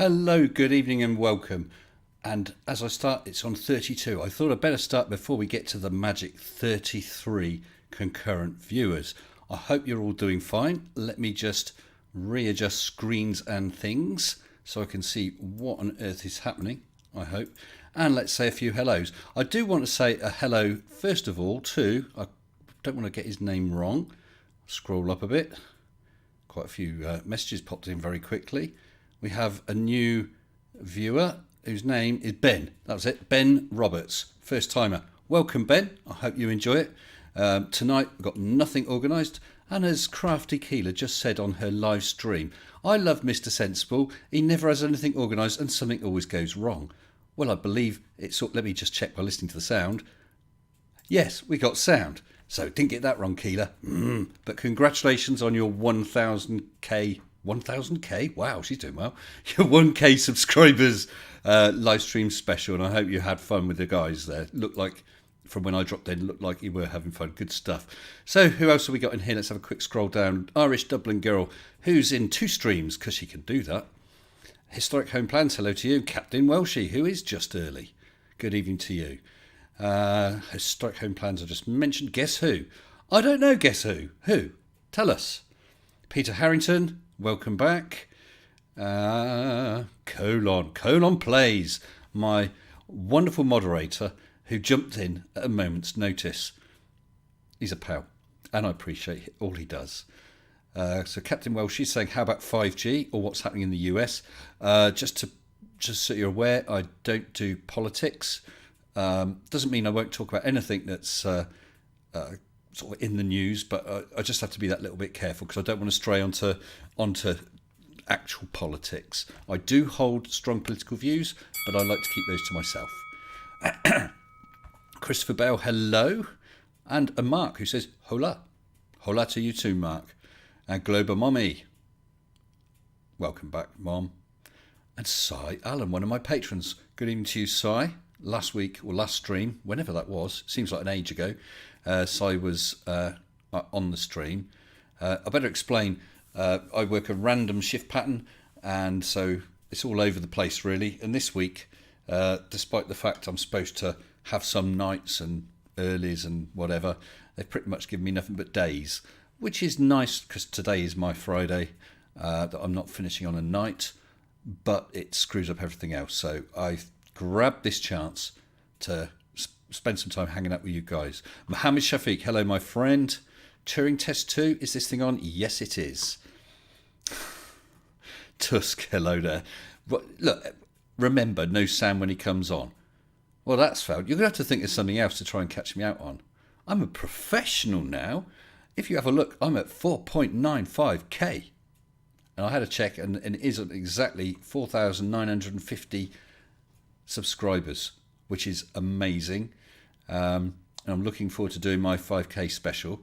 Hello, good evening and welcome. And as I start, it's on 32. I thought I'd better start before we get to the magic 33 concurrent viewers. I hope you're all doing fine. Let me just readjust screens and things so I can see what on earth is happening, I hope. And let's say a few hellos. I do want to say a hello, first of all, to, I don't want to get his name wrong. Scroll up a bit. Quite a few messages popped in very quickly. We have a new viewer whose name is Ben. That was it, Ben Roberts, first timer. Welcome, Ben. I hope you enjoy it. Tonight we've got nothing organised, and as Crafty Keeler just said on her live stream, I love Mr. Sensible. He never has anything organised and something always goes wrong. Well, I believe it's... Let me just check by listening to the sound. Yes, we got sound. So didn't get that wrong, Keeler. But congratulations on your 1,000k... 1,000k? Wow, she's doing well. Your 1k subscribers live stream special, and I hope you had fun with the guys there. Looked like, from when I dropped in, looked like you were having fun. Good stuff. So who else have we got in here? Let's have a quick scroll down. Irish Dublin girl, who's in 2 streams, because she can do that. Historic Home Plans, hello to you. Captain Welshie, who is just early. Good evening to you. Historic Home Plans I just mentioned. Guess who? I don't know guess who. Who? Tell us. Peter Harrington, welcome back. Colon Plays, my wonderful moderator who jumped in at a moment's notice. He's a pal, and I appreciate all he does. So Captain Welsh, she's saying, how about 5G or what's happening in the US? Just so you're aware, I don't do politics. Doesn't mean I won't talk about anything that's sort of in the news, but I just have to be that little bit careful because I don't want to stray onto actual politics. I do hold strong political views, but I like to keep those to myself. Christopher Bell, hello. And a Mark who says, hola. Hola to you too, Mark. And Globa Mommy. Welcome back, Mom. And Cy Allen, one of my patrons. Good evening to you, Cy. Last week, or last stream, whenever that was, seems like an age ago, Cy was on the stream. I better explain, I work a random shift pattern, and so it's all over the place, really. And this week, despite the fact I'm supposed to have some nights and earlies and whatever, they've pretty much given me nothing but days, which is nice because today is my Friday, that I'm not finishing on a night, but it screws up everything else. So I've grabbed this chance to spend some time hanging out with you guys. Mohammed Shafiq, hello, my friend. Turing Test 2, is this thing on? Yes, it is. Tusk, hello there. Look, remember, no Sam when he comes on. Well, that's failed. You're going to have to think of something else to try and catch me out on. I'm a professional now. If you have a look, I'm at 4.95k. And I had a check, and it is at exactly 4,950 subscribers, which is amazing. And I'm looking forward to doing my 5k special.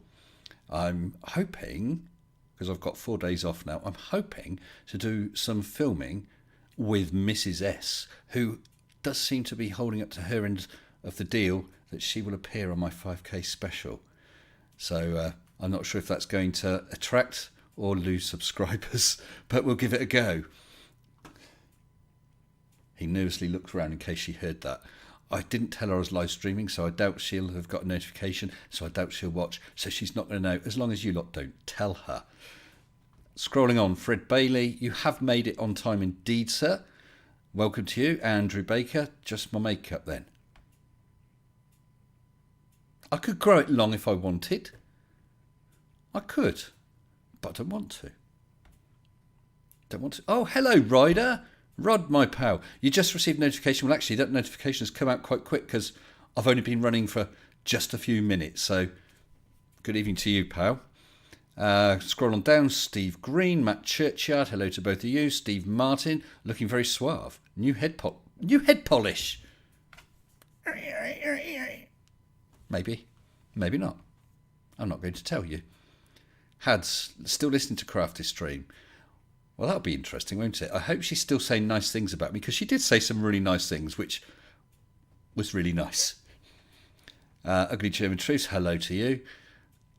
I'm hoping, because I've got 4 days off now, I'm hoping to do some filming with Mrs. S, who does seem to be holding up to her end of the deal that she will appear on my 5k special. So I'm not sure if that's going to attract or lose subscribers, but we'll give it a go. He nervously looked around in case she heard that. I didn't tell her I was live streaming, so I doubt she'll have got a notification, so I doubt she'll watch, so she's not going to know, as long as you lot don't tell her. Scrolling on, Fred Bailey, you have made it on time indeed, sir. Welcome to you. Andrew Baker, just my makeup then. I could grow it long if I wanted. I could, but I don't want to. Don't want to. Oh, hello, Ryder. Rod, my pal, you just received notification. Well, actually, that notification has come out quite quick because I've only been running for just a few minutes. So, good evening to you, pal. Scroll on down, Steve Green, Matt Churchyard, hello to both of you. Steve Martin, looking very suave. New head polish. Maybe, maybe not. I'm not going to tell you. Hads, still listening to Crafty's stream. Well, that'll be interesting, won't it? I hope she's still saying nice things about me, because she did say some really nice things, which was really nice. Ugly German Truce, hello to you.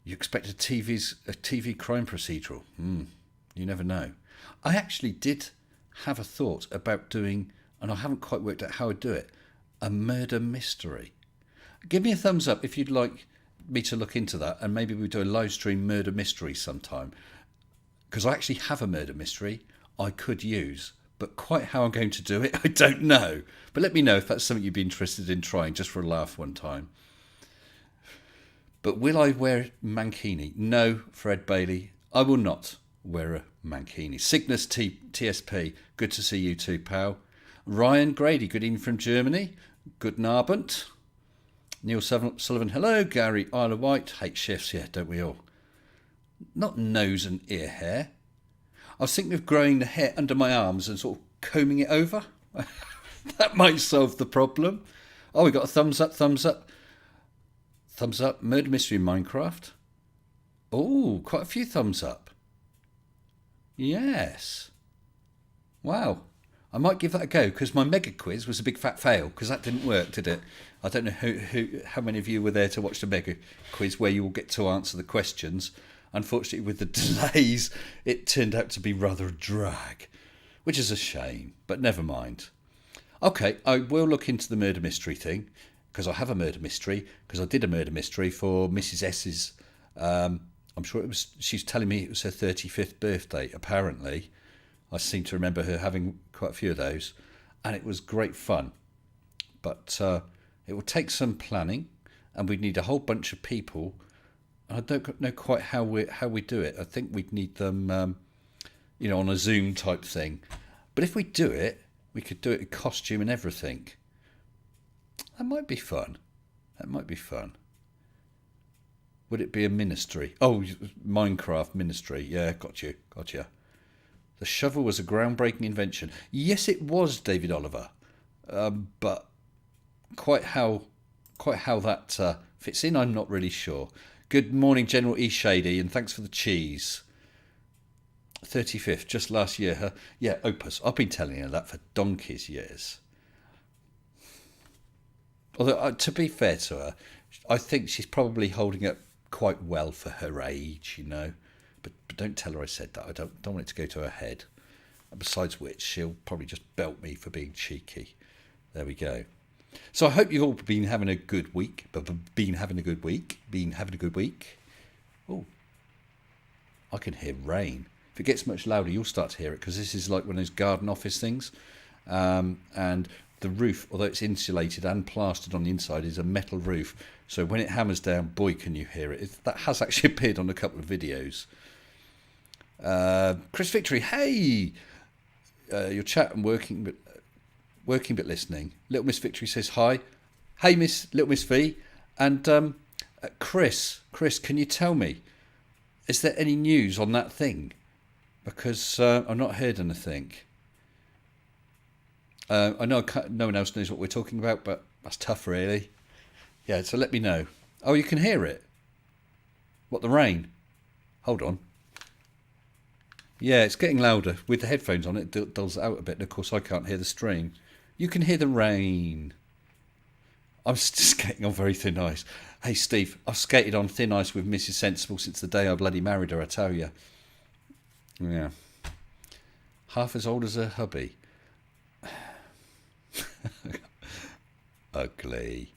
You expect a TV crime procedural? You never know. I actually did have a thought about doing, and I haven't quite worked out how I'd do it, a murder mystery. Give me a thumbs up if you'd like me to look into that, and maybe we do a live stream murder mystery sometime. Because I actually have a murder mystery I could use, but quite how I'm going to do it, I don't know. But let me know if that's something you'd be interested in trying, just for a laugh one time. But will I wear mankini? No, Fred Bailey, I will not wear a mankini. Cygnus TSP, good to see you too, pal. Ryan Grady, good evening from Germany. Good Abend. Neil Sullivan, hello. Gary, Isle of Wight, hate shifts, yeah, don't we all? Not nose and ear hair. I was thinking of growing the hair under my arms and sort of combing it over. That might solve the problem. Oh, we got a thumbs up, thumbs up. Thumbs up, murder mystery in Minecraft. Oh, quite a few thumbs up. Yes. Wow. I might give that a go, because my mega quiz was a big fat fail, because that didn't work, did it? I don't know how many of you were there to watch the mega quiz where you will get to answer the questions. Unfortunately, with the delays, it turned out to be rather a drag, which is a shame, but never mind. Okay, I will look into the murder mystery thing, because I have a murder mystery, because I did a murder mystery for Mrs. S's, I'm sure it was, she's telling me it was her 35th birthday, apparently. I seem to remember her having quite a few of those, and it was great fun. But it will take some planning, and we'd need a whole bunch of people. I don't know quite how we do it. I think we'd need them, on a Zoom type thing. But if we do it, we could do it in costume and everything. That might be fun. Would it be a ministry? Oh, Minecraft ministry. Yeah, gotcha. The shovel was a groundbreaking invention. Yes, it was, David Oliver. But quite how that fits in, I'm not really sure. Good morning, General E. Shady, and thanks for the cheese. 35th, just last year. Huh? Yeah, Opus. I've been telling her that for donkey's years. Although, to be fair to her, I think she's probably holding up quite well for her age, But don't tell her I said that. I don't want it to go to her head. And besides which, she'll probably just belt me for being cheeky. There we go. So I hope you've all been having a good week. Oh, I can hear rain. If it gets much louder, you'll start to hear it, because this is like one of those garden office things. And the roof, although it's insulated and plastered on the inside, is a metal roof. So when it hammers down, boy, can you hear it. That has actually appeared on a couple of videos. Chris Victory, hey! Your chat and working but listening. Little Miss Victory says hi. Hey, Little Miss V. And Chris, can you tell me, is there any news on that thing? Because I've not heard anything. I know no one else knows what we're talking about, but that's tough, really. Yeah, so let me know. Oh, you can hear it? What, the rain? Hold on. Yeah, it's getting louder. With the headphones on, it dulls it out a bit. And of course, I can't hear the stream. You can hear the rain. I'm skating on very thin ice. Hey, Steve, I've skated on thin ice with Mrs. Sensible since the day I bloody married her, I tell you. Yeah. Half as old as her hubby. Ugly.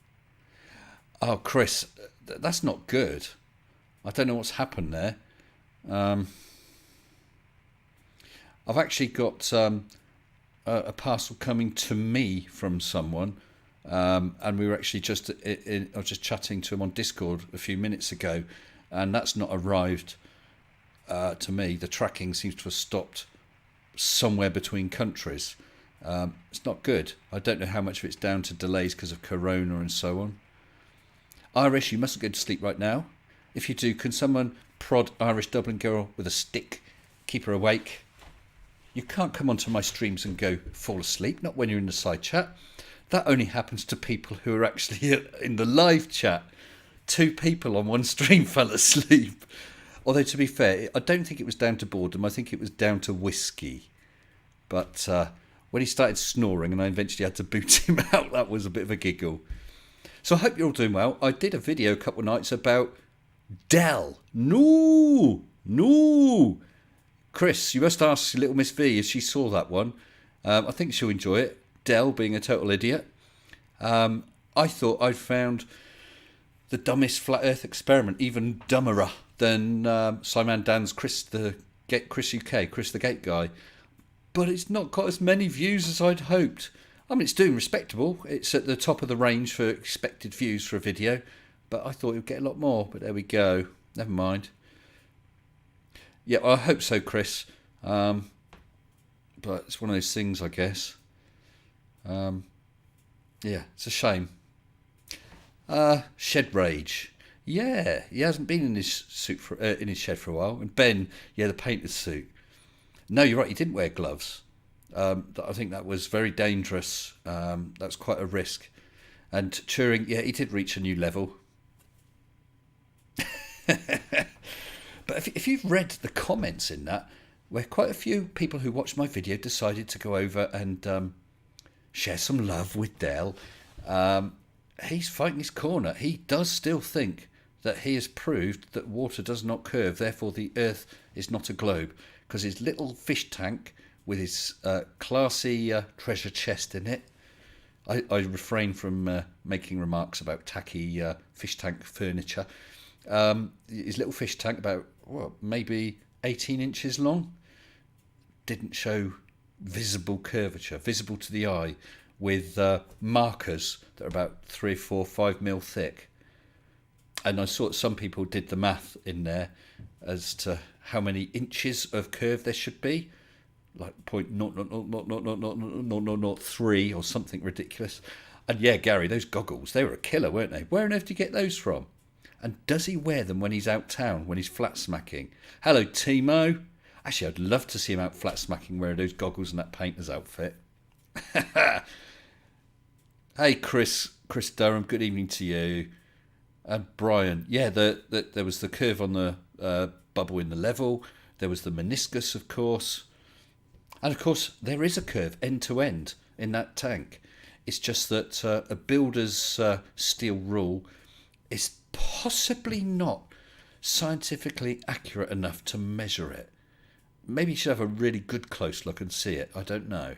Oh, Chris, that's not good. I don't know what's happened there. I've actually got a parcel coming to me from someone, and we were actually I was just chatting to him on Discord a few minutes ago, and that's not arrived to me. The tracking seems to have stopped somewhere between countries. It's not good. I don't know how much of it's down to delays because of Corona and so on. Irish, you mustn't go to sleep right now. If you do, can someone prod Irish Dublin girl with a stick? Keep her awake. You can't come onto my streams and go fall asleep, not when you're in the side chat. That only happens to people who are actually in the live chat. 2 people on one stream fell asleep. Although, to be fair, I don't think it was down to boredom. I think it was down to whiskey. But when he started snoring and I eventually had to boot him out, that was a bit of a giggle. So I hope you're all doing well. I did a video a couple of nights about Dell. No. Chris, you must ask Little Miss V if she saw that one. I think she'll enjoy it. Dell being a total idiot. I thought I'd found the dumbest flat Earth experiment even dumberer than Simon Dan's Chris the Gate guy. But it's not got as many views as I'd hoped. I mean, it's doing respectable. It's at the top of the range for expected views for a video, but I thought it would get a lot more. But there we go. Never mind. Yeah, well, I hope so, Chris. But it's one of those things, I guess. Yeah, it's a shame. Shed rage. Yeah, he hasn't been in his in his shed for a while. And Ben, yeah, the painter's suit. No, you're right. He didn't wear gloves. I think that was very dangerous. That's quite a risk. And Turing, yeah, he did reach a new level. But if you've read the comments in that, where quite a few people who watched my video decided to go over and share some love with Dell, he's fighting his corner. He does still think that he has proved that water does not curve, therefore the Earth is not a globe, because his little fish tank with his classy treasure chest in it. I refrain from making remarks about tacky fish tank furniture. His little fish tank, about maybe 18 inches long, didn't show visible curvature, visible to the eye, with markers that are about 3, 4, 5 mil thick. And I saw that some people did the math in there as to how many inches of curve there should be, like 0.00003 or something ridiculous. And yeah, Gary, those goggles, they were a killer, weren't they? Where on earth did you get those from? And does he wear them when he's out town, when he's flat smacking? Hello, Timo. Actually, I'd love to see him out flat smacking wearing those goggles and that painter's outfit. Hey, Chris Durham, good evening to you. And Brian, yeah, there was the curve on the bubble in the level. There was the meniscus, of course. And, of course, there is a curve end to end in that tank. It's just that a builder's steel rule is possibly not scientifically accurate enough to measure it. Maybe you should have a really good close look and see it. I don't know.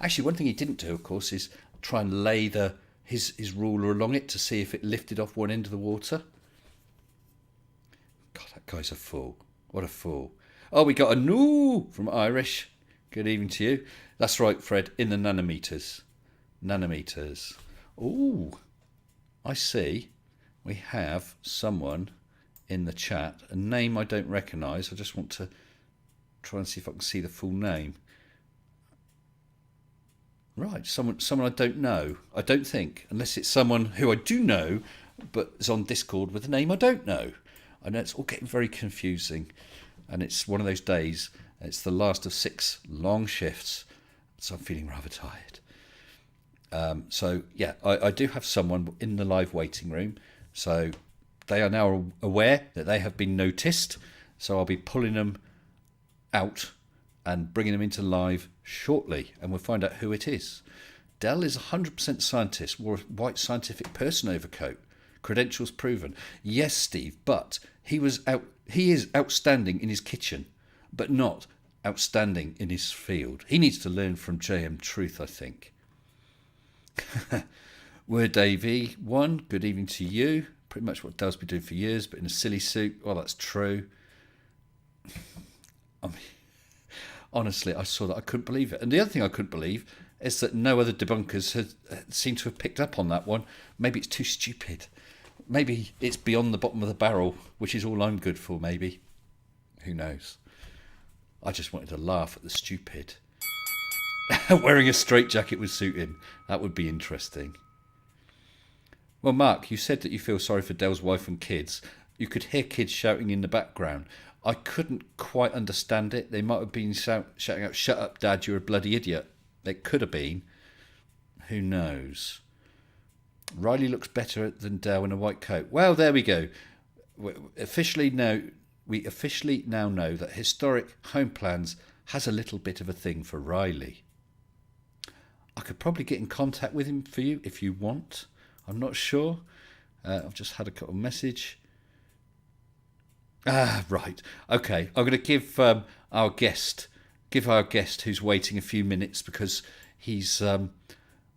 Actually, one thing he didn't do, of course, is try and lay his ruler along it to see if it lifted off one end of the water. God, that guy's a fool. What a fool. Oh, we got a no from Irish. Good evening to you. That's right, Fred, in the nanometers. Nanometers. Oh, I see. We have someone in the chat, a name I don't recognise. I just want to try and see if I can see the full name. Right, someone I don't know. I don't think, unless it's someone who I do know, but is on Discord with a name I don't know. I know it's all getting very confusing, and it's one of those days. It's the last of 6 long shifts, so I'm feeling rather tired. So yeah, I do have someone in the live waiting room. So they are now aware that they have been noticed. So I'll be pulling them out and bringing them into live shortly, and we'll find out who it is. Dell is 100% scientist, wore a white scientific person overcoat. Credentials proven. Yes, Steve, but he is outstanding in his kitchen, but not outstanding in his field. He needs to learn from JM Truth, I think. Word Davey, one, good evening to you. Pretty much what Dell's been doing for years, but in a silly suit. Well, that's true. I mean, honestly, I saw that. I couldn't believe it. And the other thing I couldn't believe is that no other debunkers had seemed to have picked up on that one. Maybe it's too stupid. Maybe it's beyond the bottom of the barrel, which is all I'm good for, maybe. Who knows? I just wanted to laugh at the stupid. Wearing a straitjacket with suiting. That would be interesting. Well, Mark, you said that you feel sorry for Dell's wife and kids. You could hear kids shouting in the background. I couldn't quite understand it. They might have been shouting out, "Shut up, Dad, you're a bloody idiot." It could have been. Who knows? Riley looks better than Dell in a white coat. Well, there we go. We officially now know that Historic Home Plans has a little bit of a thing for Riley. I could probably get in contact with him for you if you want. I'm not sure. I've just had a couple message. Right. Okay. I'm going to give our guest give our guest who's waiting a few minutes because he's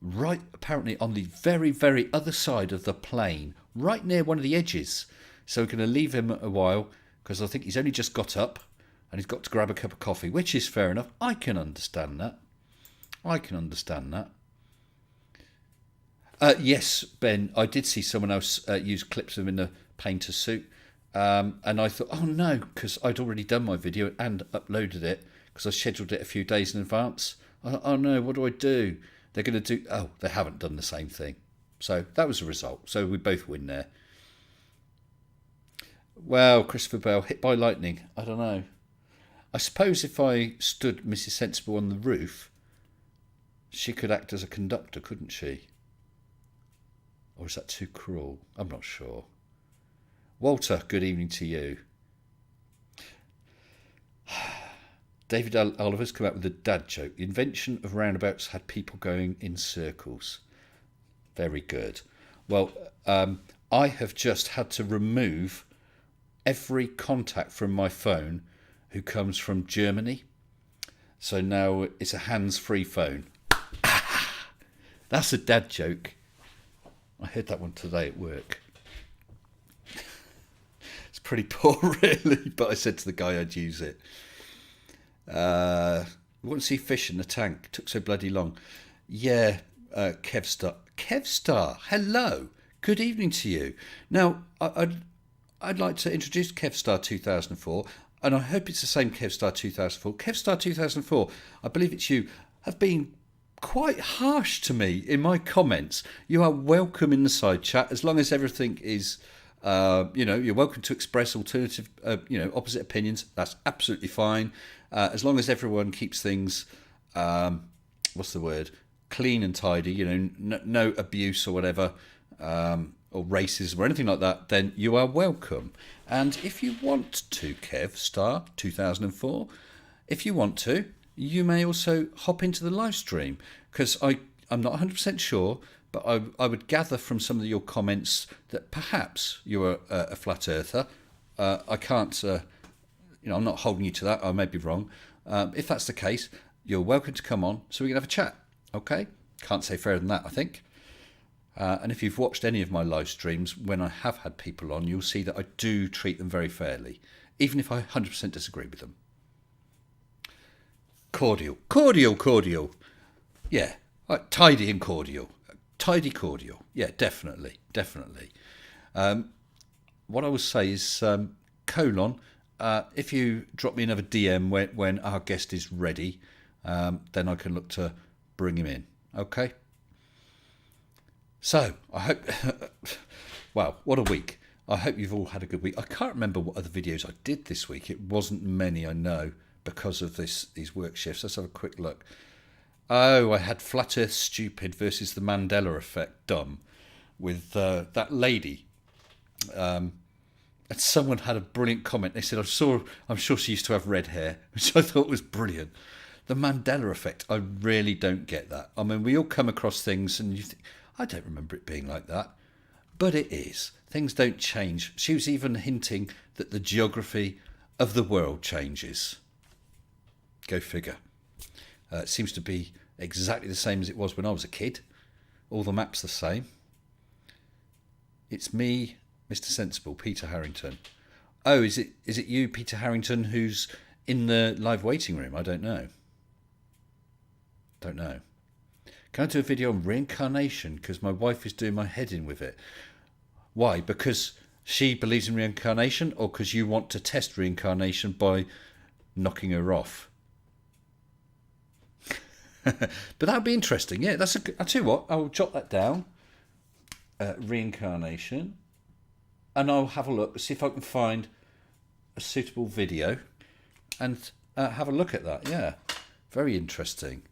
right apparently on the very, very other side of the plane, right near one of the edges. So we're going to leave him a while because I think he's only just got up and he's got to grab a cup of coffee, which is fair enough. I can understand that. Yes, Ben, I did see someone else use clips of him in a painter suit. And I thought, oh no, because I'd already done my video and uploaded it because I scheduled it a few days in advance. Oh no, what do I do? They're going to do... Oh, they haven't done the same thing. So that was the result. So we both win there. Well, Christopher Bell, hit by lightning. I don't know. I suppose if I stood Mrs. Sensible on the roof, she could act as a conductor, couldn't she? Or is that too cruel? I'm not sure. Walter, good evening to you. David Oliver's come out with a dad joke. The invention of roundabouts had people going in circles. Very good. Well, I have just had to remove every contact from my phone who comes from Germany. So now it's a hands-free phone. That's a dad joke. I heard that one today at work. It's pretty poor, really, but I said to the guy I'd use it. We want to see fish in the tank. Took so bloody long. Yeah, Kevstar. Kevstar, hello. Good evening to you. Now, I'd like to introduce Kevstar 2004, and I hope it's the same Kevstar 2004. Kevstar 2004, I believe it's you, have been quite harsh to me in my comments. You are welcome in the side chat as long as everything is, you're welcome to express alternative, opposite opinions. That's absolutely fine. As long as everyone keeps things, clean and tidy, no abuse or whatever, or racism or anything like that, then you are welcome. And if you want to, Kev Star 2004, if you want to, you may also hop into the live stream, because I'm not 100% sure, but I would gather from some of your comments that perhaps you're a flat earther. I can't, I'm not holding you to that. I may be wrong. If that's the case, you're welcome to come on so we can have a chat. Okay? Can't say fairer than that, I think. And if you've watched any of my live streams, when I have had people on, you'll see that I do treat them very fairly, even if I 100% disagree with them. Cordial. Yeah, tidy and cordial. Tidy, cordial. Yeah, definitely. What I will say is, if you drop me another DM when our guest is ready, then I can look to bring him in. Okay? So, I hope... wow, what a week. I hope you've all had a good week. I can't remember what other videos I did this week. It wasn't many, I know, because of these work shifts. Let's have a quick look. Oh, I had Flat Earth Stupid versus the Mandela Effect Dumb with that lady. And someone had a brilliant comment. They said, I'm sure she used to have red hair, which I thought was brilliant. The Mandela Effect, I really don't get that. I mean, we all come across things and you think, I don't remember it being like that. But it is. Things don't change. She was even hinting that the geography of the world changes. Go figure. It seems to be exactly the same as it was when I was a kid. All the maps the same. It's me, Mr. Sensible, Peter Harrington. Oh, is it you, Peter Harrington, who's in the live waiting room? I don't know. Can I do a video on reincarnation? Because my wife is doing my head in with it. Why? Because she believes in reincarnation, or because you want to test reincarnation by knocking her off? But that would be interesting. Yeah, I'll tell you what, I'll jot that down. Reincarnation. And I'll have a look, see if I can find a suitable video and have a look at that. Yeah, very interesting.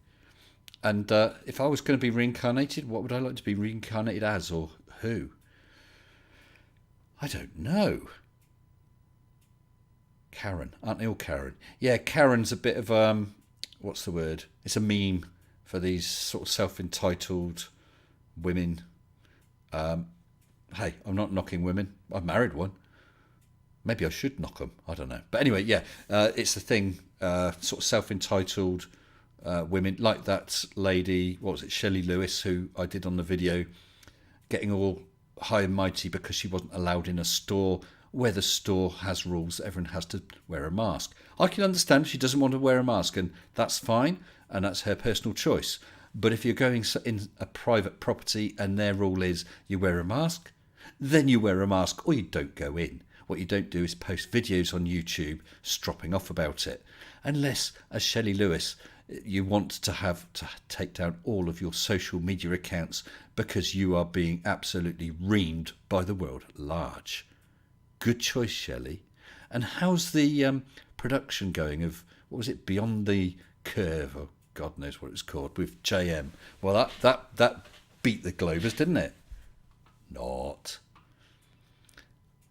And if I was going to be reincarnated, what would I like to be reincarnated as, or who? I don't know. Karen. Aren't they all Karen? Yeah, Karen's a bit of, what's the word? It's a meme for these sort of self-entitled women. Hey, I'm not knocking women. I've married one. Maybe I should knock them. I don't know. But anyway, yeah, it's the thing sort of self-entitled women, like that lady, what was it, Shelley Lewis, who I did on the video, getting all high and mighty because she wasn't allowed in a store where the store has rules that everyone has to wear a mask. I can understand she doesn't want to wear a mask, and that's fine, and that's her personal choice. But if you're going in a private property and their rule is you wear a mask, then you wear a mask, or you don't go in. What you don't do is post videos on YouTube stropping off about it. Unless, as Shelley Lewis, you want to have to take down all of your social media accounts because you are being absolutely reamed by the world at large. Good choice, Shelley. And how's the production going of, what was it, Beyond the Curve, or God knows what it was called, with JM? Well, that beat the Globers, didn't it? Not.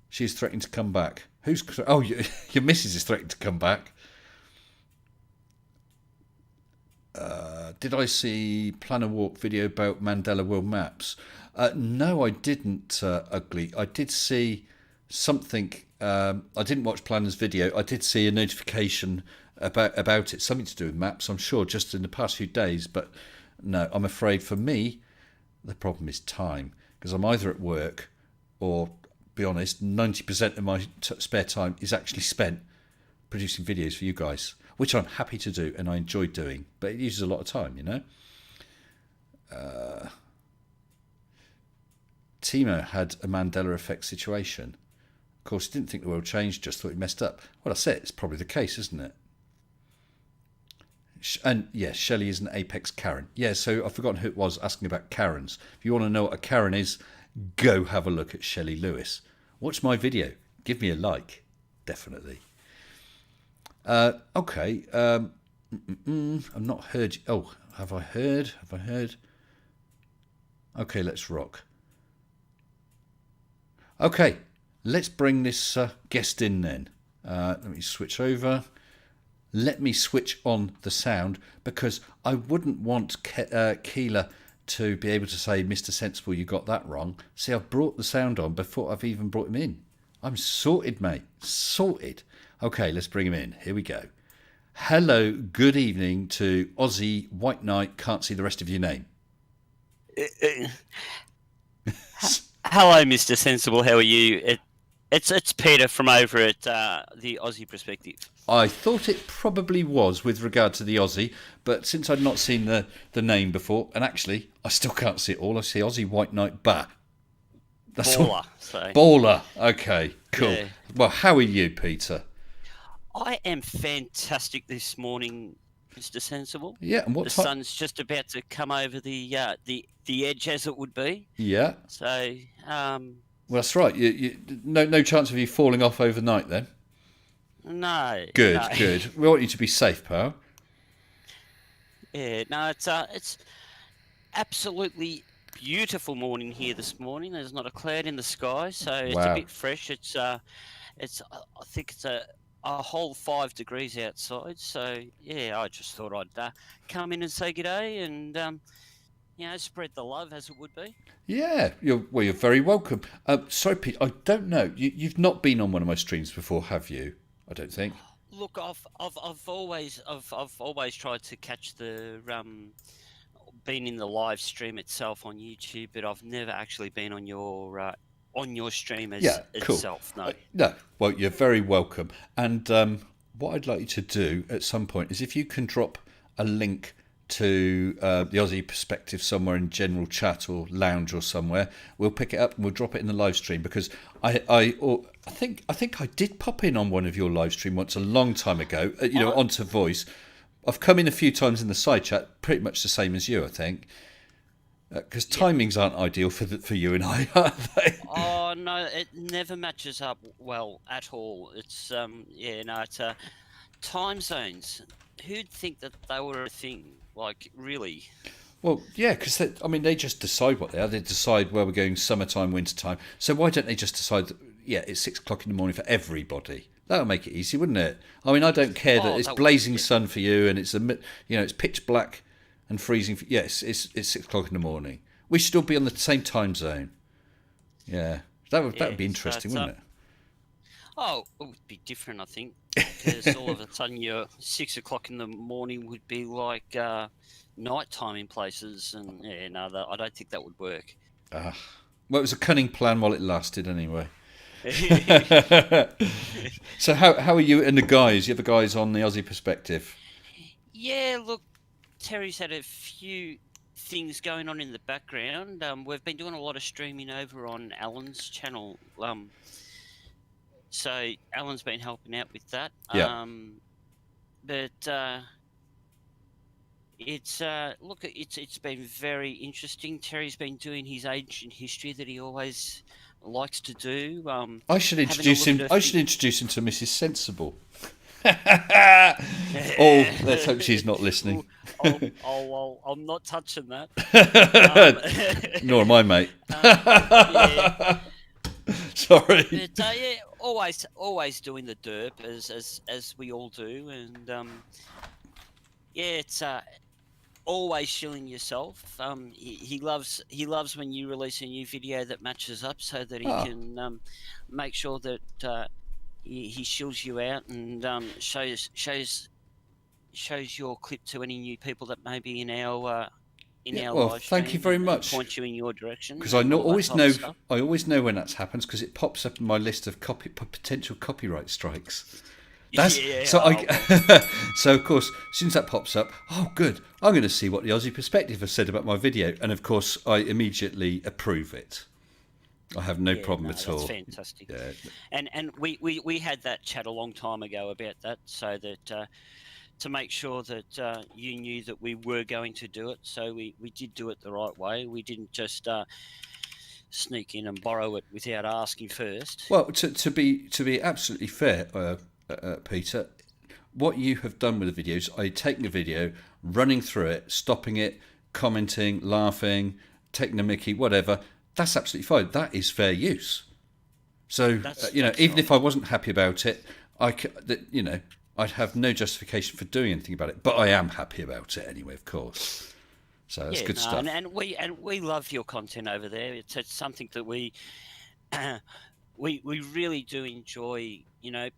She's threatening to come back. Who's? Oh, your missus is threatening to come back. Did I see Plan a Walk video about Mandela World Maps? No, I didn't, Ugly. I did see something. I didn't watch Planner's video. I did see a notification about it, something to do with maps, I'm sure, just in the past few days. But no, I'm afraid for me, the problem is time, because I'm either at work or, be honest, 90% of my spare time is actually spent producing videos for you guys, which I'm happy to do and I enjoy doing, but it uses a lot of time, you know. Timo had a Mandela effect situation. Of course, he didn't think the world changed, just thought he messed up. Well, I said it's probably the case, isn't it? And yes, Shelley is an apex Karen. Yeah, so I've forgotten who it was asking about Karens. If you want to know what a Karen is, go have a look at Shelley Lewis. Watch my video. Give me a like. Definitely. Okay. I've not heard. Oh, have I heard? Have I heard? Okay, let's rock. Okay, let's bring this guest in then. Let me switch over. Let me switch on the sound, because I wouldn't want Keela to be able to say, Mr. Sensible, you got that wrong. See, I've brought the sound on before I've even brought him in. I'm sorted, mate. Sorted. Okay, let's bring him in. Here we go. Hello, good evening to Aussie White Knight. Can't see the rest of your name. Hello, Mr. Sensible. How are you? It's Peter from over at the Aussie Perspective. I thought it probably was with regard to the Aussie, but since I'd not seen the name before, and actually I still can't see it all. I see Aussie White Knight Bah. That's Baller. all. So. Baller. Okay, cool. Yeah. Well, how are you, Peter? I am fantastic this morning, Mr. Sensible. Yeah, and what the time? sun's just about to come over the edge, as it would be. Yeah. So. Well, that's right. No chance of you falling off overnight then. No. Good, no. good. We want you to be safe, pal. Yeah. No, it's absolutely beautiful morning here this morning. There's not a cloud in the sky, so it's a bit fresh. It's I think it's a whole 5 degrees outside. So yeah, I just thought I'd come in and say good day and spread the love, as it would be. Yeah, you're very welcome. Sorry, Pete, I don't know. You've not been on one of my streams before, have you? I don't think. Look, I've always tried to catch the been in the live stream itself on YouTube, but I've never actually been on your stream itself. Cool. No. Well, you're very welcome. And what I'd like you to do at some point is if you can drop a link to the Aussie Perspective somewhere in general chat or lounge or somewhere, we'll pick it up and we'll drop it in the live stream, because I think I did pop in on one of your live stream once a long time ago, onto voice. I've come in a few times in the side chat, pretty much the same as you, I think, because timings aren't ideal for you and I, are they? Oh no, it never matches up well at all. It's it's time zones. Who'd think that they were a thing? Like, really? Well, yeah, because they just decide what they are. They decide where we're going, summertime, wintertime. So why don't they just decide that, it's 6 o'clock in the morning for everybody? That would make it easy, wouldn't it? I mean, I don't care that it's blazing sun for you and it's it's pitch black and freezing. Yes, it's 6 o'clock in the morning. We should all be on the same time zone. Yeah, that would be interesting, wouldn't it? Oh, it would be different, I think, because all of a sudden your 6 o'clock in the morning would be like nighttime in places, and yeah, no, I don't think that would work. Ah, well, it was a cunning plan while it lasted, anyway. So how are you and the guys? You have the guys on the Aussie Perspective? Yeah, look, Terry's had a few things going on in the background. We've been doing a lot of streaming over on Alan's channel. So Alan's been helping out with that. Yeah. But it's been very interesting. Terry's been doing his ancient history that he always likes to do. I should Having a introduce look at him. a I few. should introduce him to Mrs. Sensible. Oh, let's hope she's not listening. I'm not touching that. Um, Nor am I, mate. yeah, Sorry. but yeah, always doing the derp as we all do, and yeah, it's always shilling yourself. He loves when you release a new video that matches up, so that he Ah, can make sure that he shills you out and shows your clip to any new people that may be in yeah. our Well, live thank you stream, very and much. point you in your direction Because I and know, all that always type of know. stuff. I always know when that happens because it pops up in my list of potential copyright strikes. That's Yeah, so oh, well, I. So of course, as soon as that pops up, oh good, I'm going to see what the Aussie Perspective has said about my video, and of course, I immediately approve it. I have no yeah, problem no, at that's all. fantastic. Yeah. And we had that chat a long time ago about that, so that to make sure that you knew that we were going to do it. So we did do it the right way. We didn't just sneak in and borrow it without asking first. Well, to be absolutely fair, Peter, what you have done with the videos, I taking a video, running through it, stopping it, commenting, laughing, taking a mickey, whatever. That's absolutely fine. That is fair use. So That's even right. if I wasn't happy about it, I'd have no justification for doing anything about it. But I am happy about it anyway, of course. So that's Yeah, good no, and, stuff. and we and we love your content over there. It's something that we we really do enjoy.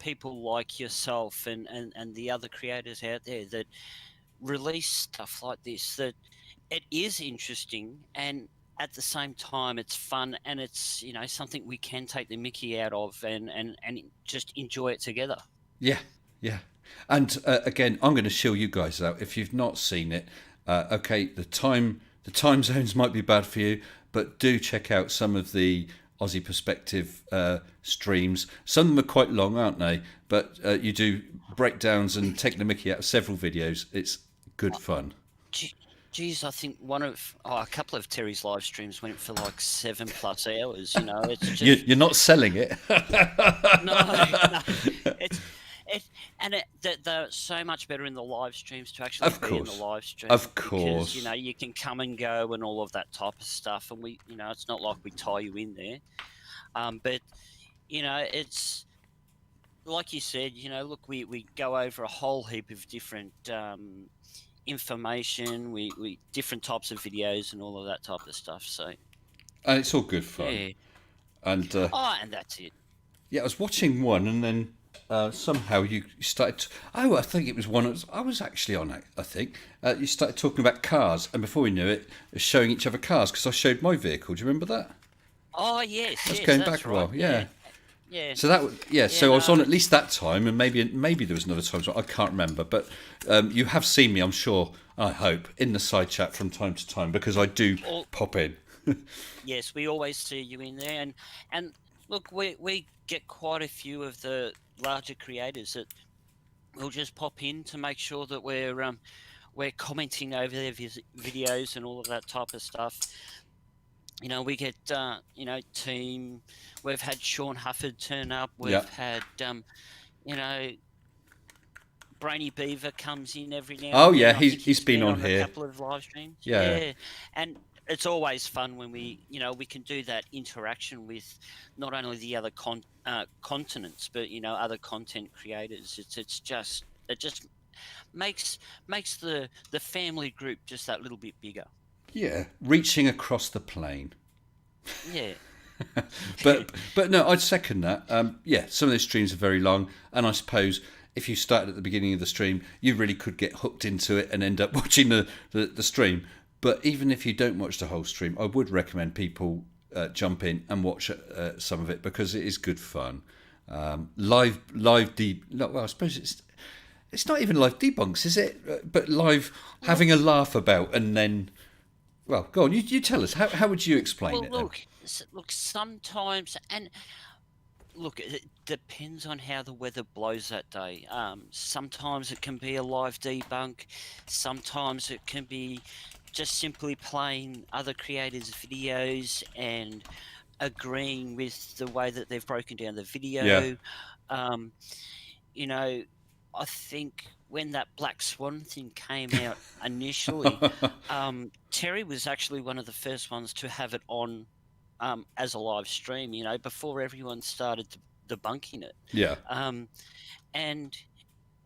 People like yourself and the other creators out there that release stuff like this. That it is interesting, and at the same time it's fun, and it's something we can take the mickey out of, and just enjoy it together. Yeah, yeah. And again, I'm going to shill you guys out if you've not seen it. Okay, the time zones might be bad for you, but do check out some of the Aussie Perspective streams. Some of them are quite long, aren't they? But you do breakdowns and take the mickey out of several videos. It's good fun. Gee- Geez, I think a couple of Terry's live streams went for like 7+ hours. It's just You're not selling it. no, no. It's it, and they're so much better in the live streams to actually Of be in the course, live stream, of because course. you can come and go and all of that type of stuff, and it's not like we tie you in there. But it's like you said. Look, we go over a whole heap of different information, we different types of videos and all of that type of stuff. So And it's all good fun. yeah. And And that's it. yeah, I was watching one, and then somehow you started. Oh, I think it was one. I was actually on it. I think you started talking about cars, and before we knew it, showing each other cars because I showed my vehicle. Do you remember that? Oh yes, That's yes, going that's back a right. while. Yeah, Yeah. yeah, So yeah. yeah. So I was on No, at least that time, and maybe there was another time. So I can't remember, but you have seen me, I'm sure. I hope in the side chat from time to time because I do all, pop in. yes, we always see you in there, and look, we get quite a few of the larger creators that will just pop in to make sure that we're commenting over their videos and all of that type of stuff. We get team. We've had Sean Hufford turn up. Yeah. We've had you know Brainy Beaver comes in every now Oh and yeah, then. I he's think he's he's been been on on a here. couple of live streams. Yeah. Yeah, and it's always fun when we can do that interaction with not only the other continents, but other content creators. It just makes the family group just that little bit bigger. Yeah. Reaching across the plane. Yeah. but no, I'd second that. Yeah, some of those streams are very long, and I suppose if you started at the beginning of the stream, you really could get hooked into it and end up watching the stream. But even if you don't watch the whole stream, I would recommend people jump in and watch some of it because it is good fun. Well, I suppose it's not even live debunks, is it? But live having a laugh about, and then, well, go on. You tell us. How would you explain it? Look. Sometimes, and look, it depends on how the weather blows that day. Sometimes it can be a live debunk. Sometimes it can be just simply playing other creators' videos and agreeing with the way that they've broken down the video. Yeah. You know, I think when that Black Swan thing came out initially, Terry was actually one of the first ones to have it on as a live stream, before everyone started debunking it. Yeah. And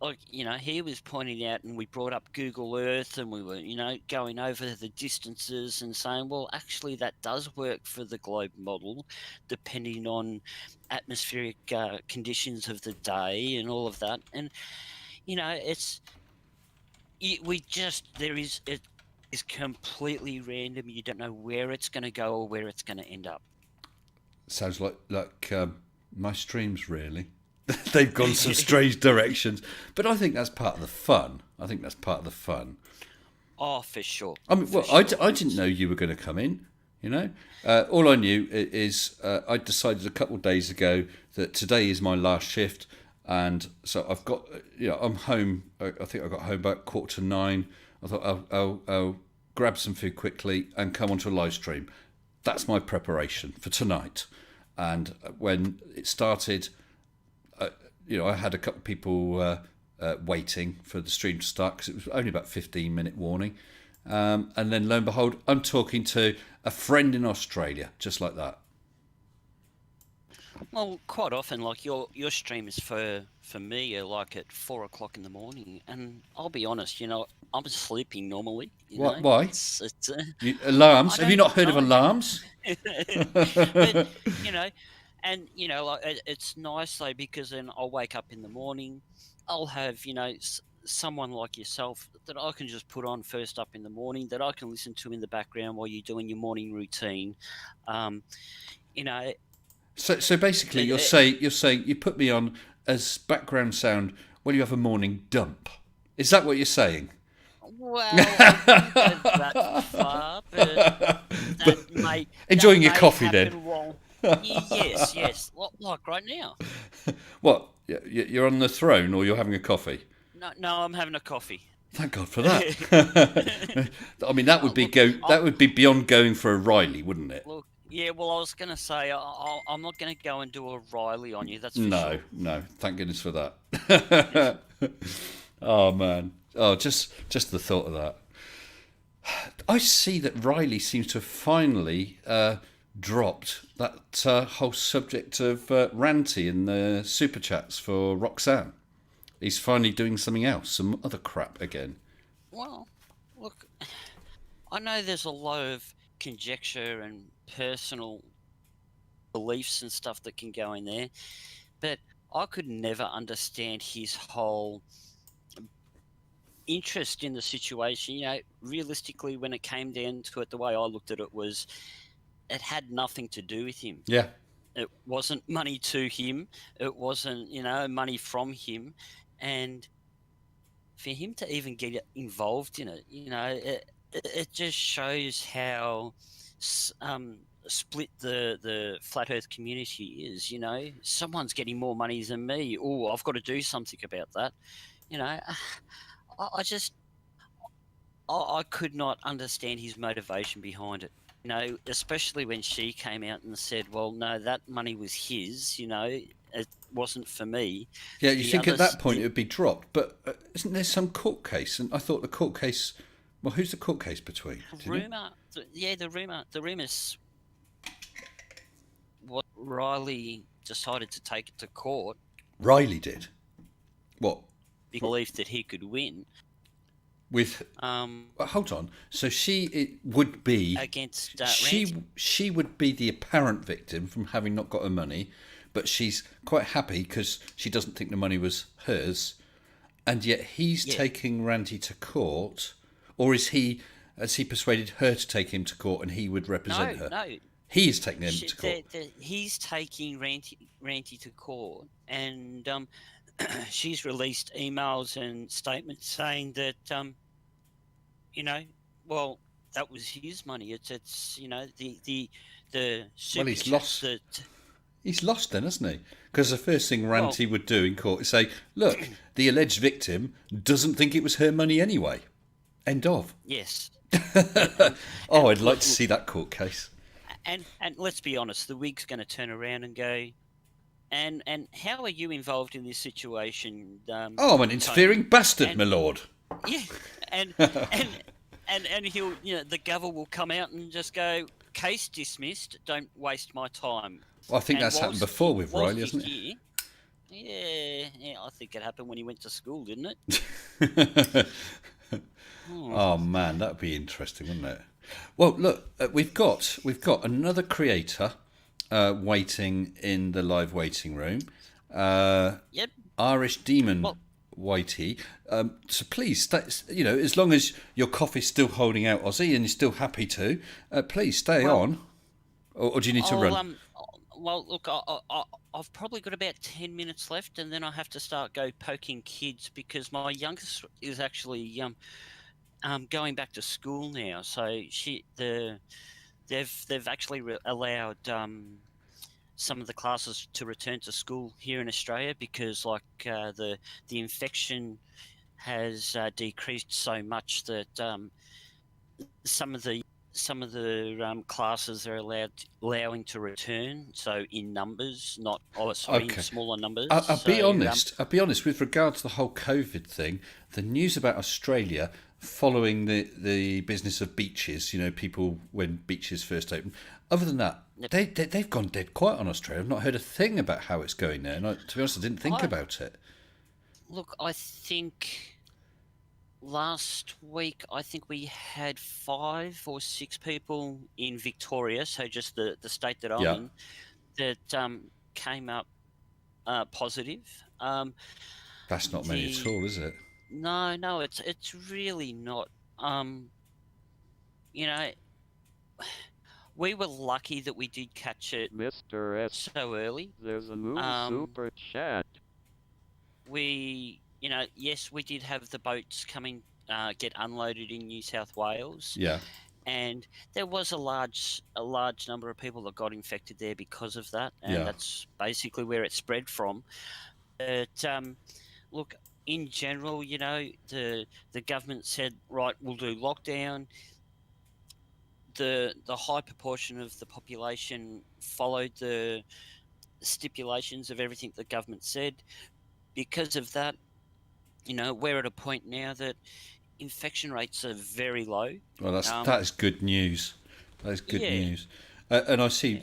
like, he was pointing out, and we brought up Google Earth, and we were, going over the distances and saying, well, actually that does work for the globe model, depending on atmospheric conditions of the day and all of that. And, it is completely random. You don't know where it's going to go or where it's going to end up. Sounds like my streams, really. They've gone some strange directions, but I think that's part of the fun. Oh, for sure. I mean, well, I didn't know you were going to come in. All I knew is I decided a couple of days ago that today is my last shift, and so I've got, I'm home. I think I got home about 9:15. I thought I'll grab some food quickly and come onto a live stream. That's my preparation for tonight. And when it started, I had a couple of people waiting for the stream to start because it was only about 15-minute warning. And then lo and behold, I'm talking to a friend in Australia, just like that. Well, quite often, like your streams for me are like at 4:00 in the morning, and I'll be honest, I'm sleeping normally. Why? It's alarms? Have you not heard of alarms? But, and like it's nice though, because then I'll wake up in the morning, I'll have someone like yourself that I can just put on first up in the morning, that I can listen to in the background while you're doing your morning routine. So basically, you're saying you put me on as background sound when you have a morning dump. Is that what you're saying? Well, I wouldn't go that far, but enjoying your coffee then. Yes, like right now. What? You're on the throne, or you're having a coffee? No, I'm having a coffee. Thank God for that. I mean, that would be beyond going for a Riley, wouldn't it? Look, yeah. Well, I was going to say I'm not going to go and do a Riley on you. That's for sure. No. Thank goodness for that. Oh man. Oh, just the thought of that. I see that Riley seems to have finally dropped that whole subject of Ranty in the super chats for Roxanne. He's finally doing something else, some other crap again. Well, look, I know there's a lot of conjecture and personal beliefs and stuff that can go in there, but I could never understand his whole interest in the situation. Realistically, when it came down to it, the way I looked at it was it had nothing to do with him. Yeah. It wasn't money to him. It wasn't, money from him. And for him to even get involved in it, it just shows how split the flat Earth community is. Someone's getting more money than me. Oh, I've got to do something about that. I could not understand his motivation behind it. Especially when she came out and said, well, no, that money was his, it wasn't for me. Yeah, you think at that point it would be dropped, but isn't there some court case? And I thought the court case, well, who's the court case between? The rumours, what Riley decided to take it to court. Riley did? What? Believed that he could win. With hold on. So would be against Ranty. she would be the apparent victim from having not got her money, but she's quite happy because she doesn't think the money was hers, and yet he's taking Ranty to court, or has he persuaded her to take him to court and he would represent her? No. He is taking him to court. He's taking Ranty to court, and she's released emails and statements saying that, well, that was his money. It's the super he's lost. He's lost then, hasn't he? Because the first thing Ranty would do in court is say, look, the alleged victim doesn't think it was her money anyway. End of. Yes. I'd like to see that court case. And let's be honest, the Whig's going to turn around and go, and how are you involved in this situation? I'm an interfering bastard, my lord. Yeah, and he'll, the governor will come out and just go, case dismissed. Don't waste my time. Well, I think that's happened before with Riley, hasn't it? Yeah, I think it happened when he went to school, didn't it? Oh man, that'd be interesting, wouldn't it? Well, look, we've got another creator waiting in the live waiting room. Yep. Irish Demon Whitey. So please, stay, as long as your coffee's still holding out, Aussie, and you're still happy to, please stay on. Or do you need to run? Well, look, I've probably got about 10 minutes left, and then I have to start poking kids because my youngest is actually going back to school now. So they've actually allowed some of the classes to return to school here in Australia because the infection has decreased so much that some of the classes are allowing to return, so in numbers, in smaller numbers. I'll be honest with regard to the whole COVID thing. The news about Australia following the business of beaches, people when beaches first opened. Other than that, they've gone dead quiet on Australia. I've not heard a thing about how it's going there. And to be honest, I didn't think about it. Look, I think last week, we had 5 or 6 people in Victoria, so just the state that I'm in, that came up positive. That's not many at all, is it? No, it's really not. We were lucky that we did catch it, Mr. S. so early. There's a new super chat. Yes, we did have the boats coming, get unloaded in New South Wales. Yeah. And there was a large number of people that got infected there because of that, and that's basically where it spread from. But look, in general, the government said, right, we'll do lockdown. The high proportion of the population followed the stipulations of everything the government said. Because of that, we're at a point now that infection rates are very low. Well, that is good news. That is good news. And I see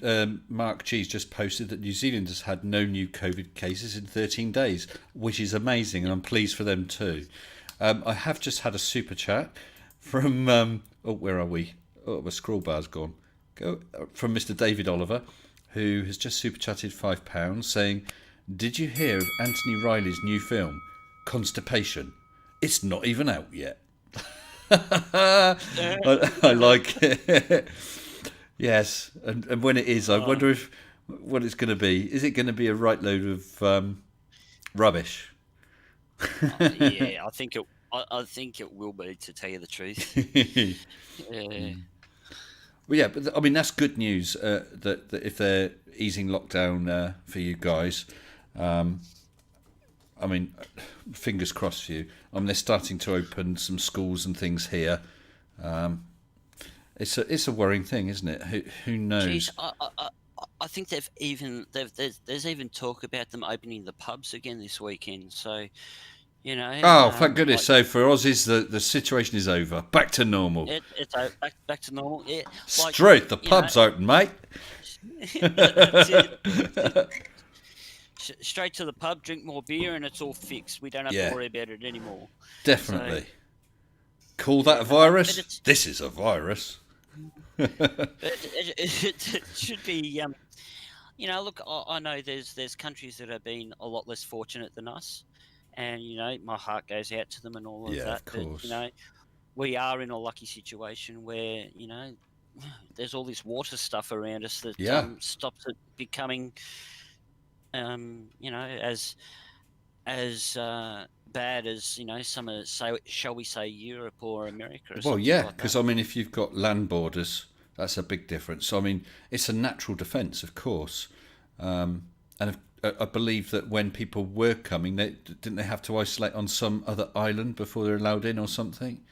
Mark G's just posted that New Zealand has had no new COVID cases in 13 days, which is amazing, and I'm pleased for them too. I have just had a super chat from, where are we? Oh, my scroll bar's gone. From Mr. David Oliver, who has just super chatted £5 saying, did you hear of Anthony Riley's new film, Constipation? It's not even out yet. I like it. Yes, and when it is, I wonder what it's going to be. Is it going to be a right load of rubbish? Yeah, I think it will be, to tell you the truth. Well, yeah, but I mean that's good news. That if they're easing lockdown for you guys, I mean, fingers crossed for you. I mean, they're starting to open some schools and things here. It's a worrying thing, isn't it? Who knows? Geez, I think there's even talk about them opening the pubs again this weekend. So, Oh, thank goodness! So for Aussies, the situation is over. Back to normal. It's back to normal. Yeah, straight. The pub's open, mate. That's it. Straight to the pub, drink more beer, and it's all fixed. We don't have to worry about it anymore. Definitely. Call that a virus? This is a virus. It should be. Look, I know there's countries that have been a lot less fortunate than us, and my heart goes out to them and all of Yeah, that. of course. But we are in a lucky situation where there's all this water stuff around us that Yeah. stops it becoming as bad as some of, say, shall we say, Europe or America or Well, something yeah, like because that. if you've got land borders, that's a big difference. So, it's a natural defence, of course. And I believe that when people were coming, didn't they have to isolate on some other island before they're allowed in or something?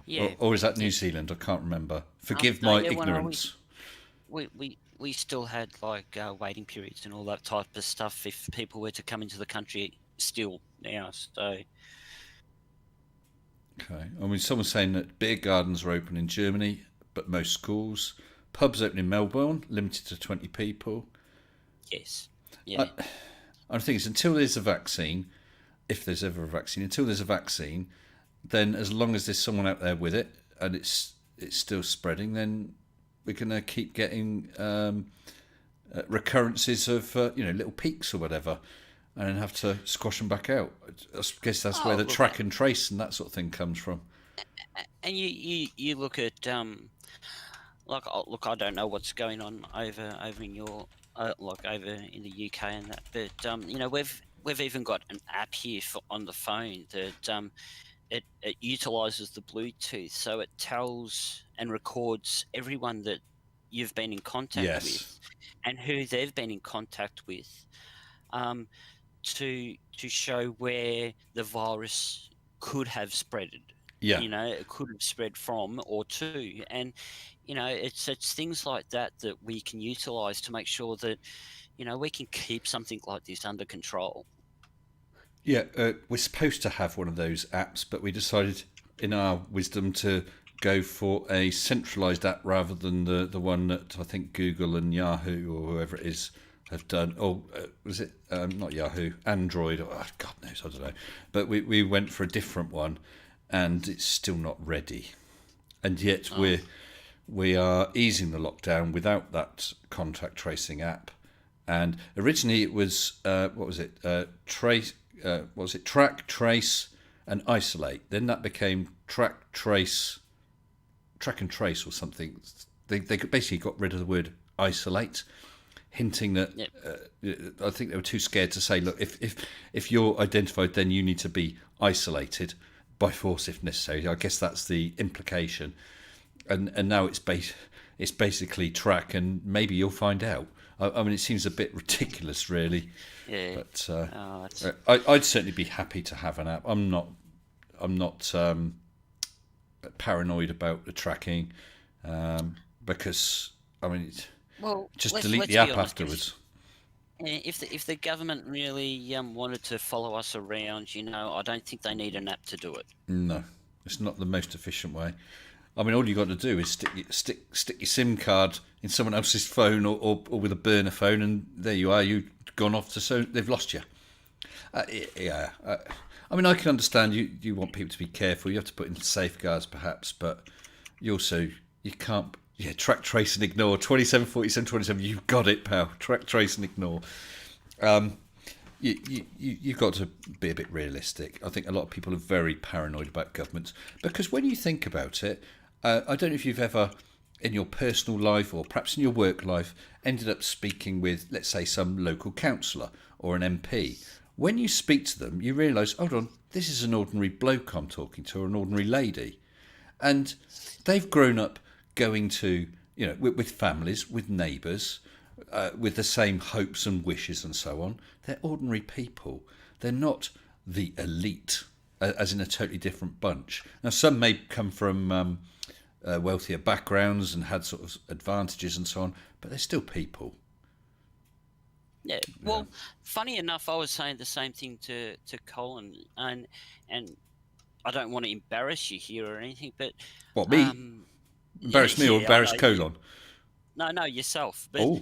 Yeah, Or is that New yeah. Zealand? I can't remember. Forgive No, my yeah. Well, no, ignorance. we still had like waiting periods and all that type of stuff if people were to come into the country still now. So Okay. Someone's saying that beer gardens are open in Germany, but most schools. Pubs open in Melbourne, limited to 20 people. yes, I, yeah, I think it's until there's a vaccine, if there's ever a vaccine, until there's a vaccine, then as long as there's someone out there with it and it's still spreading, then we're going to keep getting recurrences of little peaks or whatever, and then have to squash them back out. I guess that's where Oh, the look, track and trace and that sort of thing comes from. and you look at look, I don't know what's going on over in your like over in the UK and that, but we've even got an app here on the phone that it utilizes the Bluetooth, so it tells and records everyone that you've been in contact Yes. with and who they've been in contact with, um, to show where the virus could have spreaded. Yeah. It could have spread from or to, and it's things like that that we can utilize to make sure that we can keep something like this under control. Yeah, we're supposed to have one of those apps, but we decided, in our wisdom, to go for a centralised app rather than the one that I think Google and Yahoo or whoever it is have done. Or was it not Yahoo? Android? Or, God knows, I don't know. But we went for a different one, and it's still not ready. And yet we are easing the lockdown without that contact tracing app. And originally it was what was it? What was it? Track, trace, and isolate. Then that became track and trace or something. They basically got rid of the word isolate, hinting that I think they were too scared to say, look, if you're identified, then you need to be isolated by force if necessary. I guess that's the implication. And now it's basically track, and maybe you'll find out. It seems a bit ridiculous, really. Yeah. But I'd certainly be happy to have an app. I'm not paranoid about the tracking, because Well, just let's delete the be app honest, afterwards. If the government really wanted to follow us around, I don't think they need an app to do it. No, it's not the most efficient way. All you got to do is stick your SIM card in someone else's phone or with a burner phone, and there you are. You've gone off so they've lost you. Yeah. I can understand you want people to be careful. You have to put in safeguards, perhaps, but you can't. Yeah, track, trace, and ignore. 27, 47, 27. You've got it, pal. Track, trace, and ignore. You've got to be a bit realistic. I think a lot of people are very paranoid about governments because when you think about it, I don't know if you've ever, in your personal life or perhaps in your work life, ended up speaking with, let's say, some local councillor or an MP. When you speak to them, you realise, hold on, this is an ordinary bloke I'm talking to, or an ordinary lady. And they've grown up going to, with families, with neighbours, with the same hopes and wishes and so on. They're ordinary people. They're not the elite, as in a totally different bunch. Now, some may come from wealthier backgrounds and had sort of advantages and so on, but they're still people. Yeah. Well, funny enough, I was saying the same thing to Colin, and I don't want to embarrass you here or anything, but What, me? Embarrass me or embarrass Colin? No, yourself. But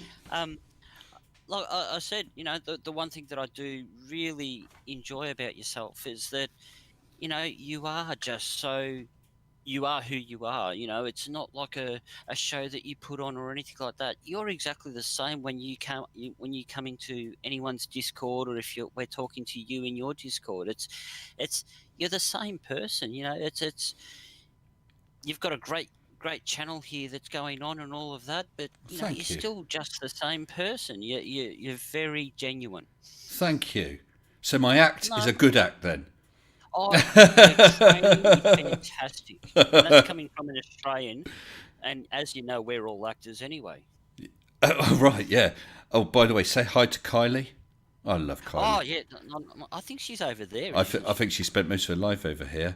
like I said, the one thing that I do really enjoy about yourself is that you are just so you are who you are. It's not like a show that you put on or anything like that. You're exactly the same when you come into anyone's Discord, or if we're talking to you in your Discord. It's you're the same person. It's you've got a great channel here that's going on and all of that, but you're Thank you. still just the same person. You're very genuine. Thank you. So my act is No, a good act then? oh, your training is fantastic, and that's coming from an Australian. And as you know, we're all actors anyway. Oh, right, yeah. Oh, by the way, say hi to Kylie. I love Oh Kylie. yeah, I think she's over there, I isn't think she spent most of her life over here.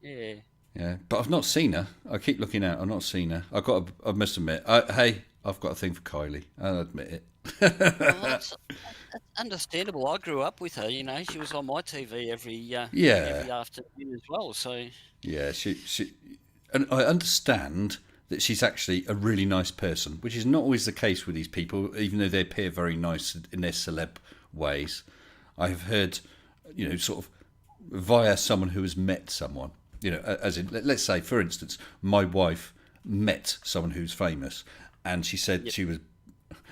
she? Yeah. Yeah, but I've not seen her. I keep looking out. I've not seen her. I must admit. Hey, I've got a thing for Kylie. I'll admit it. Well, that's understandable. I grew up with her. She was on my TV Yeah, every afternoon as well. So yeah. And I understand that she's actually a really nice person, which is not always the case with these people, even though they appear very nice in their celeb ways. I have heard, sort of via someone who has met someone. As in, let's say, for instance, my wife met someone who's famous, and she said yep. she was,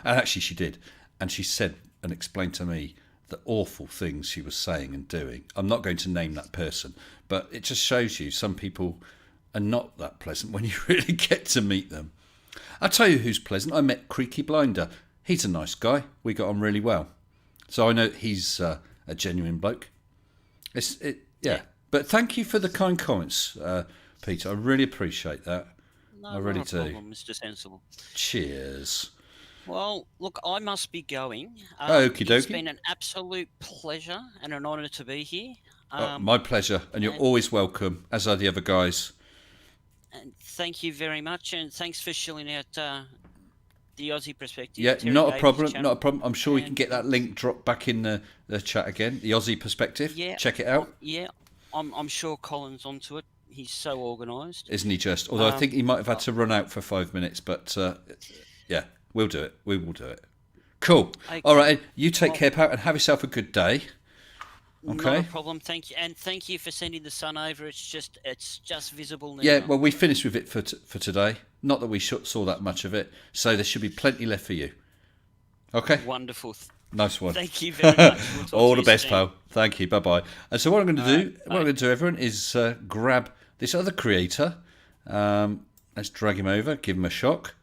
and actually she did, and she said and explained to me the awful things she was saying and doing. I'm not going to name that person, but it just shows you some people are not that pleasant when you really get to meet them. I'll tell you who's pleasant. I met Creaky Blinder. He's a nice guy. We got on really well. So I know he's a genuine bloke. Yeah. But thank you for the kind comments, Peter. I really appreciate that. No, I really not a do. problem, Mr. Sensible. Cheers. Well, look, I must be going. Okie dokie. It's been an absolute pleasure and an honour to be here. My pleasure. And you're always welcome, as are the other guys. And thank you very much. And thanks for shilling out the Aussie Perspective. Yeah, Terry not a Davies problem. channel. Not a problem. I'm sure we can get that link dropped back in the chat again. The Aussie Perspective. Yeah. Check it out. Yeah. I'm sure Colin's onto it. He's so organised. Isn't he just? Although I think he might have had to run out for 5 minutes, but yeah, we'll do it. We will do it. Cool. Okay. All right, you take care, pal, and have yourself a good day. Okay. Not a problem. Thank you, and thank you for sending the sun over. It's just visible now. Yeah. Well, we finished with it for today. Not that we saw that much of it, so there should be plenty left for you. Okay. Wonderful. Nice one. Thank you very much. We'll all the best, pal. Thank you. Bye bye. And so what I'm going to do, everyone, is grab this other creator. Let's drag him over, give him a shock.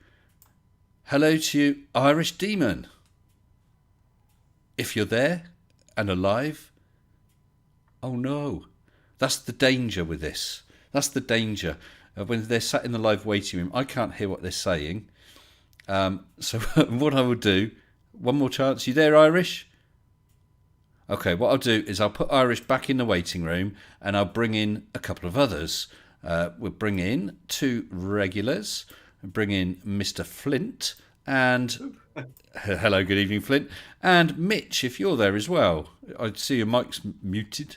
Hello to you, Irish Demon. If you're there and alive. Oh no, that's the danger with this. That's the danger when they're sat in the live waiting room. I can't hear what they're saying. So what I will do. One more chance. You there, Irish? Okay, what I'll do is I'll put Irish back in the waiting room and I'll bring in a couple of others. We'll bring in 2 regulars, bring in Mr. Flint and... Hello, good evening, Flint. And Mitch, if you're there as well. I see your mic's muted.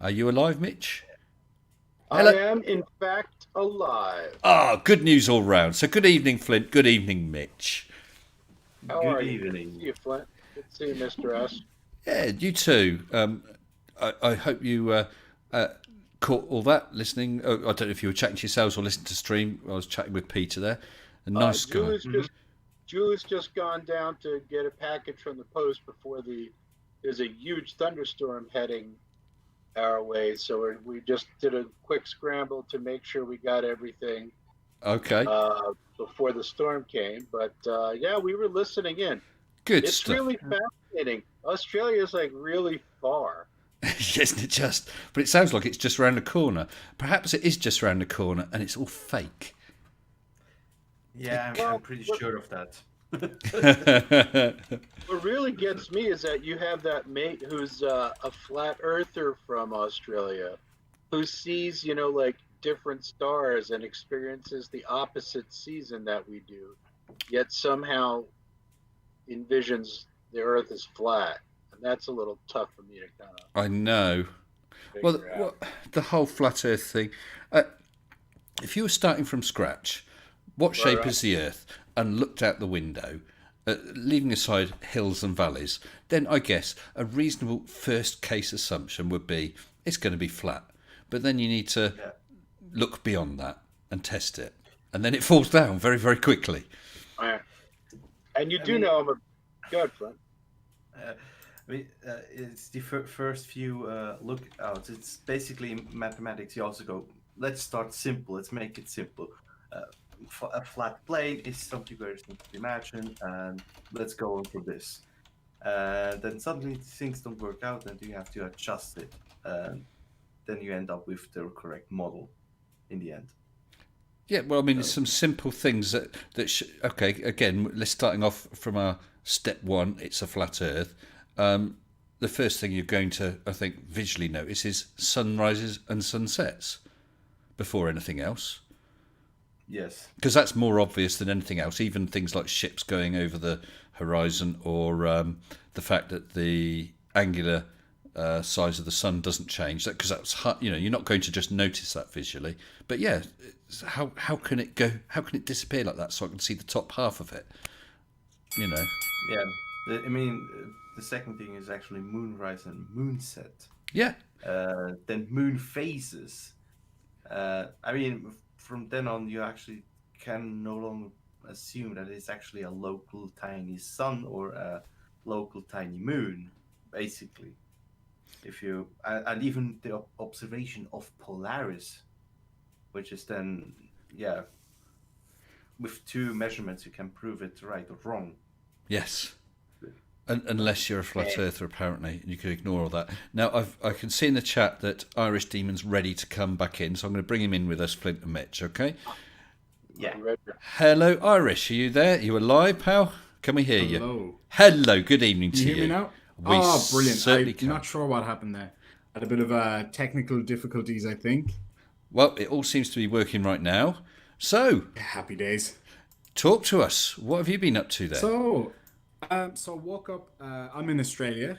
Are you alive, Mitch? Hello. I am, in fact, alive. Ah, good news all round. So good evening, Flint. Good evening, Mitch. How are you? Good to see you, Flint. Good to see you, Mr. S. Yeah, you too. I hope you caught all that listening. I don't know if you were chatting to yourselves or listening to stream. I was chatting with Peter there. A nice guy. Julie's just gone down to get a package from the post before there's a huge thunderstorm heading our way. So we just did a quick scramble to make sure we got everything. Okay. Before the storm came, but yeah, we were listening in. Good it's stuff. It's really fascinating. Australia is like really far. Isn't it just? But it sounds like it's just around the corner. Perhaps it is just around the corner, and it's all fake. Yeah, I'm pretty sure of that. What really gets me is that you have that mate who's a flat earther from Australia, who sees, like different stars and experiences the opposite season that we do, yet somehow envisions the Earth is flat, and that's a little tough for me to kind of. I know. Well, the whole flat Earth thing. If you were starting from scratch, what shape is the Earth, and looked out the window, leaving aside hills and valleys, then I guess a reasonable first case assumption would be it's going to be flat. But then you need to look beyond that and test it. And then it falls down very, very quickly. And you know I'm a good friend. It's the first few lookouts. It's basically mathematics. You also go, let's start simple. Let's make it simple. A flat plane is something very simple to imagine, and let's go on for this. Then suddenly things don't work out, and you have to adjust it. Then you end up with the correct model in the end. Yeah, well, I mean, it's some simple things that okay, again, let's starting off from our step one, it's a flat Earth. The first thing you're going to, I think, visually notice is sunrises and sunsets before anything else. Yes. Because that's more obvious than anything else, even things like ships going over the horizon or the fact that the angular size of the sun doesn't change. Because that's, you're not going to just notice that visually. But yeah, how can it go? How can it disappear like that so I can see the top half of it? Yeah. I mean, the second thing is actually moonrise and moonset. Yeah. Then moon phases. I mean, from then on, you actually can no longer assume that it's actually a local tiny sun or a local tiny moon, basically. And even the observation of Polaris, which is then, with two measurements, you can prove it right or wrong. Yes. Unless you're a flat earther, apparently, you can ignore all that. Now, I can see in the chat that Irish Demon's ready to come back in, so I'm going to bring him in with us, Flint and Mitch, okay? Yeah. Hello, Irish. Are you there? You alive, pal? Can we hear you? Hello. Good evening to you. Can you hear me now? Brilliant. I'm not sure what happened there. Had a bit of technical difficulties, I think. Well, it all seems to be working right now. So, happy days. Talk to us. What have you been up to there? So woke up. I'm in Australia.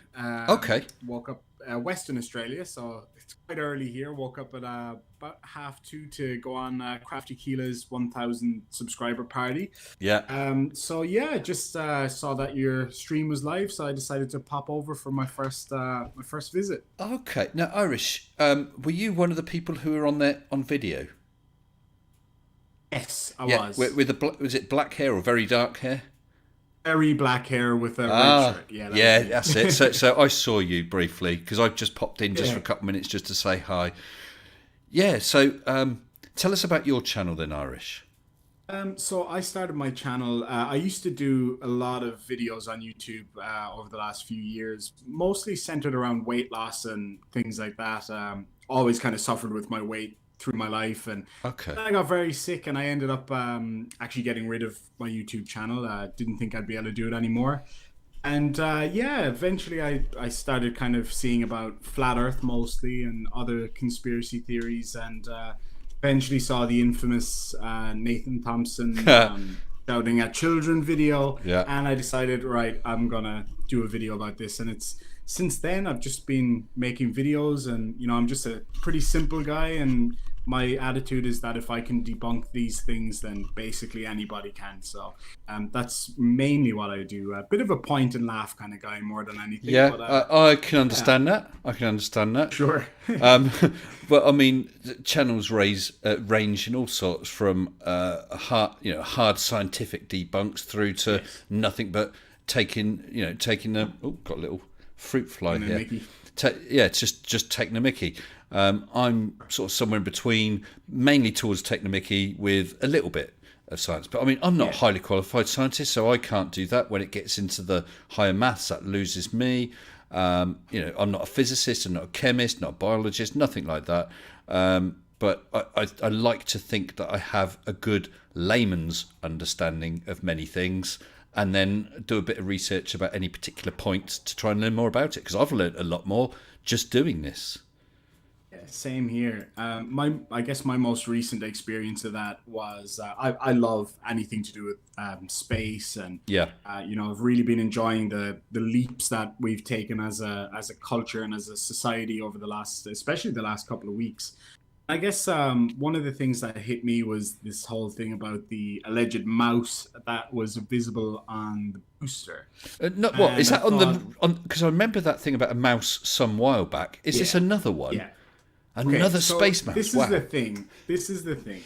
Okay. Woke up Western Australia, so it's quite early here. Woke up at about 2:30 to go on Crafty Keela's 1,000 subscriber party. Yeah. Just saw that your stream was live, so I decided to pop over for my first visit. Okay. Now, Irish, were you one of the people who were on there on video? Yes, I was. Was it black hair or very dark hair? Very black hair with a red shirt. Yeah, that's it. So I saw you briefly because I just popped in just for a couple of minutes just to say hi. Yeah, so tell us about your channel then, Irish. So I started my channel. I used to do a lot of videos on YouTube over the last few years, mostly centered around weight loss and things like that. Always kind of suffered with my weight through my life, and then I got very sick and I ended up actually getting rid of my YouTube channel. Didn't think I'd be able to do it anymore, and eventually I started kind of seeing about flat earth mostly and other conspiracy theories, and eventually saw the infamous Nathan Thompson shouting at children video, and I decided, right, I'm gonna do a video about this. And it's since then I've just been making videos, and I'm just a pretty simple guy, and my attitude is that if I can debunk these things, then basically anybody can. So that's mainly what I do. A bit of a point and laugh kind of guy more than anything. Yeah, but, I can understand that. I can understand that. Sure. But I mean, channels range in all sorts from hard scientific debunks through to nothing but taking got a little fruit fly here. It's just taking the mickey. I'm sort of somewhere in between, mainly towards taking the mickey with a little bit of science. But I mean, I'm not a highly qualified scientist, so I can't do that. When it gets into the higher maths, that loses me. I'm not a physicist, I'm not a chemist, not a biologist, nothing like that. But I like to think that I have a good layman's understanding of many things, and then do a bit of research about any particular points to try and learn more about it, because I've learned a lot more just doing this. Same here. I guess my most recent experience of that was I love anything to do with space, and I've really been enjoying the leaps that we've taken as a culture and as a society over especially the last couple of weeks. I guess one of the things that hit me was this whole thing about the alleged mouse that was visible on the booster. Not what is that thought, on? Because I remember that thing about a mouse some while back. Is this another one? Yeah. Another so space mouse. This is the thing.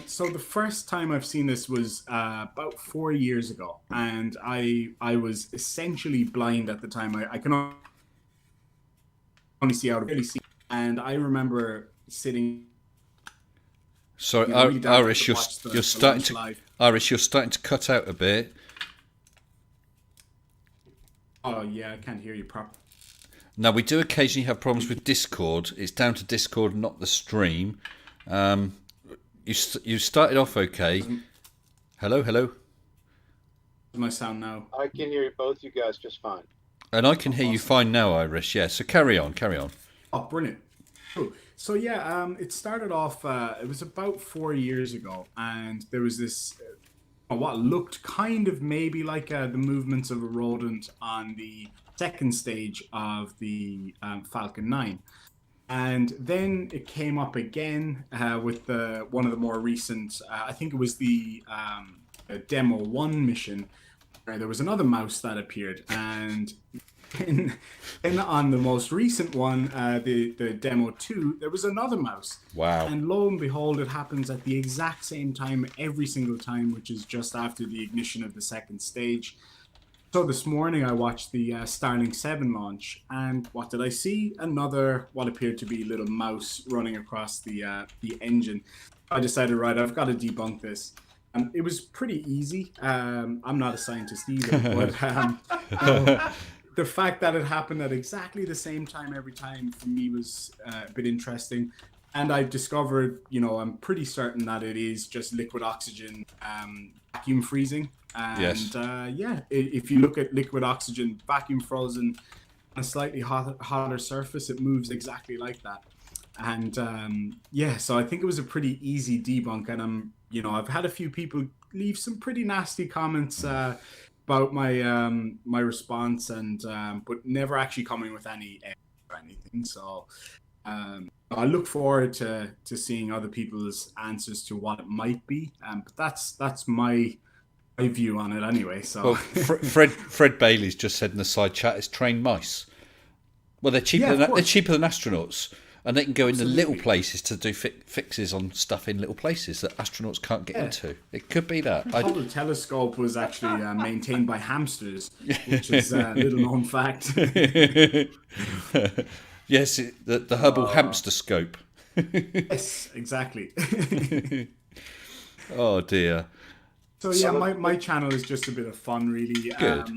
So the first time I've seen this was about 4 years ago, and I was essentially blind at the time. I can only see out of really see, and I remember sitting. Sorry, really Irish, you're starting to live. Irish, you're starting to cut out a bit. Oh yeah, I can't hear you properly. Now, we do occasionally have problems with Discord. It's down to Discord, not the stream. You started off okay. Hello. My sound now. I can hear both you guys just fine. And I can hear you fine now, Irish. Yeah, so carry on. Oh, brilliant. Cool. So yeah, it started off, it was about 4 years ago, and there was this, what looked kind of maybe like the movements of a rodent on the second stage of the Falcon 9. And then it came up again with one of the more recent, I think it was the Demo 1 mission, where there was another mouse that appeared. And then on the most recent one, the Demo 2, there was another mouse. Wow. And lo and behold, it happens at the exact same time every single time, which is just after the ignition of the second stage. So this morning I watched the Starlink 7 launch, and what did I see? Another, what appeared to be little mouse running across the engine. I decided, right, I've got to debunk this. It was pretty easy. I'm not a scientist either, but the fact that it happened at exactly the same time every time for me was a bit interesting. And I discovered, I'm pretty certain that it is just liquid oxygen vacuum freezing. And yes. If you look at liquid oxygen vacuum frozen on a slightly hotter surface, it moves exactly like that. And so I think it was a pretty easy debunk. And I've had a few people leave some pretty nasty comments about my response, and but never actually coming with any or anything. So I look forward to seeing other people's answers to what it might be. But that's my view on it anyway. So well, Fred Bailey's just said in the side chat, it's trained mice. Well, they're cheaper than astronauts, and they can go into little places to do fixes on stuff in little places that astronauts can't get into. It could be that. The Hubble telescope was actually maintained by hamsters, which is a little known fact. Yes, the Hubble hamster scope. Yes, exactly. Oh dear. So yeah, my channel is just a bit of fun, really. Good.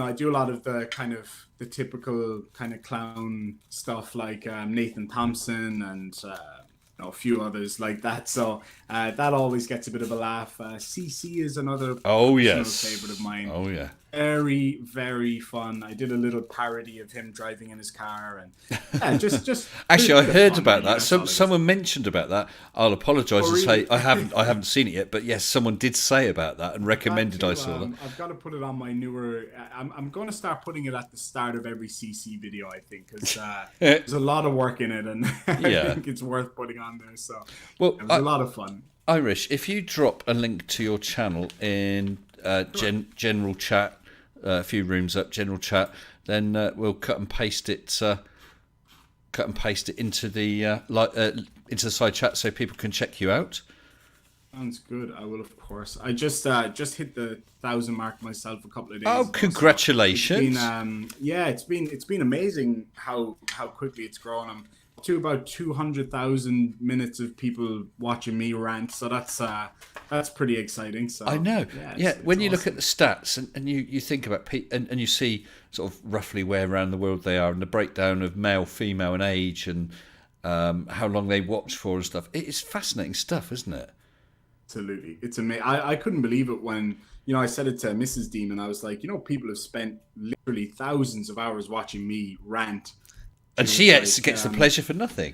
I do a lot of the typical kind of clown stuff, like Nathan Thompson and a few others like that. So that always gets a bit of a laugh. CC is another favorite of mine. Oh yeah. Very, very fun. I did a little parody of him driving in his car, and just. Actually, I heard about that. Someone mentioned about that. I'll apologise and say I haven't seen it yet, but yes, someone did say about that and recommended I saw that. I've got to put it on my newer. I'm going to start putting it at the start of every CC video, I think, because there's a lot of work in it, and I think it's worth putting on there. So it was a lot of fun. Irish, if you drop a link to your channel in general chat. A few rooms up, general chat. Then we'll cut and paste it into the side chat so people can check you out. Sounds good. I will, of course. I just hit the 1,000 mark myself a couple of days. Oh, ago, congratulations! So it's been amazing how quickly it's grown. I'm to about 200,000 minutes of people watching me rant, so that's pretty exciting. So I know. When you awesome. look at the stats and you think about and you see sort of roughly where around the world they are, and the breakdown of male, female, and age, and how long they watch for and stuff. It's fascinating stuff, isn't it? Absolutely, it's amazing. I couldn't believe it when I said it to Mrs. Demon. I was like, people have spent literally thousands of hours watching me rant. And she gets the pleasure for nothing.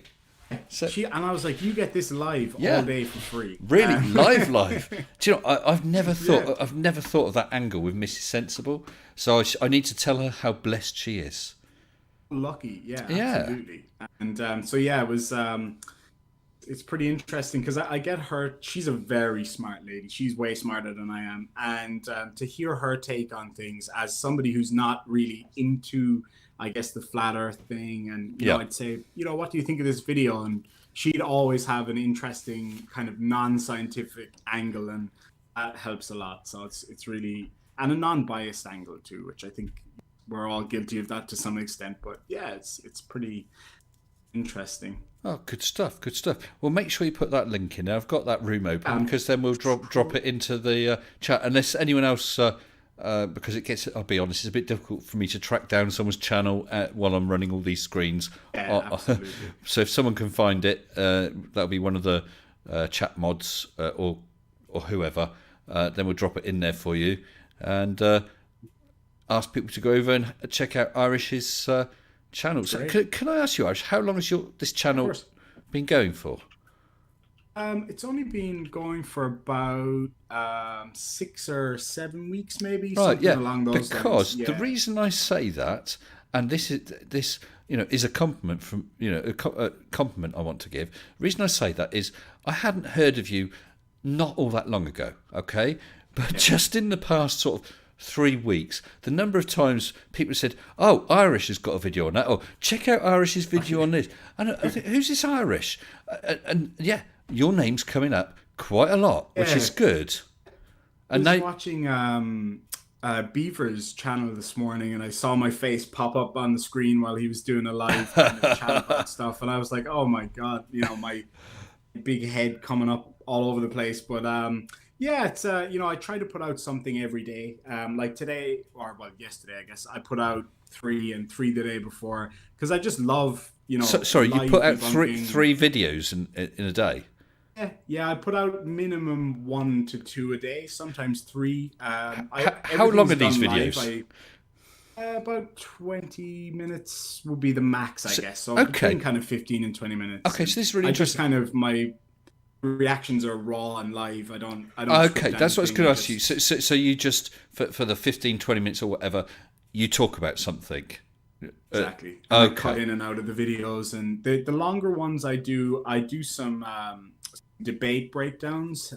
So, and I was like, you get this live all day for free. Really, live. Do you know? I've never thought of that angle with Mrs. Sensible. So I need to tell her how blessed she is. Lucky, absolutely. And it was it's pretty interesting because I get her. She's a very smart lady. She's way smarter than I am, and to hear her take on things as somebody who's not really into, I guess, the flat Earth thing, and I'd say, what do you think of this video? And she'd always have an interesting kind of non-scientific angle, and that helps a lot. So it's really, and a non-biased angle too, which I think we're all guilty of that to some extent. But yeah, it's pretty interesting. Oh, good stuff, good stuff. Well, make sure you put that link in there. I've got that room open because then we'll drop it into the chat. Unless anyone else, because it gets, I'll be honest, it's a bit difficult for me to track down someone's channel while I'm running all these screens. Yeah, absolutely. So if someone can find it, that'll be one of the chat mods or whoever. Then we'll drop it in there for you and ask people to go over and check out Irish's channel. So can I ask you, Irish, how long has this channel been going for? It's only been going for about 6 or 7 weeks, maybe. Right, something along those because lines. The reason I say that, and this is a compliment from a compliment I want to give. The reason I say that is I hadn't heard of you not all that long ago, okay, but just in the past sort of 3 weeks, the number of times people said, "Oh, Irish has got a video on that," or "Check out Irish's video on this," and I think, who's this Irish? And yeah, your name's coming up quite a lot, which is good. And I was watching Beaver's channel this morning, and I saw my face pop up on the screen while he was doing a live kind of chat about stuff, and I was like, "Oh my god!" My big head coming up all over the place, but yeah, it's I try to put out something every day. Like today, or yesterday, I guess I put out 3 and 3 the day before because I just love sorry, you put out three videos in a day. Yeah, I put out minimum 1 to 2 a day, sometimes 3. How long are these videos? About 20 minutes would be the max, I guess. So between kind of 15 and 20 minutes. Okay, so this is really interesting. Just kind of my reactions are raw and live. I don't. Okay, that's what I was going to ask you. So you just for the 15, 20 minutes or whatever, you talk about something. Exactly. I cut in and out of the videos, and the longer ones I do some debate breakdowns.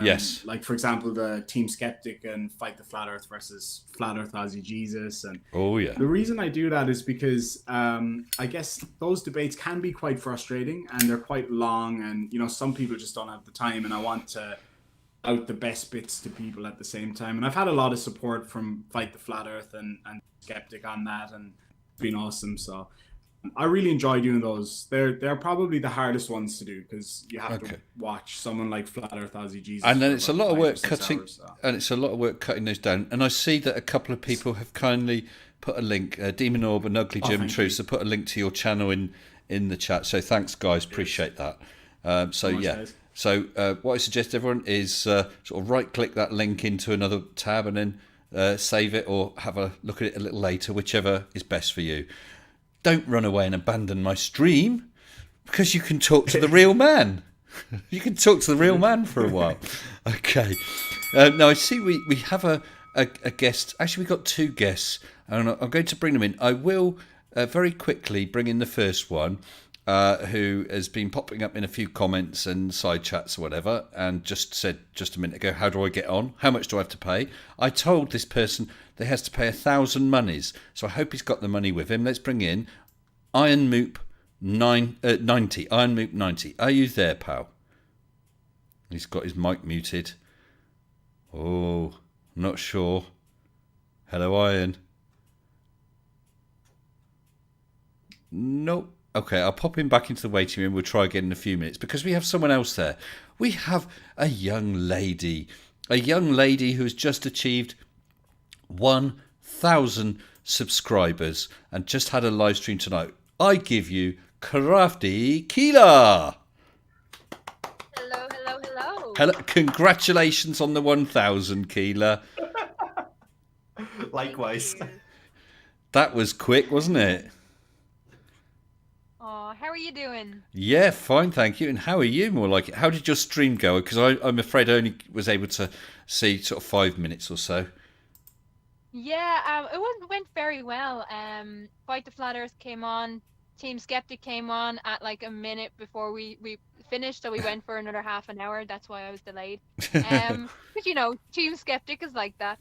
Yes. Like for example, the Team Skeptic and Fight the Flat Earth versus Flat Earth Aussie Jesus, and the reason I do that is because I guess those debates can be quite frustrating and they're quite long, and some people just don't have the time, and I want to out the best bits to people at the same time. And I've had a lot of support from Fight the Flat Earth and Skeptic on that, and it's been awesome. So I really enjoy doing those. They're probably the hardest ones to do because you have to watch someone like Flat Earth Aussie Jesus. And then it's a lot of work cutting, and it's a lot of work cutting those down. And I see that a couple of people have kindly put a link, Demon Orb and Ugly German Truth, so put a link to your channel in the chat. So thanks, guys. Appreciate that. So what I suggest everyone is sort of right-click that link into another tab and then save it or have a look at it a little later, whichever is best for you. Don't run away and abandon my stream because you can talk to the real man. You can talk to the real man for a while. Okay. Now, I see we have a guest. Actually, we've got 2 guests, and I'm going to bring them in. I will very quickly bring in the first one, who has been popping up in a few comments and side chats or whatever, and just said just a minute ago, how do I get on? How much do I have to pay? I told this person they has to pay 1,000 monies, so I hope he's got the money with him. Let's bring in Iron Moop 90. Iron Moop 90. Are you there, pal? He's got his mic muted. Oh, not sure. Hello, Iron. Nope. Okay, I'll pop him back into the waiting room. We'll try again in a few minutes because we have someone else there. We have a young lady who has just achieved 1,000 subscribers and just had a live stream tonight. I give you Crafty Keela. Hello. Congratulations on the 1,000, Keela. Likewise. That was quick, wasn't it? Oh, how are you doing? Yeah, fine, thank you. And how are you, more like it? How did your stream go? Because I'm afraid I only was able to see sort of 5 minutes or so. Yeah, it went very well. Fight the Flat Earth came on, Team Skeptic came on at like a minute before we finished, so we went for another half an hour. That's why I was delayed. But Team Skeptic is like that.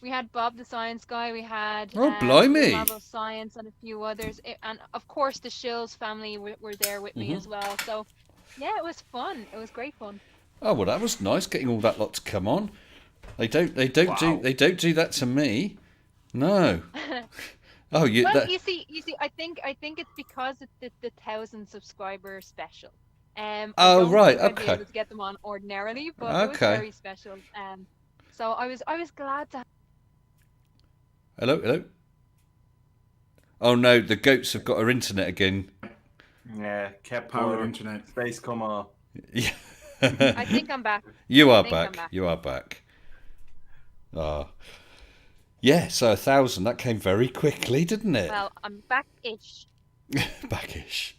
We had Bob the Science Guy. We had blimey. Lab of Science and a few others, and of course the Shills family were there with me as well. So yeah, it was fun. It was great fun. Oh well, that was nice getting all that lot to come on. They don't Wow. do that to me. No. Oh, you. Well, That, you see, I think it's because it's the 1,000 subscriber special. I Oh, don't right, think I'd be okay. able to get them on ordinarily, but it was Okay. very special. So I was glad to. hello. Oh no, the goats have got our internet again. Yeah, Powered Kepler, internet. Space Coma. Yeah. I think I'm back. You are I think I'm back. back. You are back. Ah. Yeah, so 1,000. That came very quickly, didn't it? Well, I'm back-ish. Backish.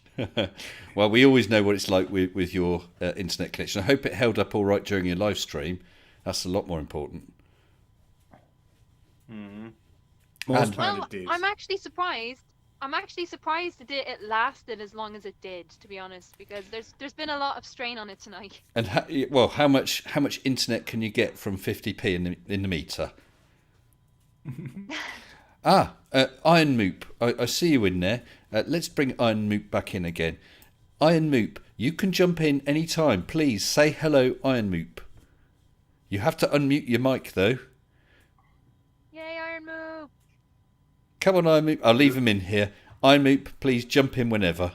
Well, we always know what it's like with your internet connection. I hope it held up all right during your live stream. That's a lot more important. Mm-hmm. Most Well, part it did. I'm actually surprised. It lasted as long as it did, to be honest, because there's been a lot of strain on it tonight. And how much internet can you get from 50p in the meter? Iron Moop. I see you in there. Let's bring Iron Moop back in again. Iron Moop, you can jump in any time. Please say hello, Iron Moop. You have to unmute your mic though. Yay, Iron Move! Come on, Iron Moop. I'll leave him in here. Iron Moop, please jump in whenever.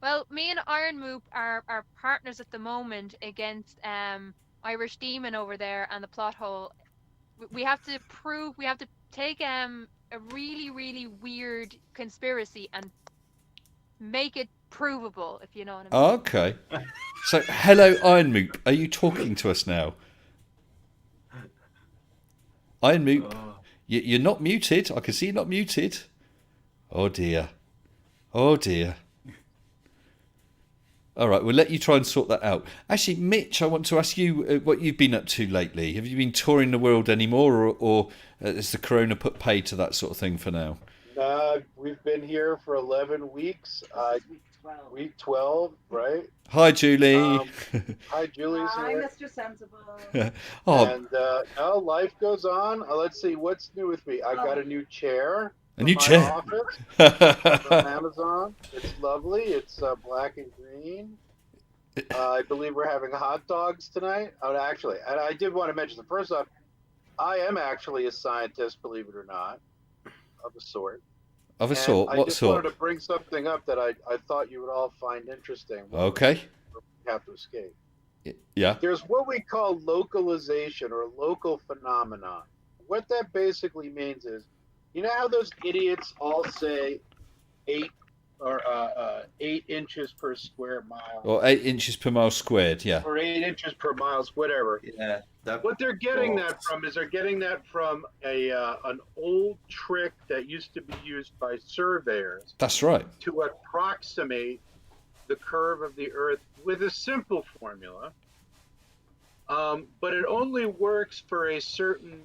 Well, me and Iron Moop are partners at the moment against Irish Demon over there and the Plot Hole. We have to take a really, really weird conspiracy and make it provable, if you know what I mean. Okay. So, hello, Iron Moop. Are you talking to us now? Iron Moop, you're not muted. I can see you're not muted. Oh dear. Oh dear. All right, we'll let you try and sort that out. Actually, Mitch, I want to ask you what you've been up to lately. Have you been touring the world anymore, or has the corona put pay to that sort of thing for now? We've been here for 11 weeks. Week 12, right? Hi, Julie. Hi, Julie's Hi, here. Mr. Sensible. Oh, And life goes on. Let's see, what's new with me? I got a new chair. a new my chair. Office from Amazon. It's lovely. It's black and green. I believe we're having hot dogs tonight. Oh, actually, and I did want to mention that first off, I am actually a scientist, believe it or not, of a sort. Of a And sort. I What just sort? wanted to bring something up that I thought you would all find interesting. Okay. We have to escape. Yeah. There's what we call localization or local phenomenon. What that basically means is, you know how those idiots all say 8 inches per square mile, Or 8 inches per mile squared. Yeah. or 8 inches per mile, whatever. Yeah. What they're getting that from is an old trick that used to be used by surveyors That's right. to approximate the curve of the Earth with a simple formula. But it only works for a certain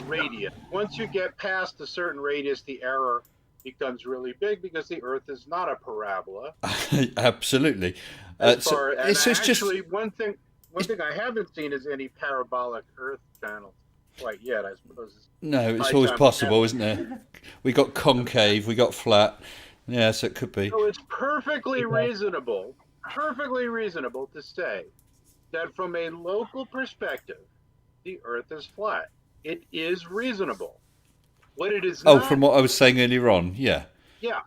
radius. Once you get past a certain radius, the error becomes really big because the Earth is not a parabola. Absolutely. As So far, and it's just actually, one thing I haven't seen is any parabolic Earth channels quite yet. I suppose. no. It's high always time possible, to isn't it? We got concave. We got flat. Yeah. So it could be. So it's perfectly reasonable to say that from a local perspective, the Earth is flat. It is reasonable. What it is Oh, not, from what I was saying earlier on. Yeah. yeah,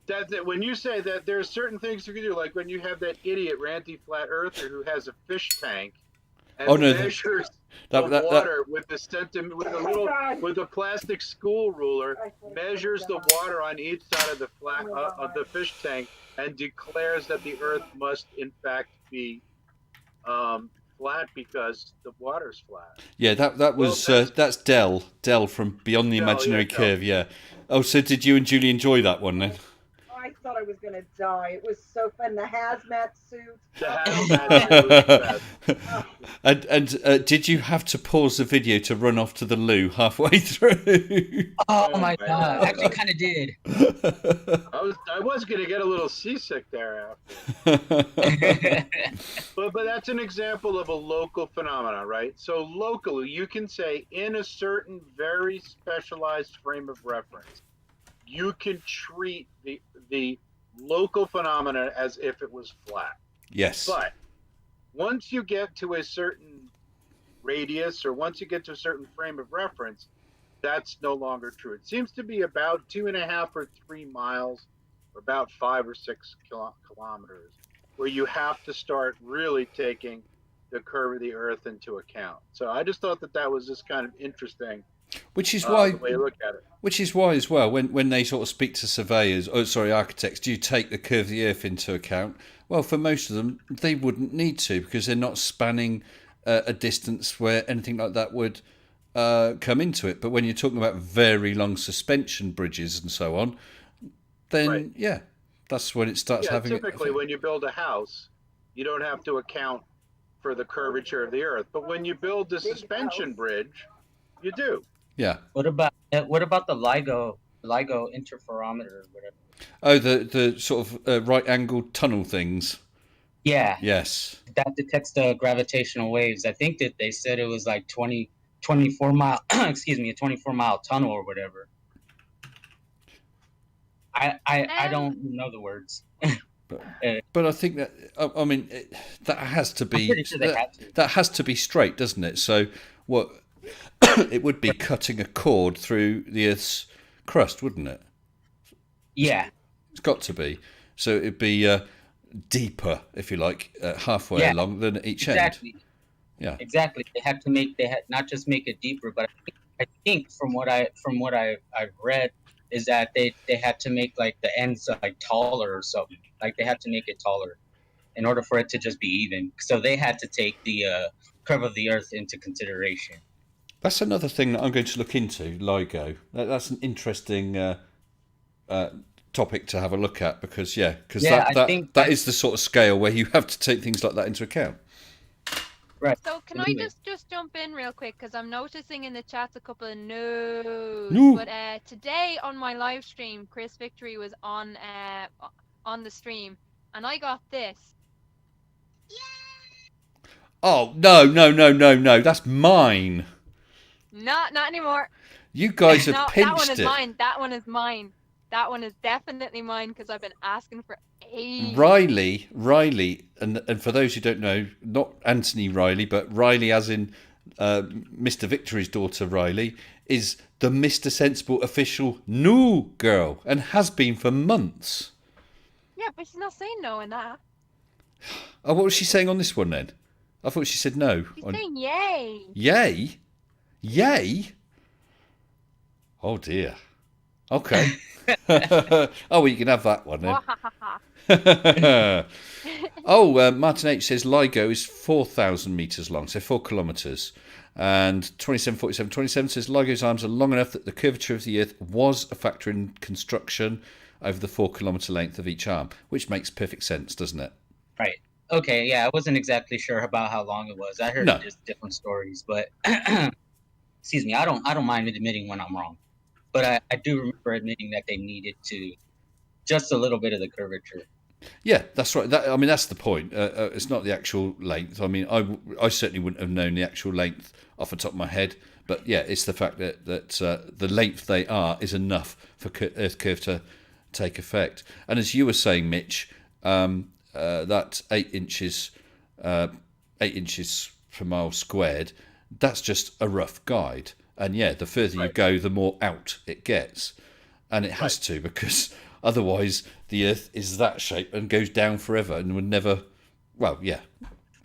that when you say that there are certain things you can do, like when you have that idiot ranty flat earther who has a fish tank and Oh, no, measures that- the water with a plastic school ruler, measures the water on each side of the of the fish tank, and declares that the Earth must in fact be flat because the water's flat. Yeah. That was that's Del from Beyond the Del, Imaginary yeah, Del. Curve. Yeah. Oh, so did you and Julie enjoy that one then? I thought I was gonna die. It was so fun. The hazmat suit. The hazmat suit was the best. And did you have to pause the video to run off to the loo halfway through? Oh my god! Actually, kind of did. I was gonna get a little seasick there after. but that's an example of a local phenomena, right? So locally, you can say in a certain very specialized frame of reference, you can treat the local phenomena as if it was flat. Yes. But once you get to a certain radius, or once you get to a certain frame of reference, that's no longer true. It seems to be about 2.5 or 3 miles, or about 5 or 6 kilometers, where you have to start really taking the curve of the Earth into account. So I just thought that was just kind of interesting. Which is why, the way you look at it. Which is why, as well, when they sort of speak to surveyors, architects, do you take the curve of the Earth into account? Well, for most of them, they wouldn't need to, because they're not spanning a distance where anything like that would come into it. But when you're talking about very long suspension bridges and so on, then yeah, that's when it starts having. Typically, when you build a house, you don't have to account for the curvature of the Earth. But when you build the suspension bridge, you do. Yeah. What about the LIGO interferometer or whatever? Oh, the sort of right-angled tunnel things. Yeah. Yes. That detects the gravitational waves. I think that they said it was like 24 mile. Excuse me, a 24-mile tunnel or whatever. I don't know the words. But I think that that has to be. I'm pretty sure they had to. That has to be straight, doesn't it? So what? It would be cutting a cord through the Earth's crust, wouldn't it? Yeah. It's got to be. So it'd be deeper, if you like, halfway along than at each end. Yeah. Exactly. They had not just make it deeper, but I think from what I've read is that they had to make like the ends like taller or something. Like they had to make it taller in order for it to just be even. So they had to take the curve of the Earth into consideration. That's another thing that I'm going to look into, LIGO. That's an interesting topic to have a look at because that is the sort of scale where you have to take things like that into account. Right. So can I just jump in real quick because I'm noticing in the chats a couple of no's. No. But today on my live stream, Chris Victory was on the stream, and I got this. Oh no! That's mine. Not anymore. You guys have pinched that one is it. mine. That one is mine. That one is definitely mine because I've been asking for ages. Riley, and for those who don't know, not Anthony Riley, but Riley as in Mr. Victory's daughter Riley, is the Mr. Sensible official no girl and has been for months. Yeah, but she's not saying no in that. Oh, what was she saying on this one then? I thought she said no. She's saying yay. Yay? Yay? Oh dear. Okay. Oh, well, you can have that one then. Martin H says LIGO is 4,000 metres long, so 4 kilometres. And 274727 says LIGO's arms are long enough that the curvature of the Earth was a factor in construction over the 4 kilometre length of each arm, which makes perfect sense, doesn't it? Right. Okay, yeah, I wasn't exactly sure about how long it was. I heard just different stories, but excuse me, I don't mind admitting when I'm wrong. But I do remember admitting that they needed to just a little bit of the curvature. Yeah, that's right. That's the point. It's not the actual length. I mean, I certainly wouldn't have known the actual length off the top of my head. But yeah, it's the fact that the length they are is enough for Earth curve to take effect. And as you were saying, Mitch, that 8 inches per mile squared, that's just a rough guide. And yeah, the further you go, the more out it gets. And it has to, because otherwise the Earth is that shape and goes down forever and would never... Well, yeah,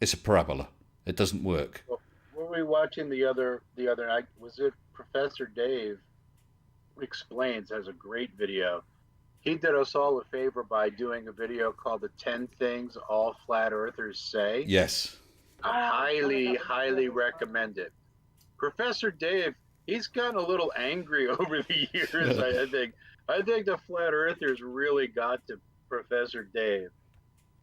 it's a parabola. It doesn't work. Well, were we watching the other night? Was it Professor Dave Explains has a great video. He did us all a favor by doing a video called The 10 Things All Flat Earthers Say. Yes. I highly recommend it. Professor Dave, he's gotten a little angry over the years. I think the flat earthers really got to Professor Dave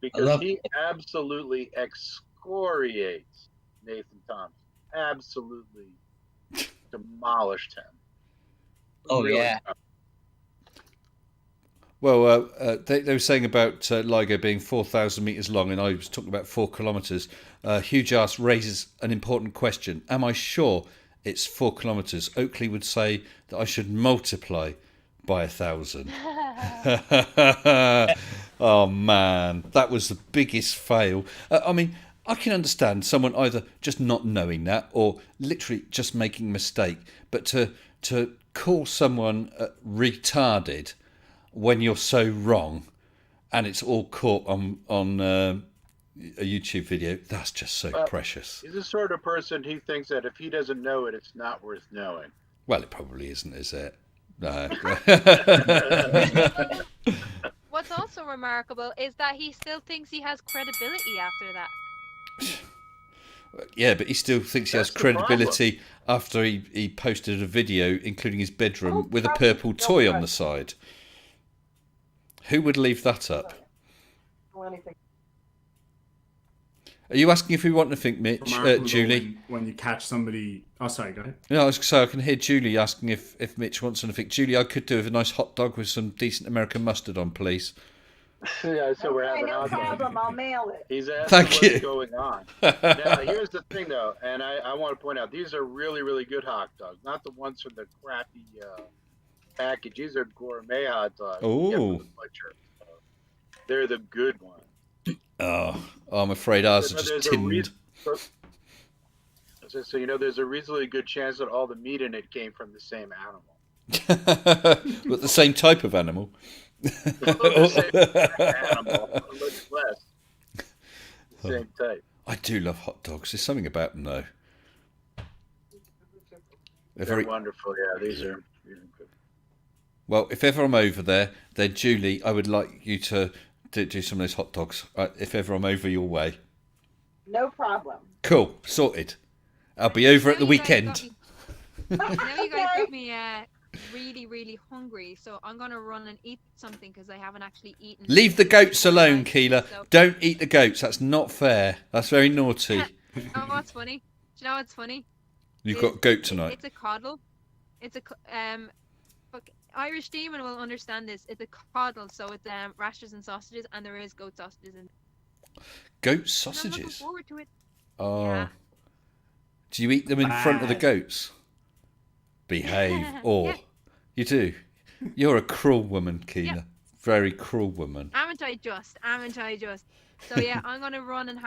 because he absolutely excoriates Nathan Thompson. Absolutely demolished him. Oh Really yeah. tough. Well, they were saying about LIGO being 4,000 metres long, and I was talking about 4 kilometres. Huge Ass raises an important question. Am I sure it's 4 kilometres? Oakley would say that I should multiply by 1,000. Oh, man. That was the biggest fail. I mean, I can understand someone either just not knowing that or literally just making a mistake. But to call someone retarded when you're so wrong, and it's all caught on a YouTube video, that's just so precious. He's the sort of person he thinks that if he doesn't know it, it's not worth knowing. Well, it probably isn't, is it? No. What's also remarkable is that he still thinks he has credibility after that. Yeah, but he still thinks he has credibility after he posted a video, including his bedroom, with a purple toy on the side. Who would leave that up? Are you asking if we want to think, Mitch? Julie? When you catch somebody... Oh, sorry, go ahead. No, I was so I can hear Julie asking if Mitch wants anything. Julie, I could do with a nice hot dog with some decent American mustard on, please. Yeah, so we're having no problem. I'll mail it. He's asking Thank you. what's going on. Now, here's the thing, though, and I want to point out, these are really, really good hot dogs, not the ones from the crappy package. These are gourmet hot dogs. Oh. They're the good ones. Oh, I'm afraid ours are just tinned. So, there's a reasonably good chance that all the meat in it came from the same animal. But the same type of animal. The same animal, much less. The same type. I do love hot dogs. There's something about them, though. They're wonderful, yeah. These are good. Well, if ever I'm over there, then Julie, I would like you to do some of those hot dogs. If ever I'm over your way. No problem. Cool, sorted. I'll be over at the weekend. Now you guys got me really, really hungry, so I'm going to run and eat something because I haven't actually eaten. Leave the goats alone, Keela. Don't eat the goats. That's not fair. That's very naughty. Do you know what's funny? You've got goat tonight. It's a coddle. It's a Irish demon will understand this. It's a coddle, so it's rashers and sausages, and there is goat sausages in. Goat sausages. I'm looking forward to it. Oh. Yeah. Do you eat them in front of the goats? Behave, or you do. You're a cruel woman, Keela. Yep. Very cruel woman. Haven't I just? So yeah, I'm gonna run and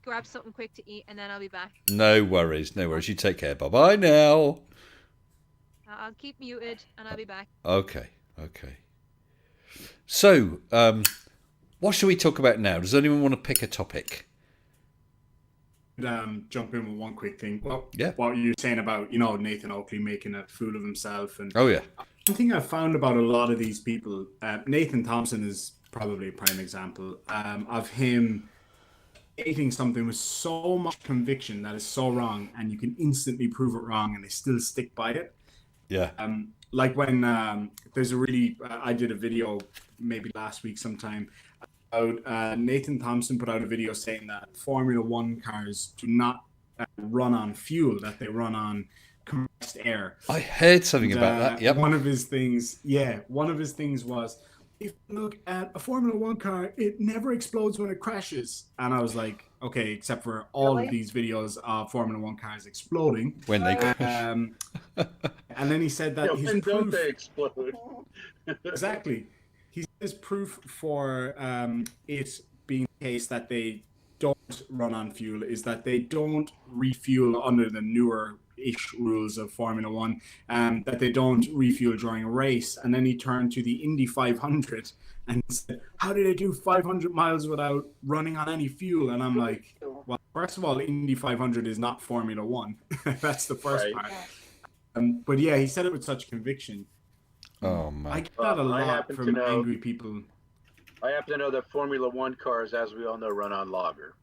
grab something quick to eat, and then I'll be back. No worries. You take care. Bye bye now. I'll keep muted, and I'll be back. Okay. So, what should we talk about now? Does anyone want to pick a topic? Jump in with one quick thing. Well, yeah. What you were saying about, Nathan Oakley making a fool of himself. And oh, yeah. One thing I've found about a lot of these people, Nathan Thompson is probably a prime example of him stating something with so much conviction that is so wrong, and you can instantly prove it wrong, and they still stick by it. Yeah. Like when there's a really, I did a video maybe last week sometime. Nathan Thompson put out a video saying that Formula One cars do not run on fuel, that they run on compressed air. I heard something about that. Yep. One of his things was, if you look at a Formula One car, it never explodes when it crashes. And I was like, okay, except for all of these videos of Formula One cars exploding when they crash. And then he said that his proof. Don't they explode? Exactly. He says proof for it being the case that they don't run on fuel is that they don't refuel under the newer-ish rules of Formula One, that they don't refuel during a race. And then he turned to the Indy 500 and said, how did they do 500 miles without running on any fuel? And I'm like, well, first of all, Indy 500 is not Formula One. That's the first part. But yeah, he said it with such conviction. Oh, man. I get that a lot from angry people. I happen to know that Formula One cars, as we all know, run on lager.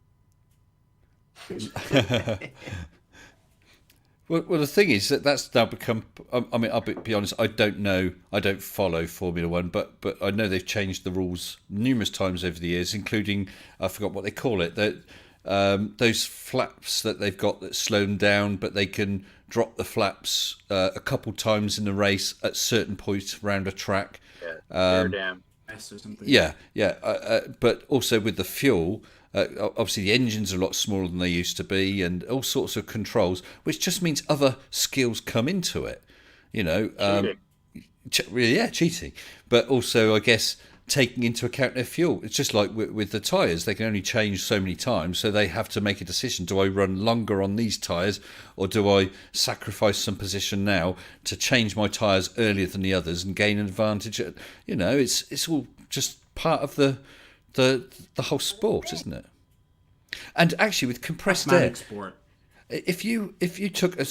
Well, the thing is that's now become. I mean, I'll be honest. I don't know. I don't follow Formula One, but I know they've changed the rules numerous times over the years, including I forgot what they call it. That those flaps that they've got that slow them down, but they can drop the flaps a couple times in the race at certain points around a track. Yeah, damn. Or something. Yeah. But also with the fuel. Obviously, the engines are a lot smaller than they used to be, and all sorts of controls, which just means other skills come into it. You know, cheating, but also, I guess, taking into account their fuel. It's just like with the tyres; they can only change so many times, so they have to make a decision: do I run longer on these tyres, or do I sacrifice some position now to change my tyres earlier than the others and gain an advantage? You know, it's all just part of the whole sport, isn't it? And actually, with compressed air, sport. if you took the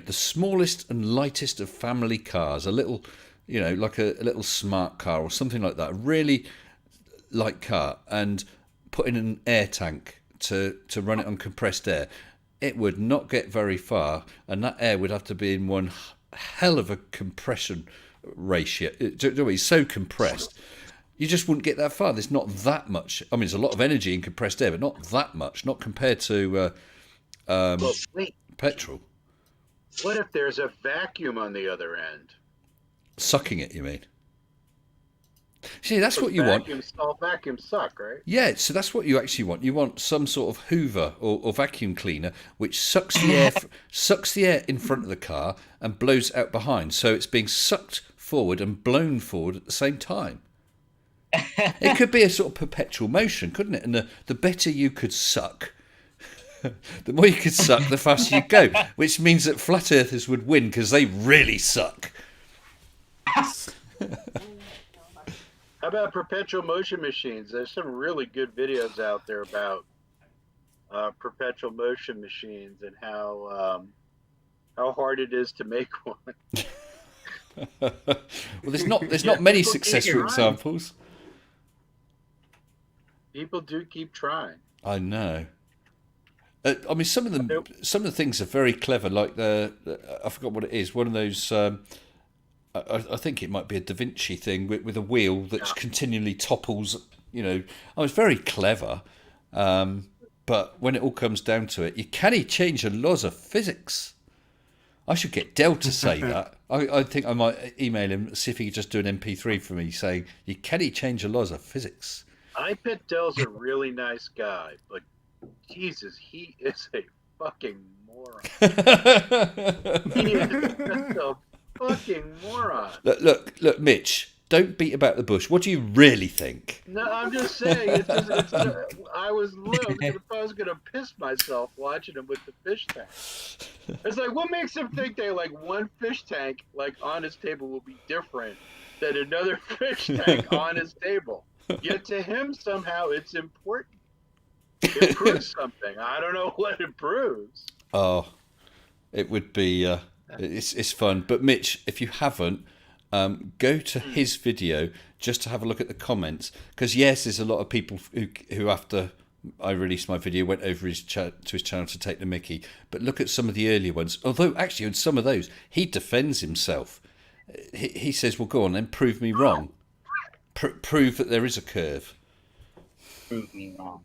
smallest and lightest of family cars, a little, like a little smart car or something like that, a really light car, and put in an air tank to run it on compressed air, it would not get very far, and that air would have to be in one hell of a compression ratio. It's so compressed. You just wouldn't get that far. There's not that much. I mean, there's a lot of energy in compressed air, but not that much. Not compared to petrol. What if there's a vacuum on the other end? Sucking it, you mean? See, that's what you want. Vacuums suck, right? Yeah, so that's what you actually want. You want some sort of Hoover or vacuum cleaner which sucks the air in front of the car and blows out behind. So it's being sucked forward and blown forward at the same time. It could be a sort of perpetual motion, couldn't it? And the better you could suck, the more you could suck, the faster you go. Which means that flat earthers would win because they really suck. How about perpetual motion machines? There's some really good videos out there about perpetual motion machines and how hard it is to make one. Well, there's not many successful examples. People do keep trying. I know. I mean, some of the things are very clever. Like I forgot what it is. One of those. I think it might be a Da Vinci thing with a wheel that continually topples. It's very clever. But when it all comes down to it, you can't change the laws of physics. I should get Dell to say that. I think I might email him, see if he could just do an MP3 for me saying, you can't change the laws of physics. I bet Dell's a really nice guy, but Jesus, he is a fucking moron. He is just a fucking moron. Look, Mitch, don't beat about the bush. What do you really think? No, I'm just saying. I was going to piss myself watching him with the fish tank. It's like, what makes him think they one fish tank on his table will be different than another fish tank on his table? Yet to him, somehow, it's important. It proves something. I don't know what it proves. Oh, it would be. It's fun. But Mitch, if you haven't, go to his video just to have a look at the comments. Because yes, there's a lot of people who after I released my video went over to his channel to take the mickey. But look at some of the earlier ones. Although actually, on some of those, he defends himself. He says, "Well, go on then, prove me wrong. Prove that there is a curve." Prove me wrong.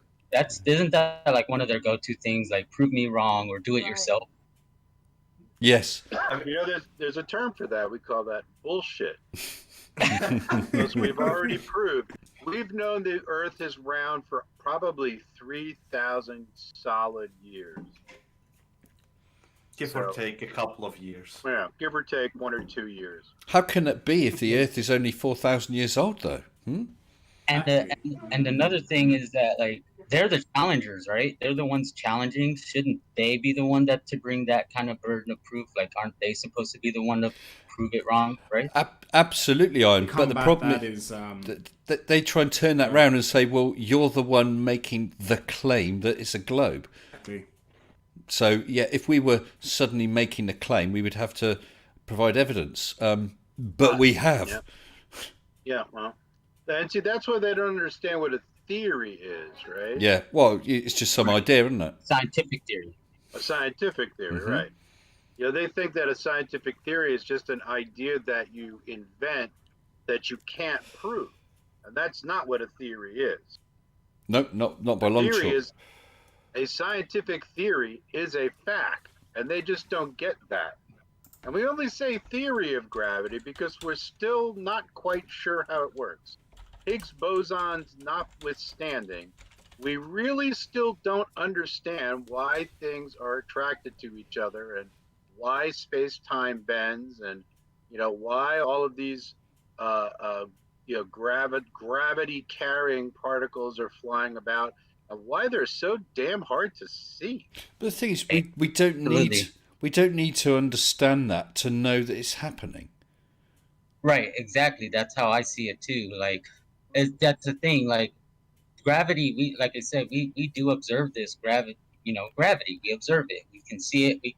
Isn't that one of their go-to things? Like, prove me wrong or do it yourself. Yes. There's a term for that. We call that bullshit. Because we've already proved. We've known the Earth is round for probably 3,000 solid years. Give or take a couple of years. Yeah, give or take 1 or 2 years. How can it be if the Earth is only 4,000 years old, though? And another thing is that they're the challengers, right? They're the ones challenging. Shouldn't they be the one to bring that kind of burden of proof? Aren't they supposed to be the one to prove it wrong, right? Absolutely, Iron. But the problem is that they try and turn that round and say, well, you're the one making the claim that it's a globe. Exactly. So, yeah, if we were suddenly making the claim, we would have to provide evidence. But we have. Yeah, well, and see, that's why they don't understand what a theory is, right? Yeah, well, it's just some idea, isn't it? Scientific theory. A scientific theory, right? You know, they think that a scientific theory is just an idea that you invent that you can't prove. And that's not what a theory is. No, not by A a long theory shot. is a scientific theory is a fact, and they just don't get that. And we only say theory of gravity because we're still not quite sure how it works. Higgs bosons notwithstanding, we really still don't understand why things are attracted to each other and why space-time bends and why all of these uh, uh, gravity carrying particles are flying about and why they're so damn hard to see. But the thing is, we don't need to understand that to know that it's happening. Right, exactly. That's how I see it too. Like, that's the thing. Like, gravity. We, like I said, we do observe this gravity. Gravity. We observe it. We can see it. We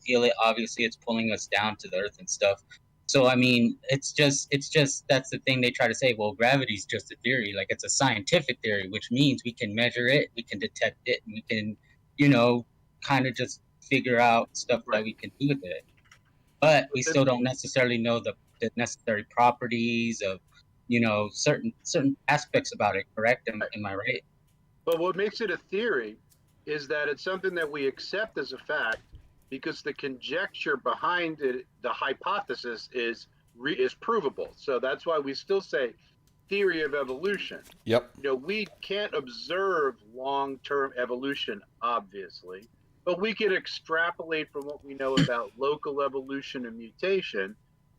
feel it. Obviously, it's pulling us down to the earth and stuff. So I mean, it's just that's the thing they try to say. Well, gravity's just a theory. Like, it's a scientific theory, which means we can measure it, we can detect it, and we can, kind of just figure out stuff that we can do with it. But we still don't necessarily know the necessary properties of, certain aspects about it. Correct? Am I right? But what makes it a theory is that it's something that we accept as a fact because the conjecture behind it, the hypothesis is provable. So that's why we still say theory of evolution. Yep. We can't observe long-term evolution, obviously, but we can extrapolate from what we know about local evolution and mutation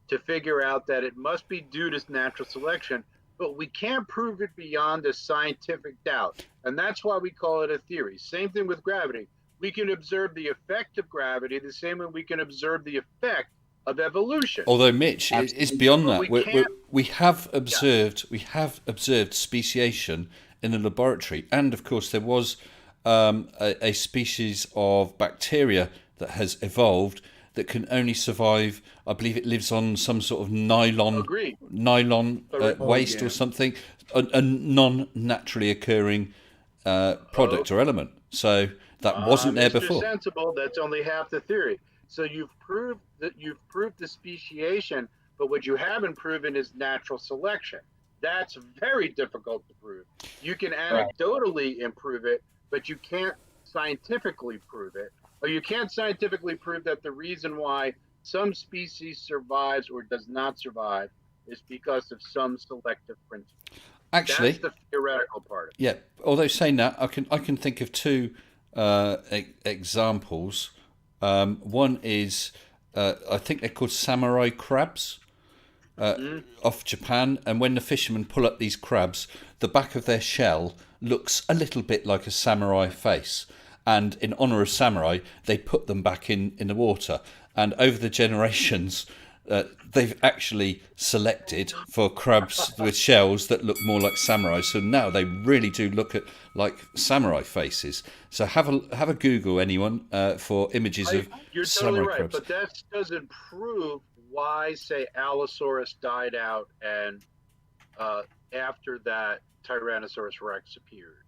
to figure out that it must be due to natural selection, but we can't prove it beyond a scientific doubt. And that's why we call it a theory. Same thing with gravity. We can observe the effect of gravity the same way we can observe the effect of evolution. Although, Mitch, it's beyond that. We have observed speciation in the laboratory, and of course there was a species of bacteria that has evolved that can only survive. I believe it lives on some sort of nylon waste or something, a non-naturally occurring product or element. So that wasn't there before. Sensible, that's only half the theory. So you've proved the speciation, but what you haven't proven is natural selection. That's very difficult to prove. You can anecdotally improve it, but you can't scientifically prove it. Or you can't scientifically prove that the reason why some species survives or does not survive is because of some selective principle. Actually, that's the theoretical part of it. Yeah, although saying that, I can think of two examples. One is I think they're called samurai crabs off Japan, and when the fishermen pull up these crabs, the back of their shell looks a little bit like a samurai face. And in honour of samurai, they put them back in the water. And over the generations, they've actually selected for crabs with shells that look more like samurai. So now they really do look like samurai faces. So have a Google, anyone, for images of you're samurai totally right, crabs. but that doesn't prove why, say, Allosaurus died out and after that Tyrannosaurus Rex appeared.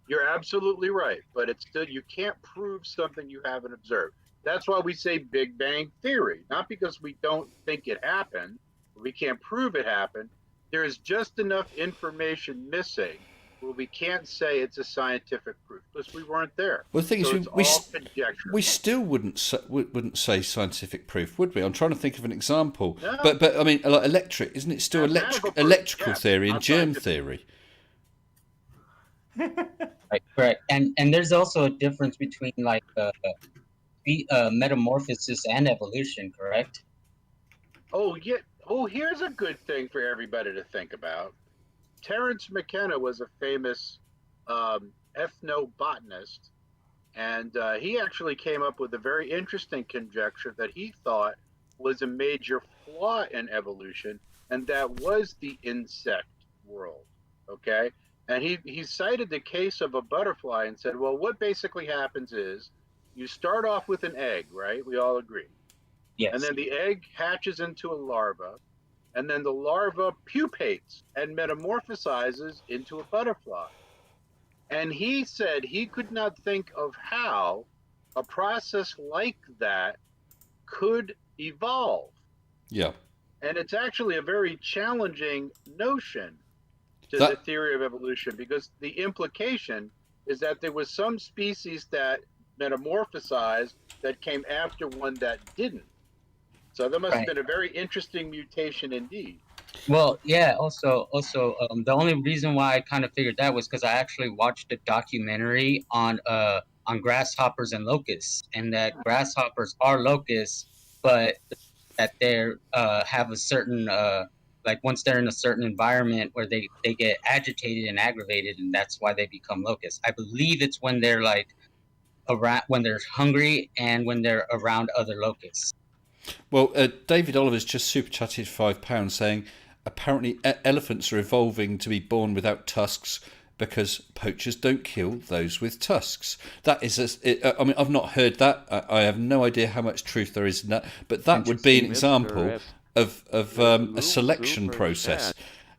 You're absolutely right, but it's still, you can't prove something you haven't observed. That's why we say Big Bang Theory, not because we don't think it happened, we can't prove it happened. There's just enough information missing where we can't say it's a scientific proof because we weren't there. Well, the thing so is, we still wouldn't say scientific proof, would we? I'm trying to think of an example. No. But I mean, like electric, isn't it still electrical theory and germ theory? Right, correct. And there's also a difference between like metamorphosis and evolution, correct? Oh yeah. Oh, here's a good thing for everybody to think about. Terence McKenna was a famous ethnobotanist, and he actually came up with a very interesting conjecture that he thought was a major flaw in evolution, and that was the insect world. Okay, and he cited the case of a butterfly and said, well, what basically happens is you start off with an egg, right? We all agree. Yes. And then the egg hatches into a larva, and then the larva pupates and metamorphosizes into a butterfly. And he said he could not think of how a process like that could evolve. Yeah. And it's actually a very challenging notion to the theory of evolution, because the implication is that there was some species that metamorphosized that came after one that didn't. So that must have been a very interesting mutation indeed. Well, yeah. Also, the only reason why I kind of figured that was because I actually watched a documentary on grasshoppers and locusts, and that grasshoppers are locusts, but that they're have a certain like once they're in a certain environment where they get agitated and aggravated, and that's why they become locusts. I believe it's when they're like around when they're hungry and when they're around other locusts. Well, David Oliver's just super chatted £5 saying apparently elephants are evolving to be born without tusks because poachers don't kill those with tusks. That is, I mean, I've not heard that. I have no idea how much truth there is in that, but that would be an example of a selection process.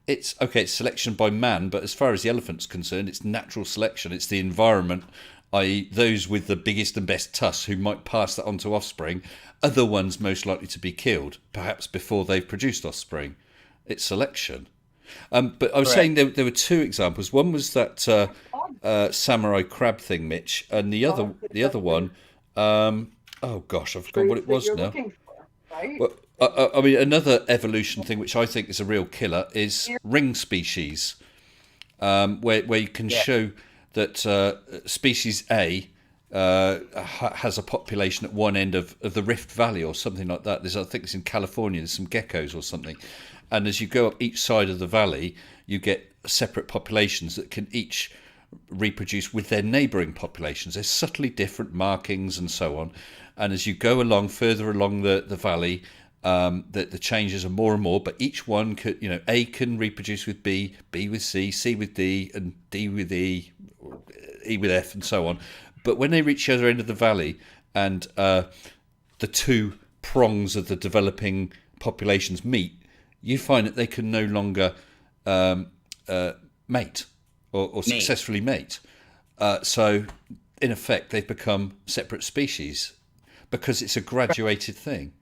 It's okay, it's selection by man, but as far as the elephant's concerned, it's natural selection. It's the environment, i.e. those with the biggest and best tusks who might pass that on to offspring, are the ones most likely to be killed, perhaps before they've produced offspring. It's selection. But I was saying there were two examples. One was that samurai crab thing, Mitch, and the other one, oh gosh, I've forgotten what it was now. Well, I mean, another evolution thing which I think is a real killer is ring species, where you can show that species A has a population at one end of the Rift Valley or something like that. I think it's in California. There's some geckos or something, and as you go up each side of the valley, you get separate populations that can each reproduce with their neighbouring populations. There's subtly different markings and so on, and as you go along further along the valley, the changes are more and more, but each one could, A can reproduce with B, B with C, C with D, and D with E, E with F, and so on. But when they reach the other end of the valley and the two prongs of the developing populations meet, you find that they can no longer mate or successfully mate. So, in effect, they've become separate species because it's a graduated thing.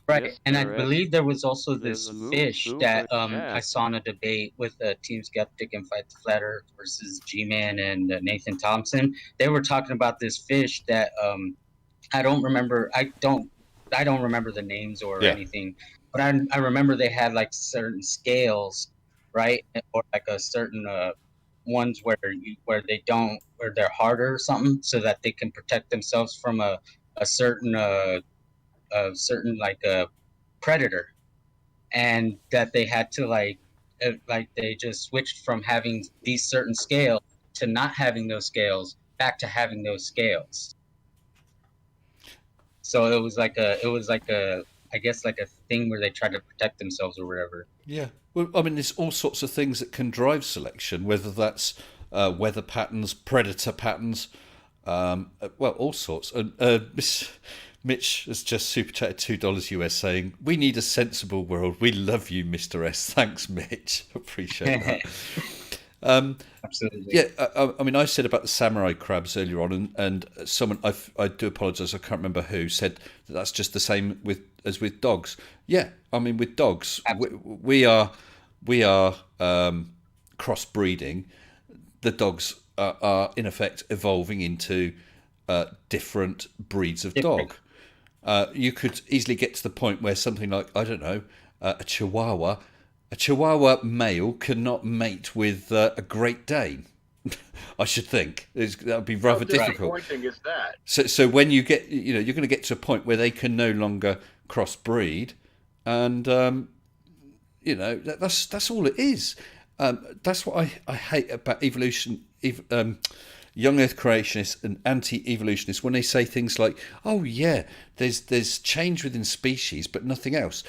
Right, yes, and I believe there was also this fish that I saw in a debate with Team Skeptic and Fight the Flat Earth versus G-Man and Nathan Thompson. They were talking about this fish that I don't remember. I don't remember the names or anything, but I remember they had like certain scales, right, or like a certain ones where they're harder or something, so that they can protect themselves from a certain like a predator, and that they had to like they just switched from having these certain scales to not having those scales back to having those scales. So it was like a I guess like a thing where they tried to protect themselves or whatever. Yeah, well, I mean, there's all sorts of things that can drive selection, whether that's weather patterns, predator patterns, well, all sorts. And Mitch has just super chatted $2 US saying, "We need a sensible world. We love you, Mr. S." Thanks, Mitch. Appreciate that. Absolutely. Yeah, I mean, I said about the samurai crabs earlier on, and someone, I do apologise, I can't remember who, said that that's just the same as with dogs. Yeah, I mean, with dogs, we are crossbreeding. The dogs are in effect evolving into different breeds of dog. You could easily get to the point where something like, I don't know, a Chihuahua male cannot mate with a Great Dane. I should think that would be rather difficult. How disappointing is that? So when you get, you're going to get to a point where they can no longer crossbreed, and that's all it is. That's what I hate about evolution. Young Earth creationists and anti-evolutionists, when they say things like, "Oh yeah, there's change within species, but nothing else."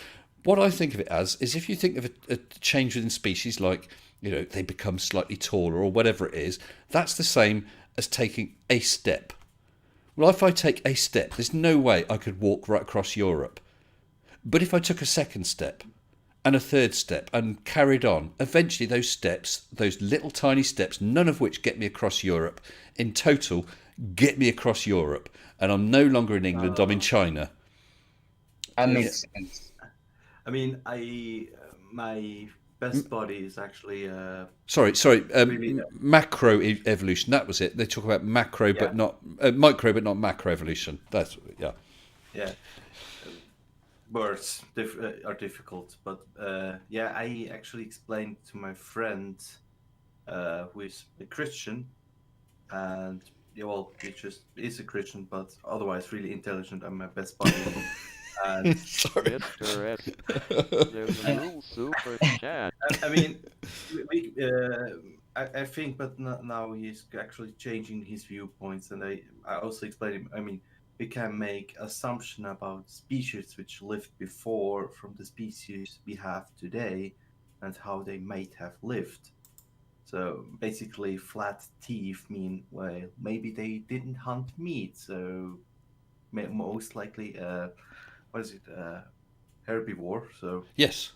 What I think of it as is, if you think of a change within species, like they become slightly taller or whatever it is, that's the same as taking a step. Well, if I take a step, there's no way I could walk right across Europe. But if I took a second step and a third step and carried on, eventually those steps, those little tiny steps, none of which get me across Europe, in total get me across Europe. And I'm no longer in England, I'm in China. That makes sense. I mean, my best buddy is actually Sorry, really, macro evolution. That was it. They talk about macro, but not micro, but not macro evolution. That's yeah. Words are difficult, but I actually explained to my friend who is a Christian, and he just is a Christian, but otherwise really intelligent. I'm my best buddy. And sorry. Mr. S. There's a new super chat. I mean, I think, but now he's actually changing his viewpoints, and I also explained him. I mean, we can make assumption about species which lived before from the species we have today, and how they might have lived. So basically, flat teeth mean, well, maybe they didn't hunt meat, so most likely, herbivore. So Yes.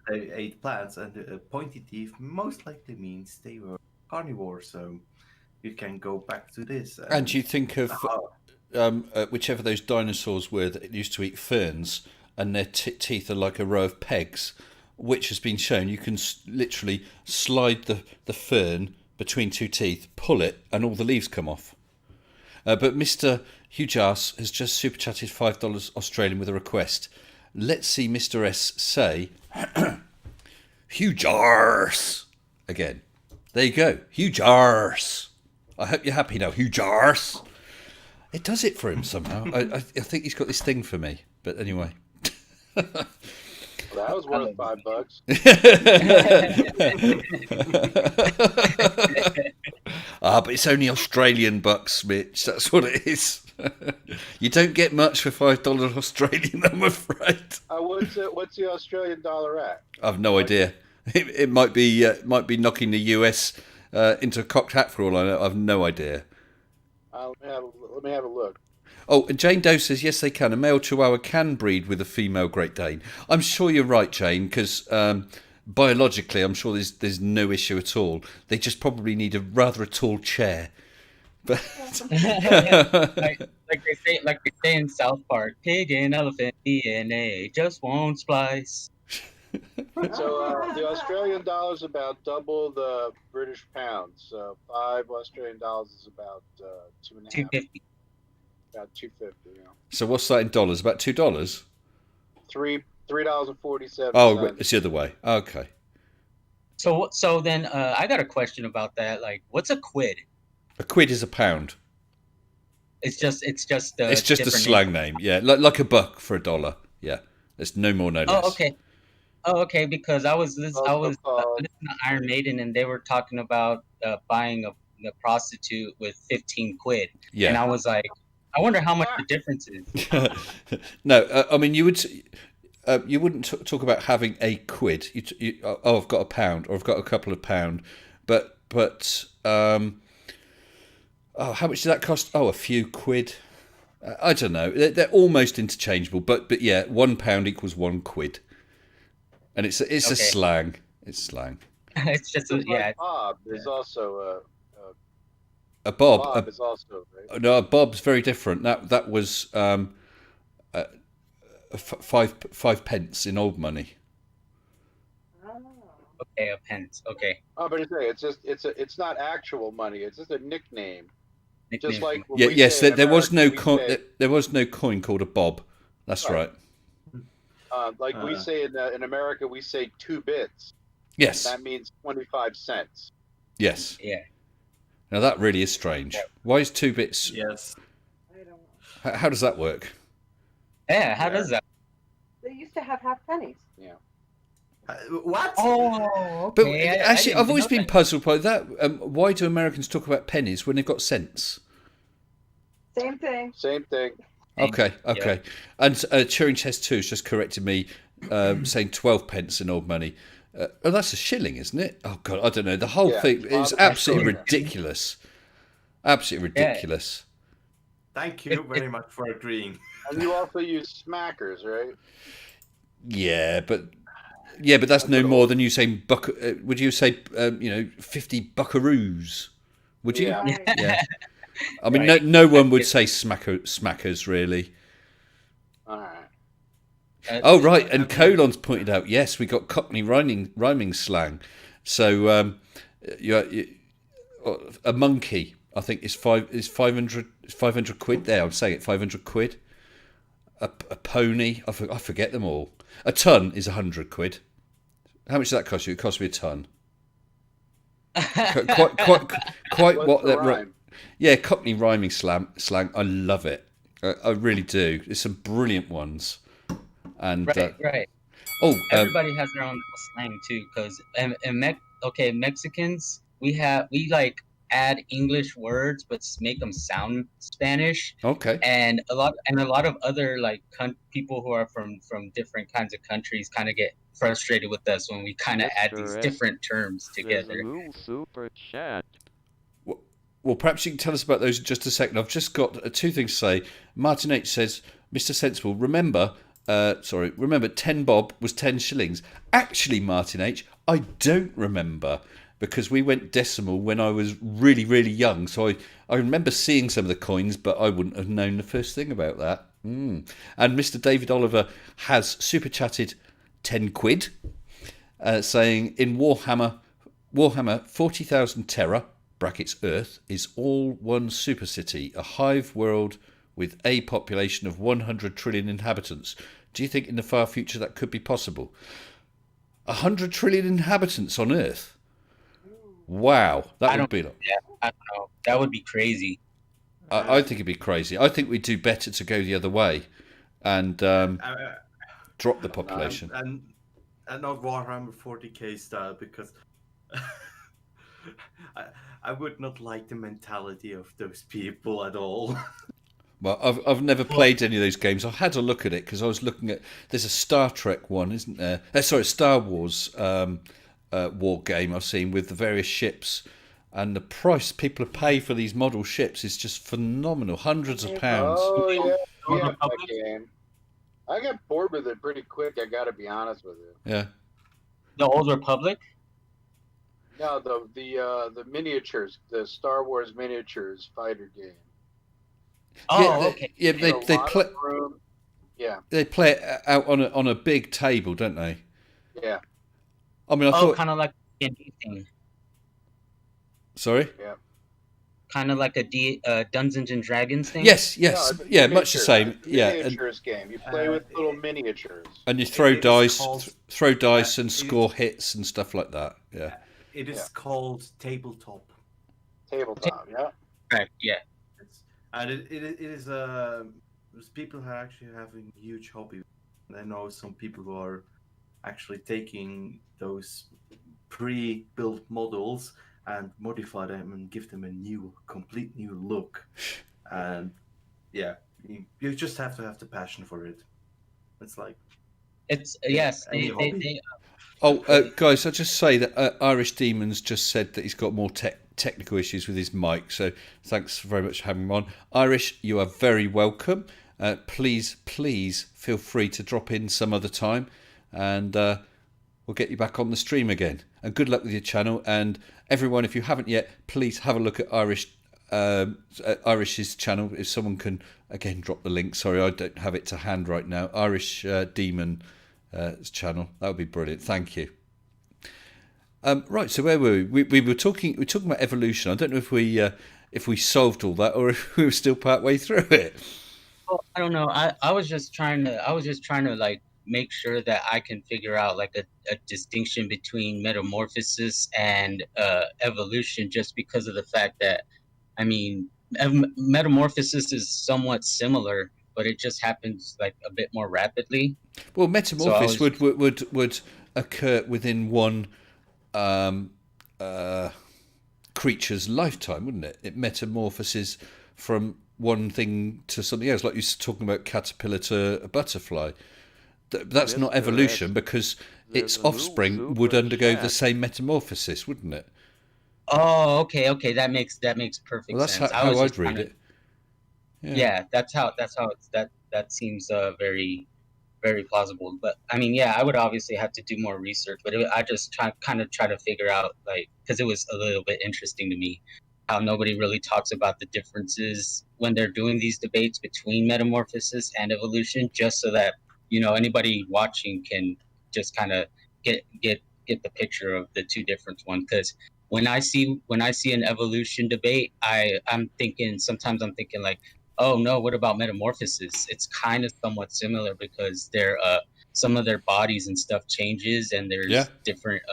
they ate plants, and pointy teeth most likely means they were carnivore. So you can go back to this. And you think of whichever those dinosaurs were that used to eat ferns, and their teeth are like a row of pegs, which has been shown you can literally slide the fern between two teeth, pull it, and all the leaves come off. But Mr. Huge Arse has just super chatted $5 Australian with a request. Let's see Mr. S say Huge Arse again. There you go, Huge Arse. I hope you're happy now, Huge Arse. It does it for him somehow. I think he's got this thing for me. But anyway. That was worth $5. But it's only Australian bucks, Mitch. That's what it is. You don't get much for $5 Australian, I'm afraid. What's the Australian dollar at? I've no idea. It might be knocking the US into a cocked hat for all I know. I've no idea. Let me have a look. Oh, and Jane Doe says, yes, they can. A male Chihuahua can breed with a female Great Dane. I'm sure you're right, Jane, because biologically, I'm sure there's no issue at all. They just probably need a rather tall chair. But like they say in South Park, pig and elephant DNA just won't splice. So the Australian dollar is about double the British pound. So $5 Australian is about $2.50. About $2.50. So what's that in dollars? About $2? $3.47. Oh, it's the other way. Okay. So then I got a question about that. Like, what's a quid? A quid is a pound. It's just a slang name. Yeah, like a buck for $1. Yeah, there's no more, no less. Oh, okay. Because I was listening to Iron Maiden, and they were talking about buying a prostitute with 15 quid. Yeah, and I was like, I wonder how much the difference is. No, I mean you wouldn't talk about having a quid. I've got a pound, or I've got a couple of pound, but how much does that cost? Oh, a few quid. I don't know. They're almost interchangeable, but yeah, £1 equals 1 quid, and it's a slang. It's slang. It's just Bob is also a bob. Bob is also right? No, a bob's very different. That was 5 pence in old money. Okay, a pence. Okay. Oh, but it's not actual money. It's just a nickname. Just like there was no coin called a bob. That's right. Like we say in America, we say 2 bits. Yes. That means 25 cents. Yes. Yeah. Now that really is strange. Why is 2 bits? Yes. I don't know. How does that work? Yeah. How does that? They used to have half pennies. Yeah. What? Oh, But okay. actually, I've always been puzzled by that. Why do Americans talk about pennies when they've got cents? Same thing. Same thing. Okay. Yeah. And Turing Test 2 has just corrected me, saying 12 pence in old money. Oh, that's a shilling, isn't it? Oh, God, I don't know. The whole thing is absolutely ridiculous. Absolutely ridiculous. Thank you very much for agreeing. And you also use smackers, right? Yeah, but that's no more than you saying would you say 50 buckaroos? Would you? Yeah. Yeah. I mean, Right. no one would say smackers, really. All right. Oh, right. And Colon's pointed out, yes, we got Cockney rhyming slang. So a monkey, I think, is 500 quid there. I'm saying it, 500 quid. A pony, I forget them all. A ton is 100 quid. How much does that cost you? It cost me a ton. Quite What's what the that. rhyme? Yeah, Cockney rhyming slang. I love it. I really do. There's some brilliant ones. And right. oh, everybody has their own slang too, because Mexicans, we like add English words but make them sound Spanish. Okay. And a lot of other like people who are from different kinds of countries kind of get frustrated with us when we kind of add these different terms together. Super chat. Well, perhaps you can tell us about those in just a second. I've just got two things to say. Martin H says, Mr. Sensible, remember 10 bob was 10 shillings. Actually, Martin H, I don't remember, because we went decimal when I was really, really young. So I remember seeing some of the coins, but I wouldn't have known the first thing about that. And Mr. David Oliver has super chatted 10 quid, saying, in Warhammer 40,000 Terra, brackets Earth, is all one super city, a hive world with a population of 100 trillion inhabitants. Do you think in the far future that could be possible? 100 trillion inhabitants on Earth? Wow, that would be like... Yeah, I don't know. That would be crazy. I think it'd be crazy. I think we'd do better to go the other way and drop the population. And not Warhammer 40k style, because I would not like the mentality of those people at all. Well, I've never played any of those games. I had a look at it because I was looking at... There's a Star Trek one, isn't there? Star Wars war game I've seen with the various ships. And the price people pay for these model ships is just phenomenal. Hundreds of pounds. Oh, yeah. That game. I got bored with it pretty quick, I gotta be honest with you. Yeah. The Old Republic? No, the miniatures, the Star Wars miniatures fighter game. Oh, okay. Yeah, they play. Yeah. They play it out on a big table, don't they? Yeah. I mean, I thought kind of like a D&D thing. Sorry. Yeah. Kind of like a Dungeons and Dragons thing. Yes, No, much the same. Miniatures game. You play with little miniatures. And you throw dice, and score hits and stuff like that. Yeah. It is called tabletop. Tabletop, yeah. Right. Yeah. And it is people who are actually having a huge hobby. And I know some people who are actually taking those pre-built models and modify them and give them a complete new look. And yeah, you just have to have the passion for it. It's like... Yes. Guys, I'll just say that Irish Demons just said that he's got more technical issues with his mic, so thanks very much for having him on. Irish, you are very welcome. Please feel free to drop in some other time, and we'll get you back on the stream again. And good luck with your channel. And everyone, if you haven't yet, please have a look at Irish's channel. If someone can again drop the link. Sorry, I don't have it to hand right now. Irish Demon channel. That would be brilliant. Thank you. Right, so where were we? We were talking about evolution. I don't know if we solved all that or if we were still part way through it. Well, I don't know. I was just trying to like make sure that I can figure out like a distinction between metamorphosis and evolution, just because of the fact that, I mean, metamorphosis is somewhat similar, but it just happens like a bit more rapidly. Well, metamorphosis would occur within one creature's lifetime, wouldn't it? It metamorphoses from one thing to something else, like you're talking about caterpillar to a butterfly. That's not evolution, because its offspring would undergo the same metamorphosis, wouldn't it? Oh, okay, that makes perfect well, that's sense. how I'd read it. Yeah, that's how it's that seems very, very plausible. But I mean, yeah, I would obviously have to do more research, but I just try to figure out, like, because it was a little bit interesting to me. how nobody really talks about the differences when they're doing these debates between metamorphosis and evolution, just so that anybody watching can just kind of get the picture of the two different ones. Because when I see an evolution debate, I'm thinking like, oh no, what about metamorphosis? It's kind of somewhat similar because they're some of their bodies and stuff changes, and there's different.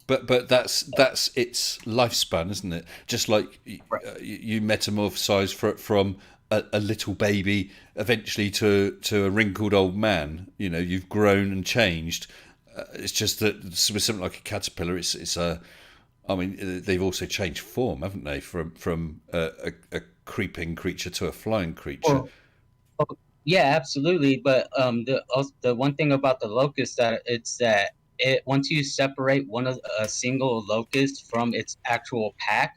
But that's its lifespan, isn't it? Just like you metamorphosize from a little baby eventually to a wrinkled old man. You've grown and changed. It's just that with something like a caterpillar, it's a. I mean, they've also changed form, haven't they? From a creeping creature to a flying creature. Yeah, absolutely. But the one thing about the locust that once you separate a single locust from its actual pack,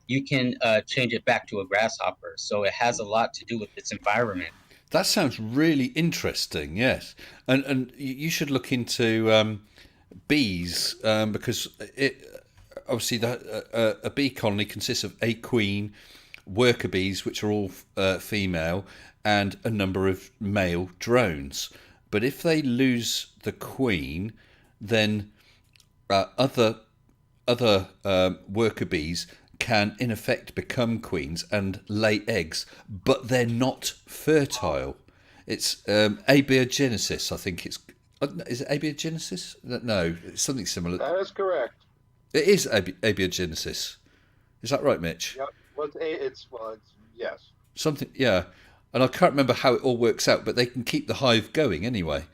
you can change it back to a grasshopper. So it has a lot to do with its environment. That sounds really interesting. Yes, and you should look into bees because obviously a bee colony consists of a queen, worker bees, which are all female, and a number of male drones. But if they lose the queen, then other worker bees can in effect become queens and lay eggs, but they're not fertile. It's abiogenesis, I think it's. Is it abiogenesis? No, it's something similar. That is correct. It is abiogenesis. Is that right, Mitch? Yep. It's yes. Something, yeah. And I can't remember how it all works out, but they can keep the hive going anyway.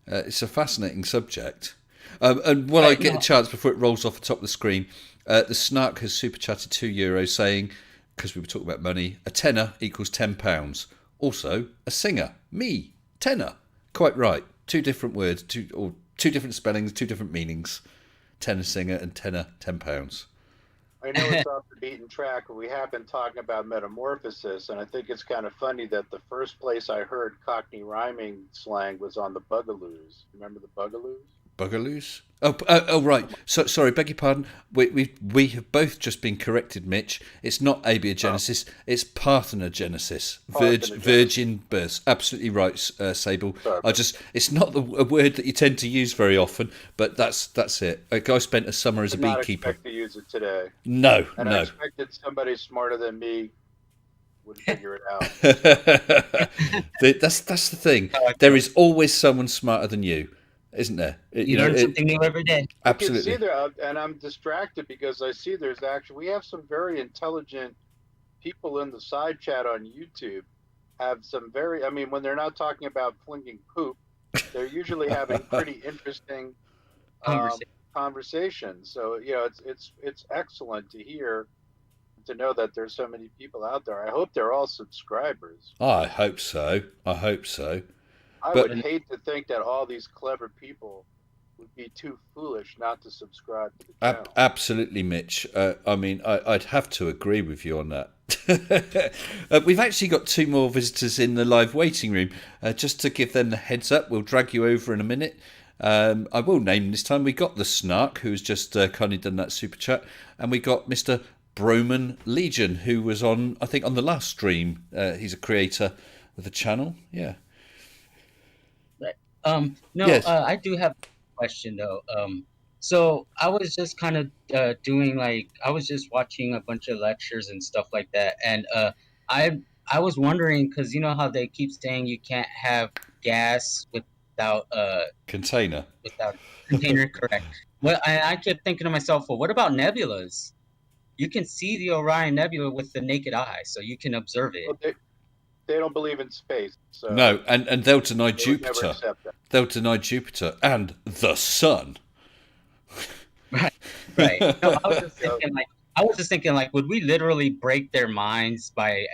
It's a fascinating subject. And when I get a chance before it rolls off the top of the screen, the Snark has super chatted €2 saying, because we were talking about money, a tenner equals £10. Also, a singer, me, tenner. Quite right. Two different words, two different spellings, two different meanings. Tenor singer and tenner, £10. I know it's off the beaten track, but we have been talking about metamorphosis, and I think it's kind of funny that the first place I heard Cockney rhyming slang was on the Bugaloos. Remember the Bugaloos? Bugaloos? Oh, right. So, sorry, beg your pardon. We have both just been corrected, Mitch. It's not abiogenesis, it's parthenogenesis. Virgin births. Absolutely right, Sable. It's not a word that you tend to use very often, but that's it. A guy spent a summer as a beekeeper. I did not expect to use it today. No. I expected somebody smarter than me would figure it out. That's the thing. There is always someone smarter than you. Isn't there? You learn something new every day. Absolutely. I can see there, and I'm distracted because I see we have some very intelligent people in the side chat on YouTube. Have some when they're not talking about flinging poop, they're usually having pretty interesting conversations. So it's excellent to know that there's so many people out there. I hope they're all subscribers. I hope so. I would hate to think that all these clever people would be too foolish not to subscribe to the channel. Absolutely, Mitch. I'd have to agree with you on that. We've actually got 2 more visitors in the live waiting room. Just to give them the heads up, we'll drag you over in a minute. I will name this time. We got the Snark, who's just kindly done that super chat, and we got Mr. Broman Legion, who was on the last stream. He's a creator of the channel. Yeah. Yes. I do have a question though. So I was just kind of I was just watching a bunch of lectures and stuff like that, and I was wondering because you know how they keep saying you can't have gas without container. Without container, correct? Well, I kept thinking to myself, well, what about nebulas? You can see the Orion Nebula with the naked eye, so you can observe it. Well, they don't believe in space. So no, and they'll deny Jupiter. They'll deny Jupiter and the sun. Right. No, I was just thinking, would we literally break their minds by,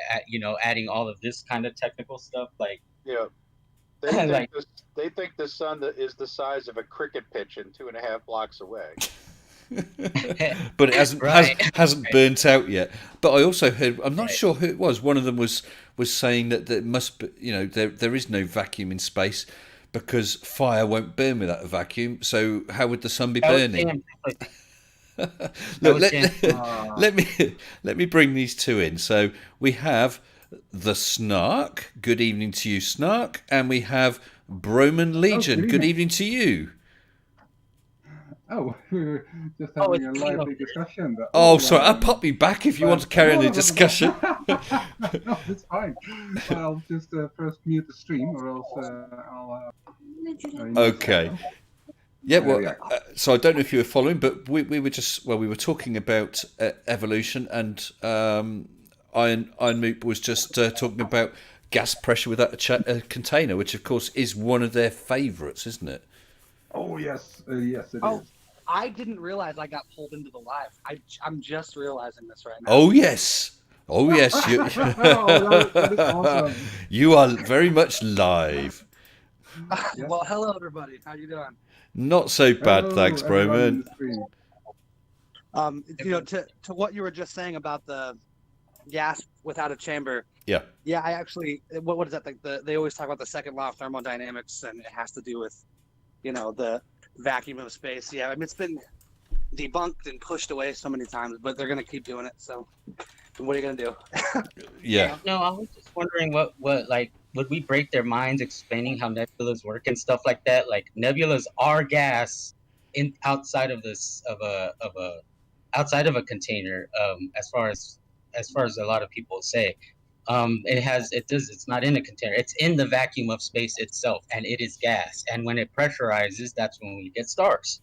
adding all of this kind of technical stuff? They think the sun is the size of a cricket pitch and 2.5 blocks away. But it hasn't burnt out yet. But I also heard, I'm not sure who it was. One of them was saying that there must be, there is no vacuum in space because fire won't burn without a vacuum. So how would the sun be burning? Look, Okay. let me bring these two in. So we have the Snark. Good evening to you, Snark. And we have Broman Legion. Good evening to you. Oh, we were just having a lively discussion. Oh, sorry. I'll pop you back if you want to carry on the discussion. No, it's fine. I'll just first mute the stream, or else I'll. Okay. Yeah, well, so I don't know if you were following, but we were we were talking about evolution, and Iron Moop was just talking about gas pressure without a container, which of course is one of their favourites, isn't it? Oh yes, yes it is. I didn't realize I got pulled into the live. I'm just realizing this right now. Oh yes. Oh yes. That is awesome. You are very much live. Yes. Well, hello everybody. How you doing? Not so bad, Hello, thanks, Broman. To what you were just saying about the gas without a chamber. Yeah. Yeah, I actually. What is that? They always talk about the second law of thermodynamics, and it has to do with, the vacuum of space. Yeah, I mean it's been debunked and pushed away so many times, but they're gonna keep doing it. So, what are you gonna do? Yeah. No, I was just wondering what would we break their minds explaining how nebulas work and stuff like that? Like nebulas are gas outside of a container. As far as a lot of people say, it's not in a container. It's in the vacuum of space itself, and it is gas. And when it pressurizes, that's when we get stars.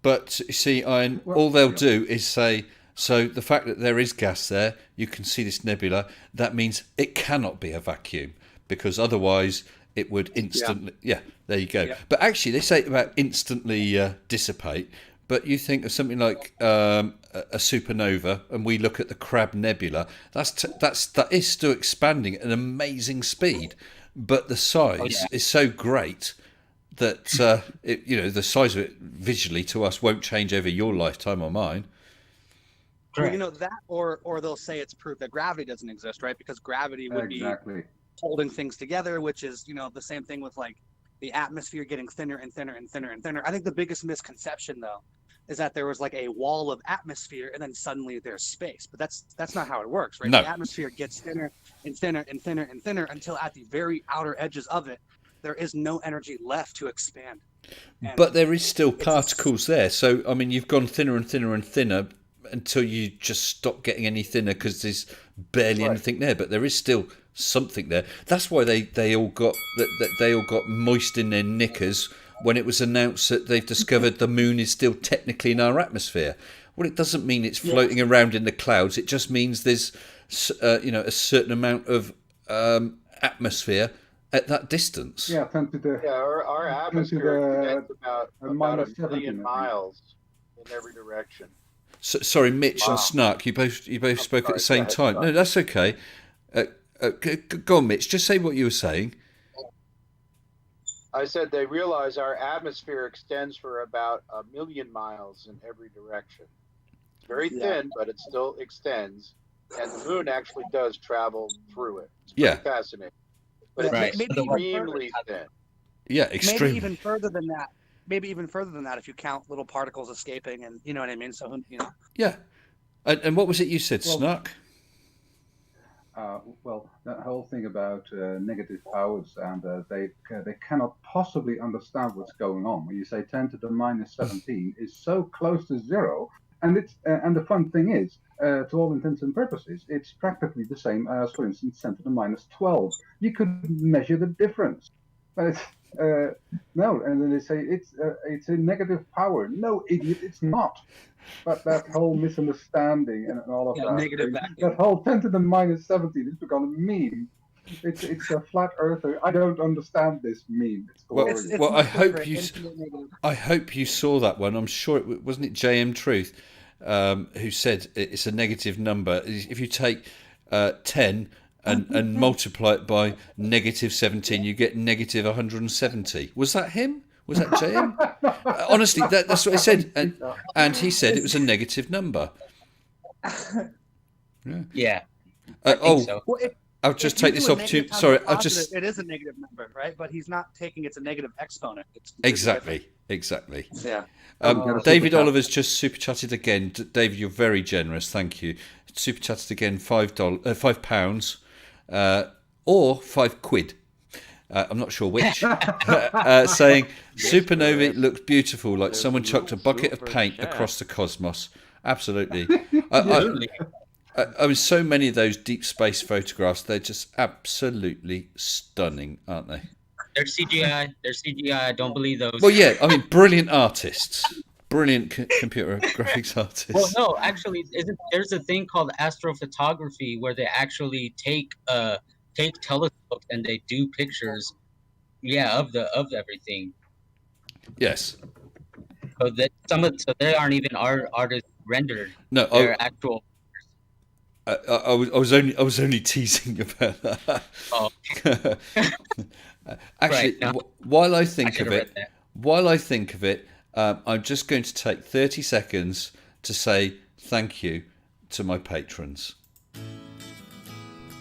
But you see, Iron, all they'll do is say, so the fact that there is gas there, you can see this nebula, that means it cannot be a vacuum, because otherwise it would instantly... Yeah, there you go. Yeah. But actually, they say about instantly dissipate, but you think of something like a supernova, and we look at the Crab Nebula, that is still expanding at an amazing speed, but the size is so great that the size of it visually to us won't change over your lifetime or mine. Well, that, or they'll say it's proof that gravity doesn't exist, right? Because gravity would be holding things together, which is the same thing with like the atmosphere getting thinner and thinner and thinner and thinner. I think the biggest misconception though is that there was like a wall of atmosphere and then suddenly there's space, but that's not how it works, right? No. The atmosphere gets thinner and thinner and thinner and thinner until at the very outer edges of it there is no energy left to expand. But there is still particles there, so I mean you've gone thinner and thinner and thinner until you just stop getting any thinner because there's barely anything there, but there is still something there. That's why they all got moist in their knickers when it was announced that they've discovered the moon is still technically in our atmosphere. Well, it doesn't mean it's floating around in the clouds. It just means there's a certain amount of atmosphere at that distance. Yeah, our atmosphere connects about a million miles in every direction. So, sorry, Mitch and Snark, you both spoke at the same time. No, that's okay. Go on, Mitch. Just say what you were saying. I said they realize our atmosphere extends for about 1 million miles in every direction. It's very thin, but it still extends, and the moon actually does travel through it. It's pretty fascinating, but it's extremely thin. Yeah, extremely. Maybe even further than that. Maybe even further than that if you count little particles escaping, and you know what I mean. So Yeah, and what was it you said, Snark? Well, that whole thing about negative powers, and they cannot possibly understand what's going on. When you say 10 to the minus 17 is so close to zero, and the fun thing is, to all intents and purposes, it's practically the same as, for instance, 10 to the minus 12. You could measure the difference, but it's no, and then they say it's a negative power. No, idiot, it's not. But that whole misunderstanding and all of that whole 10 to the minus 17 has become a meme. It's a flat earther. I don't understand this meme. It's glorious. Well, I hope you saw that one. I'm sure it wasn't JM Truth who said it's a negative number. If you take 10 and multiply it by negative 17, you get negative 170. Was that him? Was that JM? Honestly, that's what he said. And he said it was a negative number. Yeah. So. Well, I'll just take this opportunity. Sorry, I'll just. It is a negative number, right? But he's not taking it's a negative exponent. It's Exactly. Yeah. David Oliver's just super chatted again. David, you're very generous. Thank you. Super chatted again. £5, or £5. I'm not sure which. Saying Supernova looks beautiful, like someone chucked a bucket of paint across the cosmos. Absolutely. I mean, so many of those deep space photographs, they're just absolutely stunning, aren't they? They're CGI. I don't believe those. Well, yeah, I mean, brilliant artists. Brilliant computer graphics artists. Well, no, actually, there's a thing called astrophotography where they actually take telescopes and they do pictures, of everything. Yes. So they aren't even artists rendered. No, they're actual. I was only teasing about that. Oh. Actually, right, while I think of it, I'm just going to take 30 seconds to say thank you to my patrons.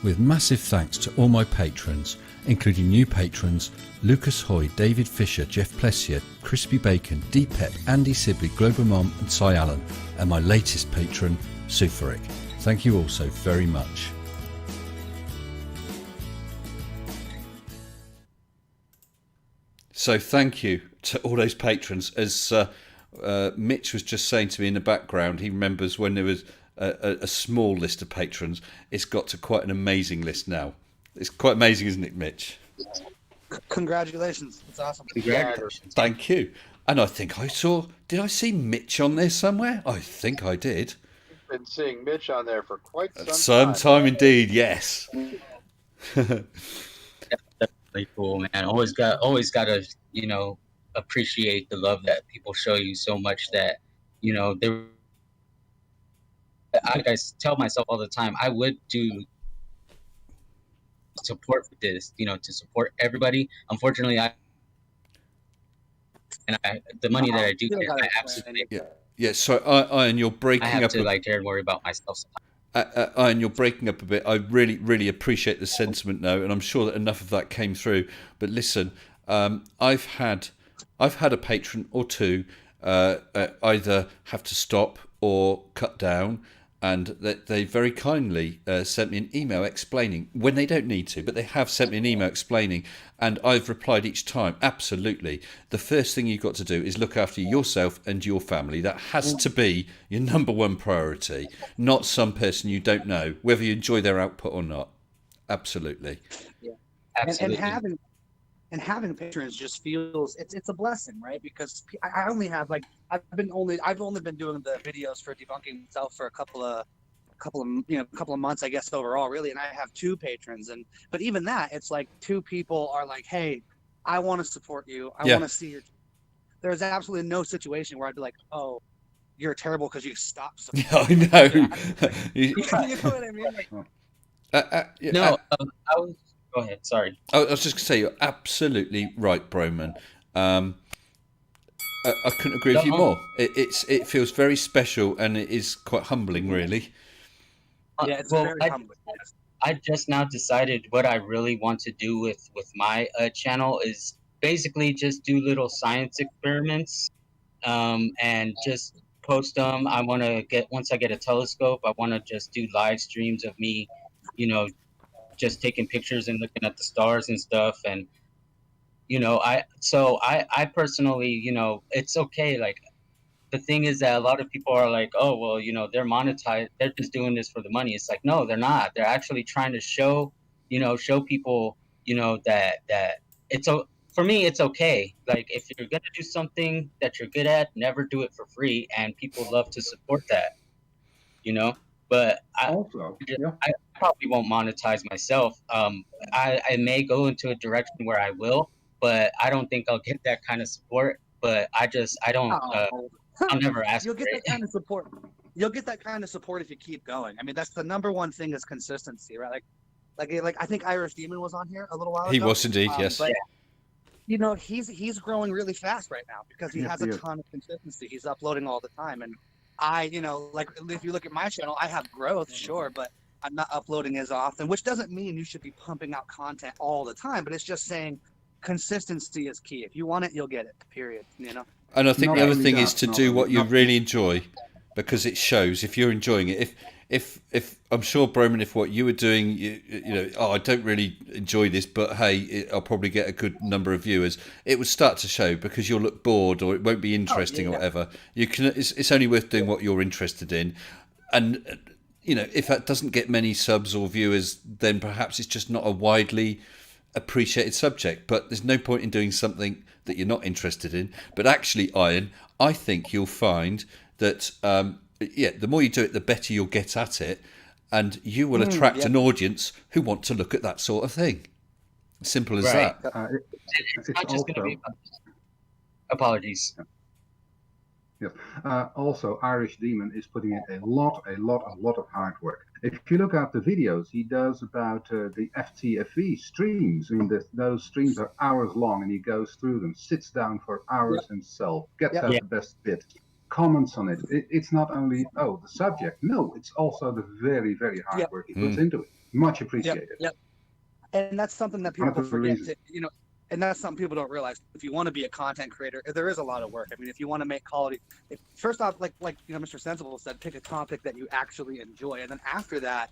With massive thanks to all my patrons, including new patrons Lucas Hoy, David Fisher, Jeff Plessier, Crispy Bacon, Deep Pep, Andy Sibley, Global Mom and Cy Allen, and my latest patron, Suferic. Thank you all so very much. So thank you to all those patrons. As Mitch was just saying to me in the background, he remembers when there was a small list of patrons. It's got to quite an amazing list now. It's quite amazing, isn't it, Mitch? Congratulations. It's awesome. Congratulations. Thank you. And I think did I see Mitch on there somewhere? I think I did. You've been seeing Mitch on there for quite some time. Some time indeed, yes. Definitely cool, man. Always got to, appreciate the love that people show you so much that, I tell myself all the time, I would do support for this, to support everybody. Unfortunately, the money that I do get, I absolutely. Yeah. So, Ian, you're breaking up. I have to care and worry about myself. Ian, you're breaking up a bit. I really, really appreciate the sentiment now, and I'm sure that enough of that came through. But listen, I've had a patron or two either have to stop or cut down. And they very kindly sent me an email explaining, when they don't need to, but they have sent me an email explaining, and I've replied each time, absolutely. The first thing you've got to do is look after yourself and your family. That has to be your number one priority, not some person you don't know, whether you enjoy their output or not. Absolutely. Yeah. Absolutely. And having patrons just feels it's a blessing, right? Because I only have I've only been doing the videos for debunking myself for a couple of months, I guess, overall, really. And I have 2 patrons, but even that, it's like 2 people are like, hey, I want to support you. I want to see your. There's absolutely no situation where I'd be like, oh, you're terrible because you stopped supporting. Yeah, I know. You know what I mean? I was. Go ahead. Sorry. I was just going to say, you're absolutely right, Broman. I couldn't agree with you more. It feels very special, and it is quite humbling, really. Yeah, it's very humbling. I just now decided what I really want to do with my channel is basically just do little science experiments, and just post them. I want to once I get a telescope, I want to just do live streams of me, just taking pictures and looking at the stars and stuff. And I personally, it's okay. Like, the thing is that a lot of people are like, oh, well, they're monetized, they're just doing this for the money. It's like, no, they're not. They're actually trying to show people, that for me, it's okay. Like, if you're gonna do something that you're good at, never do it for free, and people love to support that, but I probably won't monetize myself. I may go into a direction where I will, but I don't think I'll get that kind of support. But I don't. I'll never ask. You'll get that kind of support. You'll get that kind of support if you keep going. I mean, that's the number one thing is consistency, right? Like I think Irish Demon was on here a little while ago. He was indeed, yes. But, he's growing really fast right now because he has a ton of consistency. He's uploading all the time, and if you look at my channel, I have growth, sure, but I'm not uploading as often, which doesn't mean you should be pumping out content all the time, but it's just saying consistency is key. If you want it, you'll get it, period, you know? And I think Not the other only thing that, is to not do only- what you not- really enjoy, because it shows if you're enjoying it. If I'm sure, Broman, if what you were doing, you know, I don't really enjoy this, but hey, I'll probably get a good number of viewers. It would start to show because you'll look bored or it won't be interesting or whatever. You can. It's only worth doing what you're interested in, and you know, if that doesn't get many subs or viewers, then perhaps it's just not a widely appreciated subject. But there's no point in doing something that you're not interested in. But actually, Iron, I think you'll find that the more you do it, the better you'll get at it, and you will attract an audience who want to look at that sort of thing. Simple as that. It's not just going to be apologies. Yes. Also, Irish Demon is putting in a lot of hard work. If you look at the videos he does about the FTFE streams, I mean, those streams are hours long, and he goes through them, sits down for hours himself, gets out the best bit, comments on it. It's not only, the subject. No, it's also the very, very hard work he puts into it. Much appreciated. Yep. And that's something that people forget to, you know, and that's something people don't realize. If you want to be a content creator, there is a lot of work. I mean, if you want to make quality, first off, like you know, Mr. Sensible said, pick a topic that you actually enjoy, and then after that,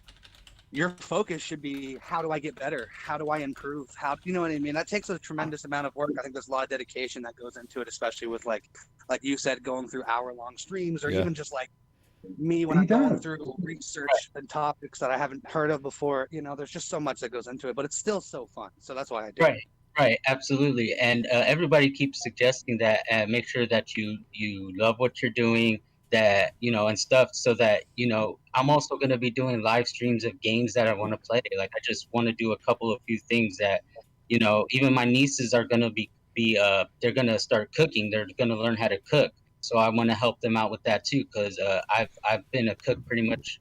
your focus should be, how do I get better? How do I improve? How, you know what I mean? That takes a tremendous amount of work. I think there's a lot of dedication that goes into it, especially with like you said, going through hour-long streams, or even just like me when I'm going through research and topics that I haven't heard of before. You know, there's just so much that goes into it, but it's still so fun. So that's why I do it. Right, absolutely. And everybody keeps suggesting that make sure that you love what you're doing, that, you know, and stuff, so that, you know, I'm also going to be doing live streams of games that I want to play. Like, I just want to do a few things that, you know, even my nieces are going to be they're going to start cooking. They're going to learn how to cook. So I want to help them out with that too, because I've been a cook pretty much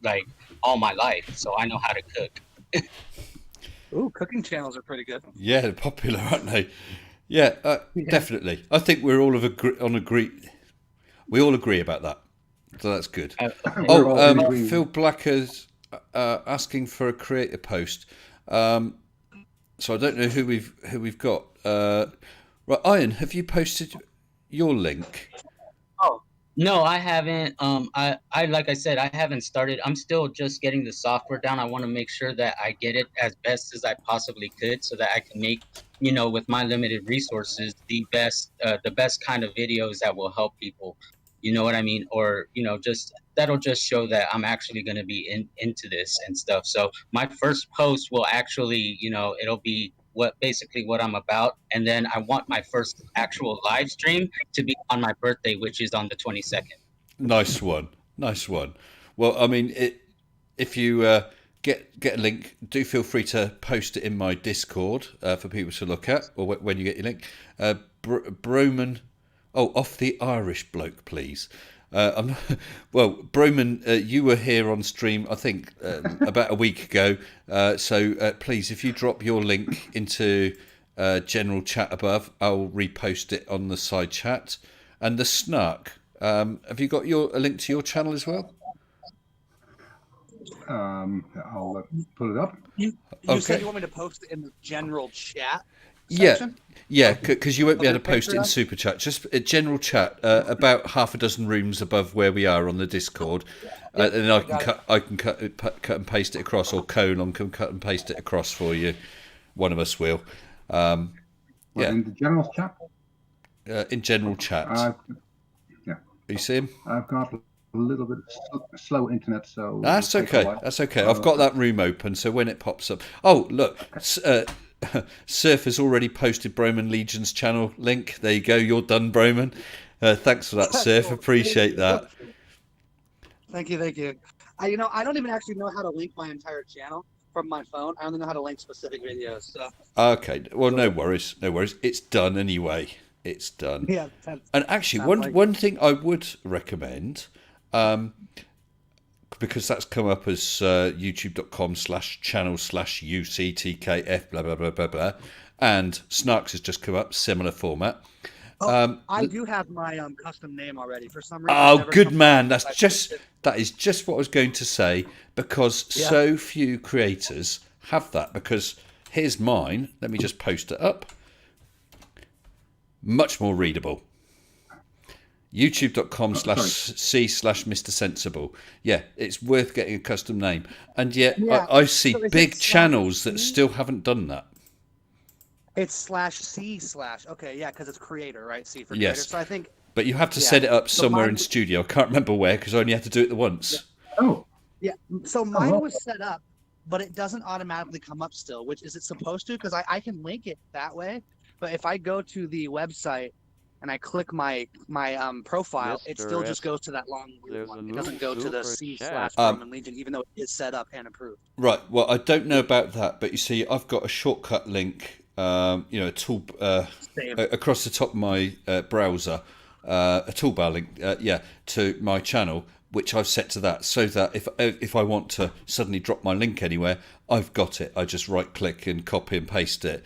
like all my life, so I know how to cook. Ooh, cooking channels are pretty good. Yeah, they're popular, aren't they? Yeah, definitely. I think we're all we all agree about that, so that's good. Phil Blacker's asking for a creator post. So I don't know who we've got. Right, Iron, have you posted your link? No, I haven't. I like I said, I haven't started. I'm still just getting the software down. I want to make sure that I get it as best as I possibly could, so that I can make, you know, with my limited resources, the best kind of videos that will help people. You know what I mean? Or, you know, that'll just show that I'm actually going to be into this and stuff. So my first post will actually, you know, it'll be what I'm about, and then I want my first actual live stream to be on my birthday, which is on the 22nd. Nice one. Well, I mean, if you get a link, do feel free to post it in my Discord for people to look at, or when you get your link. Broman, off the Irish bloke, please. Broman, you were here on stream, I think, about a week ago. So please, if you drop your link into general chat above, I'll repost it on the side chat. And the Snark, have you got a link to your channel as well? I'll pull it up. You said you want me to post it in the general chat section? Yeah, because you won't be able to post it in Super Chat. Just a general chat, about half a dozen rooms above where we are on the Discord, and then I can cut and paste it across, or Colon can cut and paste it across for you. One of us will. In the general chat. In general chat. You see him? I've got a little bit of slow internet, so that's okay. That's okay. I've got that room open, so when it pops up. Oh, look. Surf has already posted Broman Legion's channel link. There you go. You're done, Broman. Thanks for that, Surf. Appreciate that. Thank you. I don't even actually know how to link my entire channel from my phone. I only know how to link specific videos. So. Okay. Well, no worries. It's done anyway. It's done. Yeah. And actually, one thing I would recommend, because that's come up as youtube.com/channel/UCTKF blah blah blah blah blah, and Snarks has just come up, similar format. I do have my custom name already. For some reason, oh, good man. That is just what I was going to say, because so few creators have that. Because here's mine. Let me just post it up. Much more readable. YouTube.com/c/Mr. Sensible. Yeah, it's worth getting a custom name. And yet I see big channels that still haven't done that. It's /C/. Okay, yeah, because it's creator, right? C for creator. So I think. But you have to set it up somewhere in studio. I can't remember where because I only had to do it the once. Yeah. Oh. Yeah. So mine was set up, but it doesn't automatically come up still. Which is it supposed to? Because I can link it that way. But if I go to the website and I click my profile, it still just goes to that long one. It doesn't go to the C/Roman Legion, even though it is set up and approved. Right. Well, I don't know about that, but you see, I've got a shortcut link. A tool across the top of my browser, a toolbar link, to my channel, which I've set to that, so that if I want to suddenly drop my link anywhere, I've got it. I just right click and copy and paste it,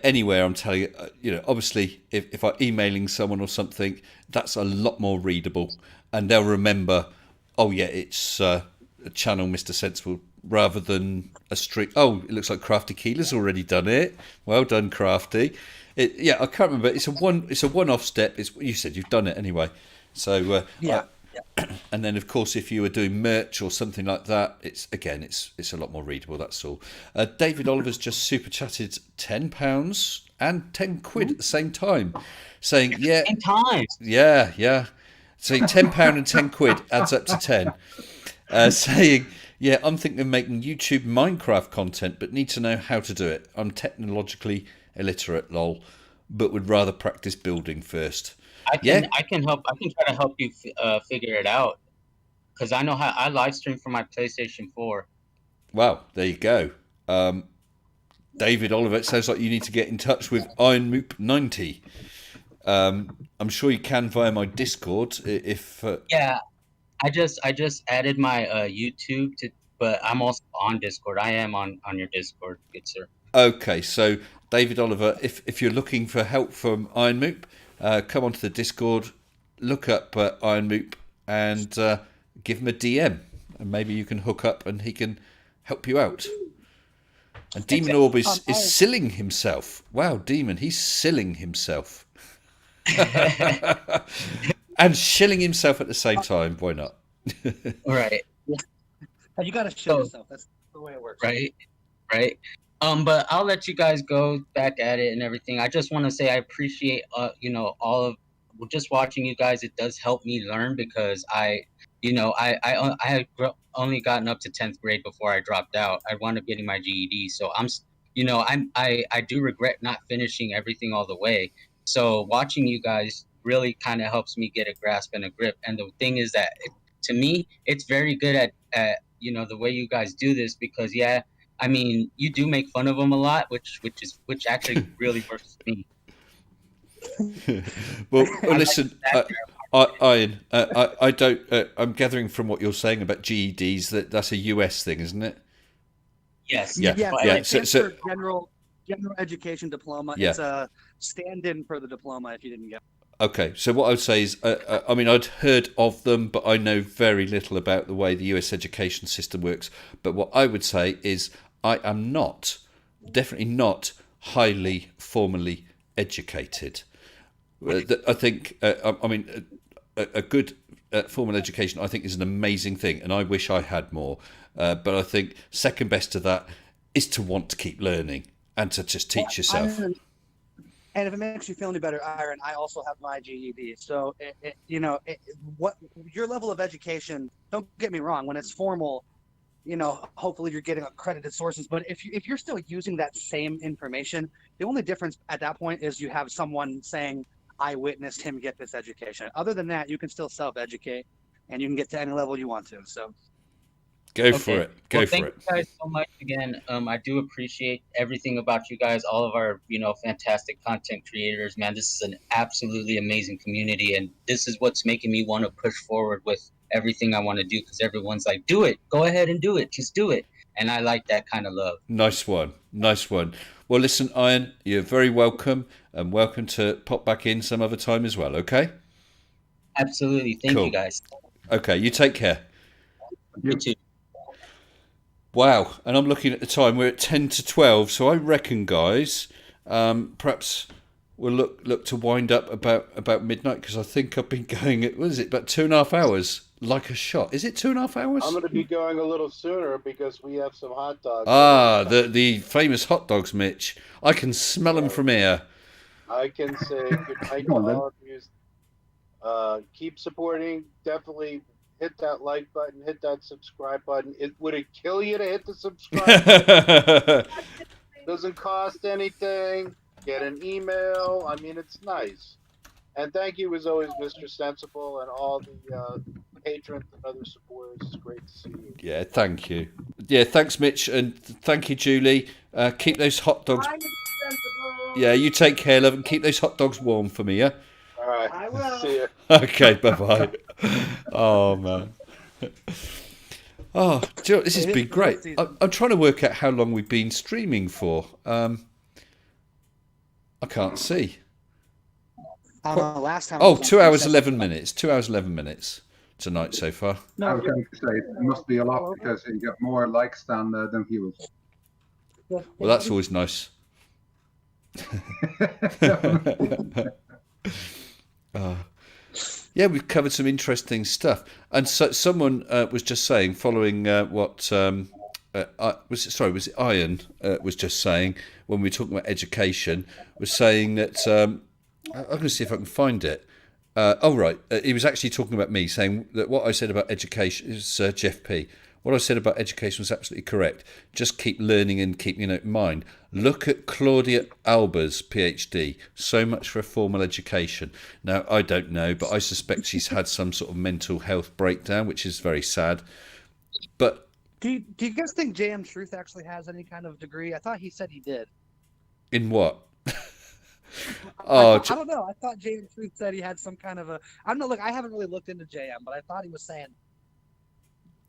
anywhere I'm telling you, obviously, if I'm emailing someone or something, that's a lot more readable, and they'll remember. Oh yeah, it's a channel Mr. Sensible. Rather than a string. Oh, it looks like Crafty Keeler's already done it. Well done, Crafty. I can't remember. It's a one-off step. It's you said you've done it anyway. So and then of course if you were doing merch or something like that, it's a lot more readable. That's all. David Oliver's just super chatted £10 and £10 at the same time, saying Same time. Yeah. So £10 and £10 adds up to 10. Saying. Yeah, I'm thinking of making YouTube Minecraft content, but need to know how to do it. I'm technologically illiterate, lol, but would rather practice building first. I can help. I can try to help you figure it out, because I know how I live stream from my PlayStation 4. Wow, there you go. David Oliver, it sounds like you need to get in touch with IronMoop90. I'm sure you can via my Discord if. Yeah. I just added my YouTube but I'm also on Discord. I am on your Discord, good sir. Okay, so David Oliver, if you're looking for help from IronMoop, come onto the Discord, look up IronMoop, and give him a DM, and maybe you can hook up and he can help you out. And Demon Orb is silling himself. Wow, Demon, he's silling himself. And shilling himself at the same time. Why not? Right. You got to shill yourself. That's the way it works. Right. But I'll let you guys go back at it and everything. I just want to say I appreciate, all of just watching you guys. It does help me learn, because I had only gotten up to 10th grade before I dropped out. I wound up getting my GED. So I do regret not finishing everything all the way. So watching you guys really kind of helps me get a grasp and a grip. And the thing is that to me, it's very good at the way you guys do this, because I mean, you do make fun of them a lot, which actually really works for me. Well, listen, Ian, I don't. I'm gathering from what you're saying about GEDs that's a US thing, isn't it? Yes. Yeah. So general education diploma. Yeah. It's a stand-in for the diploma if you didn't get it. Okay, so what I would say is, I mean, I'd heard of them, but I know very little about the way the US education system works. But what I would say is, I am definitely not highly formally educated. I think, a good formal education, I think, is an amazing thing, and I wish I had more. But I think second best to that is to want to keep learning and to just teach yourself. And if it makes you feel any better, Iron, I also have my GED. So, what your level of education, don't get me wrong, when it's formal, hopefully you're getting accredited sources. But if you're still using that same information, the only difference at that point is you have someone saying, I witnessed him get this education. Other than that, you can still self-educate, and you can get to any level you want to. So. Go for it. Thank you guys so much again. I do appreciate everything about you guys, all of our, fantastic content creators, man. This is an absolutely amazing community, and this is what's making me want to push forward with everything I want to do, because everyone's like, do it. Go ahead and do it. Just do it. and I like that kind of love. Nice one. Well, listen, Iron, you're very welcome, and welcome to pop back in some other time as well, okay? Absolutely. Thank you, guys. Okay, you take care. You too. Wow, and I'm looking at the time. We're at 10 to 12, so I reckon, guys, perhaps we'll look to wind up about midnight, because I think I've been going, what is it, about 2.5 hours, like a shot. Is it 2.5 hours? I'm going to be going a little sooner because we have some hot dogs. The famous hot dogs, Mitch. I can smell them from here. I can say good night to all of you. Keep supporting. Definitely hit that like button, hit that subscribe button. Would it kill you to hit the subscribe button? Doesn't cost anything. Get an email. I mean, it's nice. And thank you, as always, Mr. Sensible, and all the patrons and other supporters. It's great to see you. Yeah, thank you. Yeah, thanks, Mitch, and thank you, Julie. Keep those hot dogs. Yeah, you take care, love, and keep those hot dogs warm for me, yeah? All right. I will. See you. Okay, bye-bye. Oh, man. Oh, do you know, this has been great. I'm trying to work out how long we've been streaming for. I can't see. Last time. Oh, 2 hours 11 minutes. 2 hours 11 minutes tonight so far. I was going to say it must be a lot because you get more likes than viewers. Well, that's always nice. Yeah, we've covered some interesting stuff, and so someone was just saying, following what was it Iron was just saying when we were talking about education, was saying that I'm going to see if I can find it. He was actually talking about me, saying that what I said about education is Jeff P. What I said about education was absolutely correct. Just keep learning and keeping it in mind. Look at Claudia Alba's PhD. So much for a formal education. Now, I don't know, but I suspect she's had some sort of mental health breakdown, which is very sad. But do you guys think J.M. Truth actually has any kind of degree? I thought he said he did. In what? I don't know. I thought J.M. Truth said he had some kind of a. I'm not. Look, I haven't really looked into J.M., but I thought he was saying.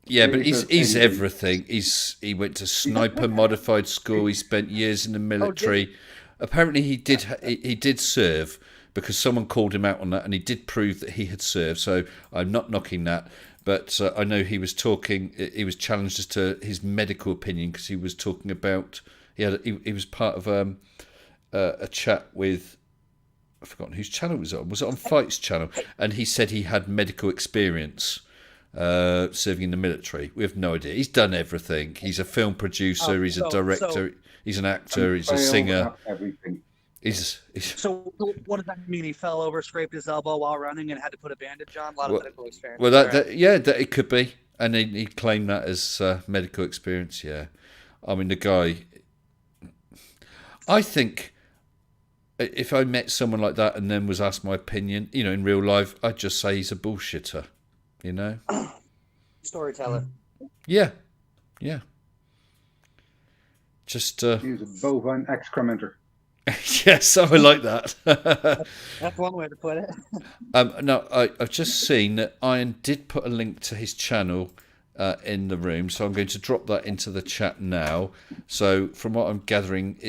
Yeah, but he's everything. He went to sniper modified school. He spent years in the military. Apparently, he did serve because someone called him out on that, and he did prove that he had served. So I'm not knocking that, but I know he was talking. He was challenged as to his medical opinion because he was talking about. He was part of a chat with. I've forgotten whose channel it was on. Was it on Fight's channel? And he said he had medical experience. Serving in the military. We have no idea. He's done everything. He's a film producer. He's a director. He's an actor. He's a singer. Everything. So what does that mean? He fell over, scraped his elbow while running, and had to put a bandage on. A lot of medical experience. Well, that it could be, and he claimed that as medical experience. Yeah, I mean the guy. I think if I met someone like that and then was asked my opinion, in real life, I'd just say he's a bullshitter. Storyteller. Yeah. Just he's a bovine excrementer. Yes, I like that. That's one way to put it. No, I've just seen that Iron did put a link to his channel in the room, so I'm going to drop that into the chat now. So from what I'm gathering,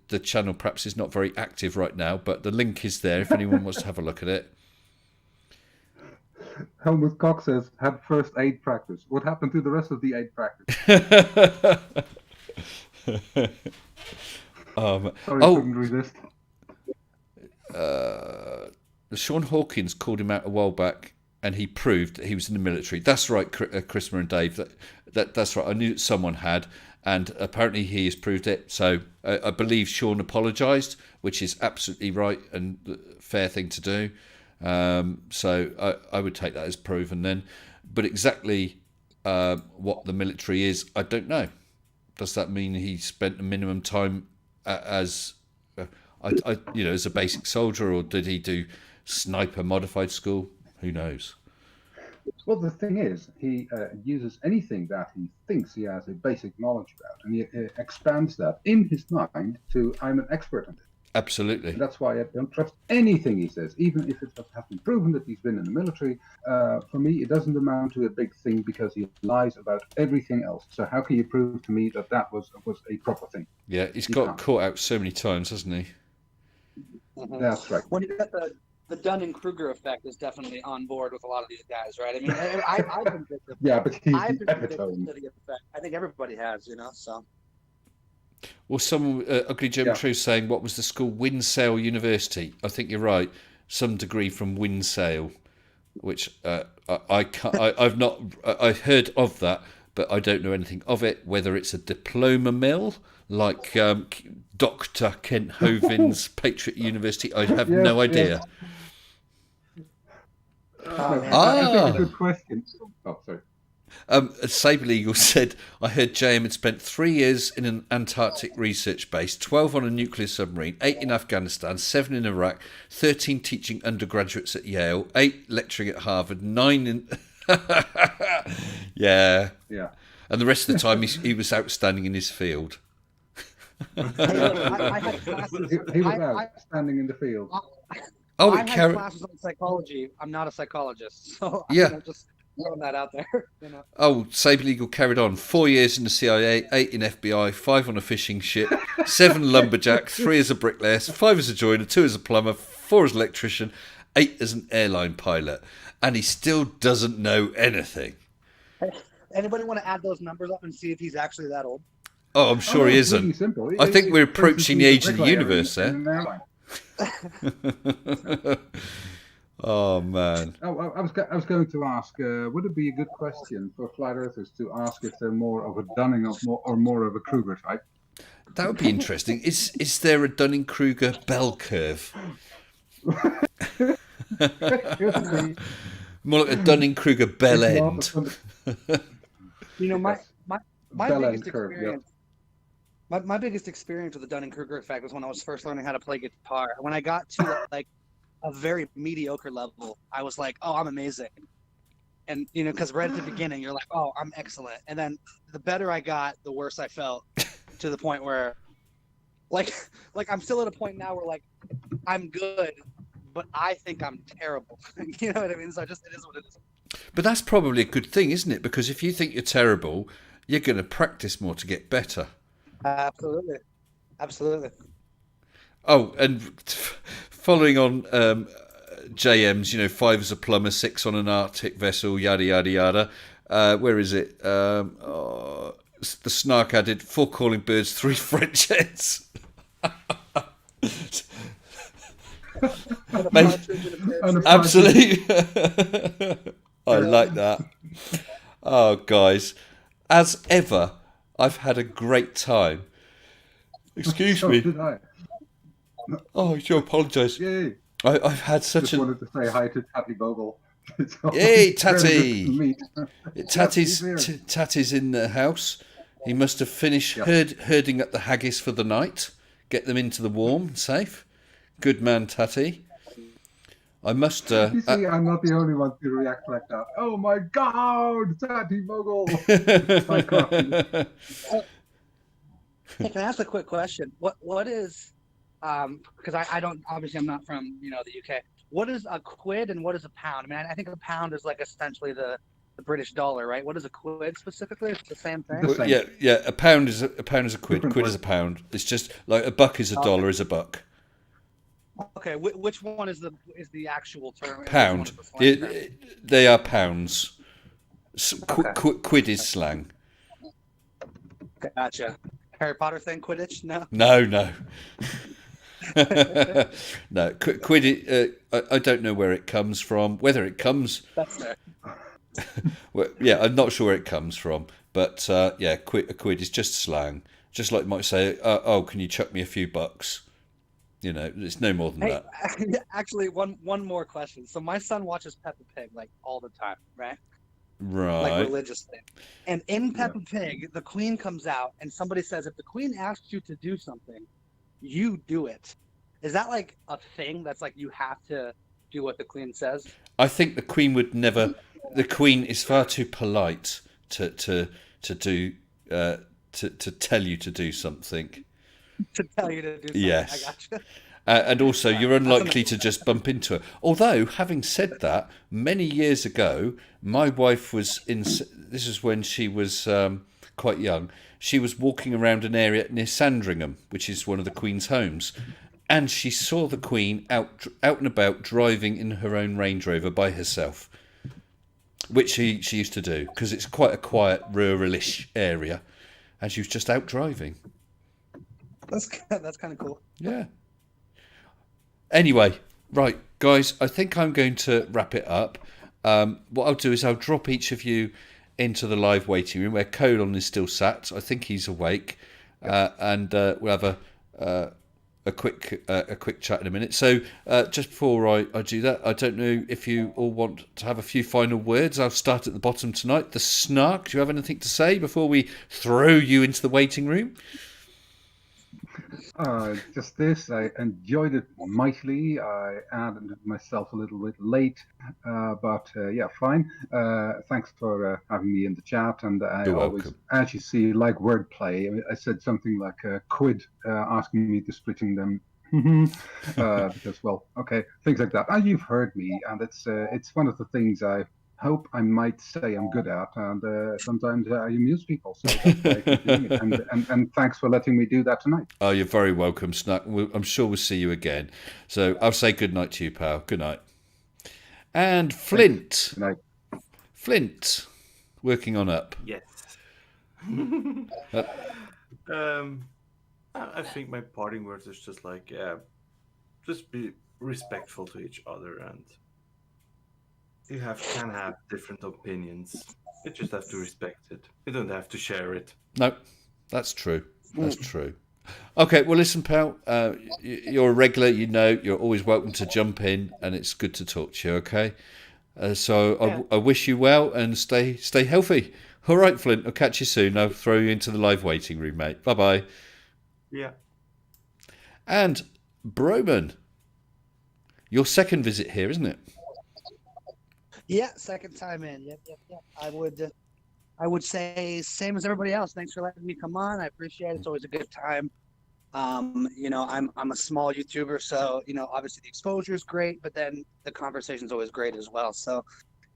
the channel perhaps is not very active right now, but the link is there if anyone wants to have a look at it. Helmut Cox says, had first aid practice. What happened to the rest of the aid practice? Sorry, couldn't resist. Sean Hawkins called him out a while back, and he proved that he was in the military. That's right, Chrisma and Dave. That's right. I knew that someone had, and apparently he has proved it. So I believe Sean apologised, which is absolutely right and fair thing to do. So I would take that as proven then. But exactly what the military is, I don't know. Does that mean he spent a minimum time as as a basic soldier, or did he do sniper modified school? Who knows? Well, the thing is, he uses anything that he thinks he has a basic knowledge about, and he expands that in his mind to, I'm an expert on it. Absolutely. And that's why I don't trust anything he says, even if it has been proven that he's been in the military. For me, it doesn't amount to a big thing because he lies about everything else. So how can you prove to me that that was a proper thing? Yeah, he's got caught out so many times, hasn't he? Mm-hmm. That's right. When you get the Dunning-Kruger effect is definitely on board with a lot of these guys, right? I mean, I've been victim. Yeah, but he's I've the been victim epitome. to the effect. I think everybody has, so. Well, some Ugly German Truth saying, what was the school? Windsale University. I think you're right. Some degree from Windsale, which I've not. I heard of that, but I don't know anything of it. Whether it's a diploma mill like Dr. Kent Hovine's Patriot University, I have no idea. That's a good question. Oh, sorry. Saber Eagle said, I heard JM had spent 3 years in an Antarctic research base, 12 on a nuclear submarine, 8 in Afghanistan, 7 in Iraq, 13 teaching undergraduates at Yale, 8 lecturing at Harvard, 9 in... Yeah. And the rest of the time he was outstanding in his field. I had classes. He was outstanding in the field. I had classes on psychology. I'm not a psychologist, so I'm just throwing that out there. Oh, Saber Eagle carried on. 4 years in the CIA, 8 in FBI, 5 on a fishing ship, 7 lumberjack, 3 as a bricklayer, 5 as a joiner, 2 as a plumber, 4 as an electrician, 8 as an airline pilot, and he still doesn't know anything. Anybody want to add those numbers up and see if he's actually that old? Oh, I'm sure he isn't. I think we're approaching the age of the universe there. Oh man! Oh, I was going to ask. Would it be a good question for flat earthers to ask if they're more of a Dunning or more of a Kruger type? That would be interesting. Is there a Dunning-Kruger bell curve? More like a Dunning-Kruger bell end. My biggest experience. My biggest experience with the Dunning-Kruger effect was when I was first learning how to play guitar. When I got to like a very mediocre level, I was like, "Oh, I'm amazing," and because right at the beginning, you're like, "Oh, I'm excellent," and then the better I got, the worse I felt, to the point where, like I'm still at a point now where like I'm good, but I think I'm terrible. You know what I mean? So it is what it is. But that's probably a good thing, isn't it? Because if you think you're terrible, you're going to practice more to get better. Absolutely. Oh, and following on JM's, 5 as a plumber, 6 on an Arctic vessel, yada, yada, yada. Where is it? The Snark added 4 calling birds, 3 French heads. Absolutely. I like that. Oh, guys. As ever, I've had a great time. Excuse me. Did I? Oh, I do apologise. Yay. I've had such a... wanted to say hi to Tatty Bogle. Hey, Tatty! Tatty's in the house. He must have finished herding up the haggis for the night. Get them into the warm, safe. Good man, Tatty. I must... you see, I'm not the only one to react like that. Oh my God, Tatty Bogle! Hey, can I ask a quick question? What is... because I don't... Obviously, I'm not from, the UK. What is a quid and what is a pound? I mean, I think a pound is like essentially the British dollar, right? What is a quid specifically? It's the same thing. Well, yeah. A pound is a quid. Quid is a pound. It's just like a buck is a dollar is a buck. Okay, which one is the actual term? Pound. They are pounds. Quid is slang. Gotcha. Harry Potter thing, Quidditch? No. No. No, quid. I don't know where it comes from. Whether it comes. That's fair. Well, yeah, I'm not sure where it comes from, but a quid is just slang. Just like you might say, "Oh, can you chuck me a few bucks?" It's no more than that. Actually, one more question. So my son watches Peppa Pig like all the time, right? Right. Like religiously. And in Peppa Pig, the Queen comes out and somebody says, if the Queen asks you to do something, you do it. Is that like a thing that's like you have to do what the Queen says? I think the Queen would never. The Queen is far too polite to do to tell you to do something. To tell you to do something. Yes. I gotcha. And also, you're unlikely to just bump into her. Although, having said that, many years ago, my wife was in. This is when she was quite young. She was walking around an area near Sandringham, which is one of the Queen's homes, and she saw the Queen out and about driving in her own Range Rover by herself, which she used to do because it's quite a quiet, ruralish area, and she was just out driving. That's kind of cool. Yeah. Anyway, right, guys, I think I'm going to wrap it up. What I'll do is I'll drop each of you into the live waiting room where Colon is still sat. I think he's awake, and we'll have a quick chat in a minute. So just before I do that, I don't know if you all want to have a few final words. I'll start at the bottom tonight. The Snark, do you have anything to say before we throw you into the waiting room? Just this, I enjoyed it mightily. I added myself a little bit late, but yeah, fine. Thanks for having me in the chat, and I You're always, welcome. as you see, like wordplay. I said something like quid, asking me to splitting them. Because, well, okay, things like that. You've heard me, and it's one of the things I hope I might say I'm good at, and sometimes I amuse people. So that's why I keep doing it. And thanks for letting me do that tonight. Oh, you're very welcome, Snark. I'm sure we'll see you again. So I'll say good night to you, pal. Good night. And Flint. Good night. Flint, working on up. Yes. I think my parting words is just like, just be respectful to each other, and you can have different opinions. You just have to respect it. You don't have to share it. No, that's true. That's true. Okay, well, listen, pal. You're a regular. You know, you're always welcome to jump in, and it's good to talk to you. Okay. I wish you well and stay healthy. All right, Flint. I'll catch you soon. I'll throw you into the live waiting room, mate. Bye bye. Yeah. And Broman, your second visit here, isn't it? Yeah, second time in. Yep. I would say same as everybody else. Thanks for letting me come on. I appreciate it. It's always a good time. I'm a small YouTuber, so obviously the exposure is great, but then the conversation is always great as well. So,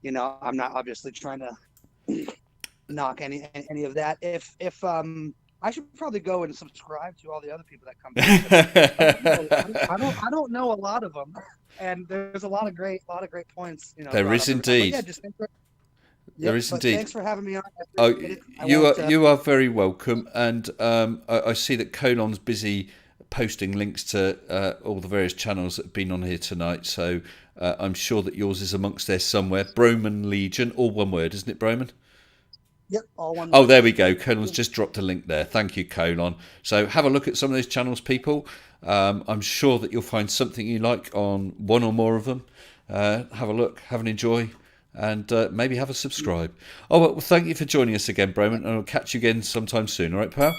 I'm not obviously trying to knock any of that. If I should probably go and subscribe to all the other people that come. I don't know a lot of them, and there's a lot of great points. There is indeed. There is indeed. Thanks for having me on. You are very welcome, and I see that Colon's busy posting links to all the various channels that have been on here tonight. So I'm sure that yours is amongst there somewhere. Broman Legion, all one word, isn't it, Broman? Yep, all one. Oh, there we go. Colon's just dropped a link there. Thank you, Colon. So have a look at some of those channels, people. I'm sure that you'll find something you like on one or more of them. Have a look, have an enjoy, and maybe have a subscribe. Oh, well, thank you for joining us again, Broman, and I'll catch you again sometime soon. All right, pal?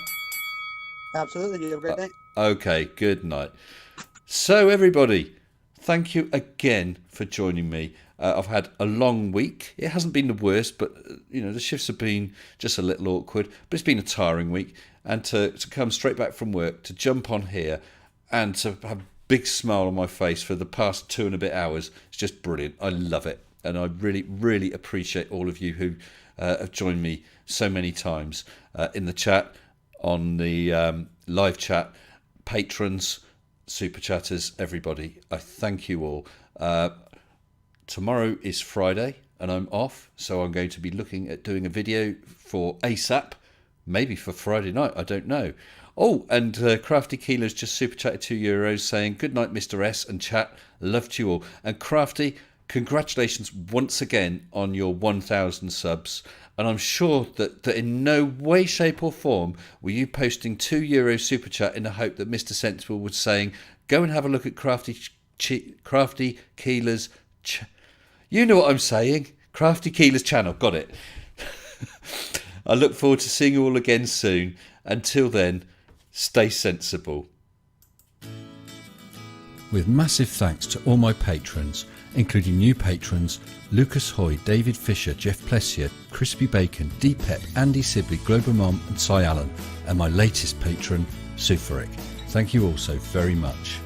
Absolutely. You have a great day. Okay, good night. So, everybody, thank you again for joining me. I've had a long week. It hasn't been the worst, but the shifts have been just a little awkward. But it's been a tiring week, and to come straight back from work, to jump on here, and to have a big smile on my face for the past 2 and a bit hours, it's just brilliant. I love it, and I really, really appreciate all of you who have joined me so many times in the chat, on the live chat, patrons, super chatters, everybody. I thank you all. Tomorrow is Friday and I'm off, so I'm going to be looking at doing a video for ASAP, maybe for Friday night, I don't know. Oh, and Crafty Keeler's just super chatted €2 saying, good night, Mr. S and chat, love to you all. And Crafty, congratulations once again on your 1,000 subs. And I'm sure that in no way, shape or form were you posting €2 super chat in the hope that Mr. Sensible was saying, go and have a look at Crafty Keeler's you know what I'm saying. Crafty Keeler's channel. Got it. I look forward to seeing you all again soon. Until then, stay sensible. With massive thanks to all my patrons, including new patrons Lucas Hoy, David Fisher, Jeff Plessier, Crispy Bacon, Deepep, Andy Sibley, Global Mom and Cy Allen, and my latest patron, Suferic. Thank you all so very much.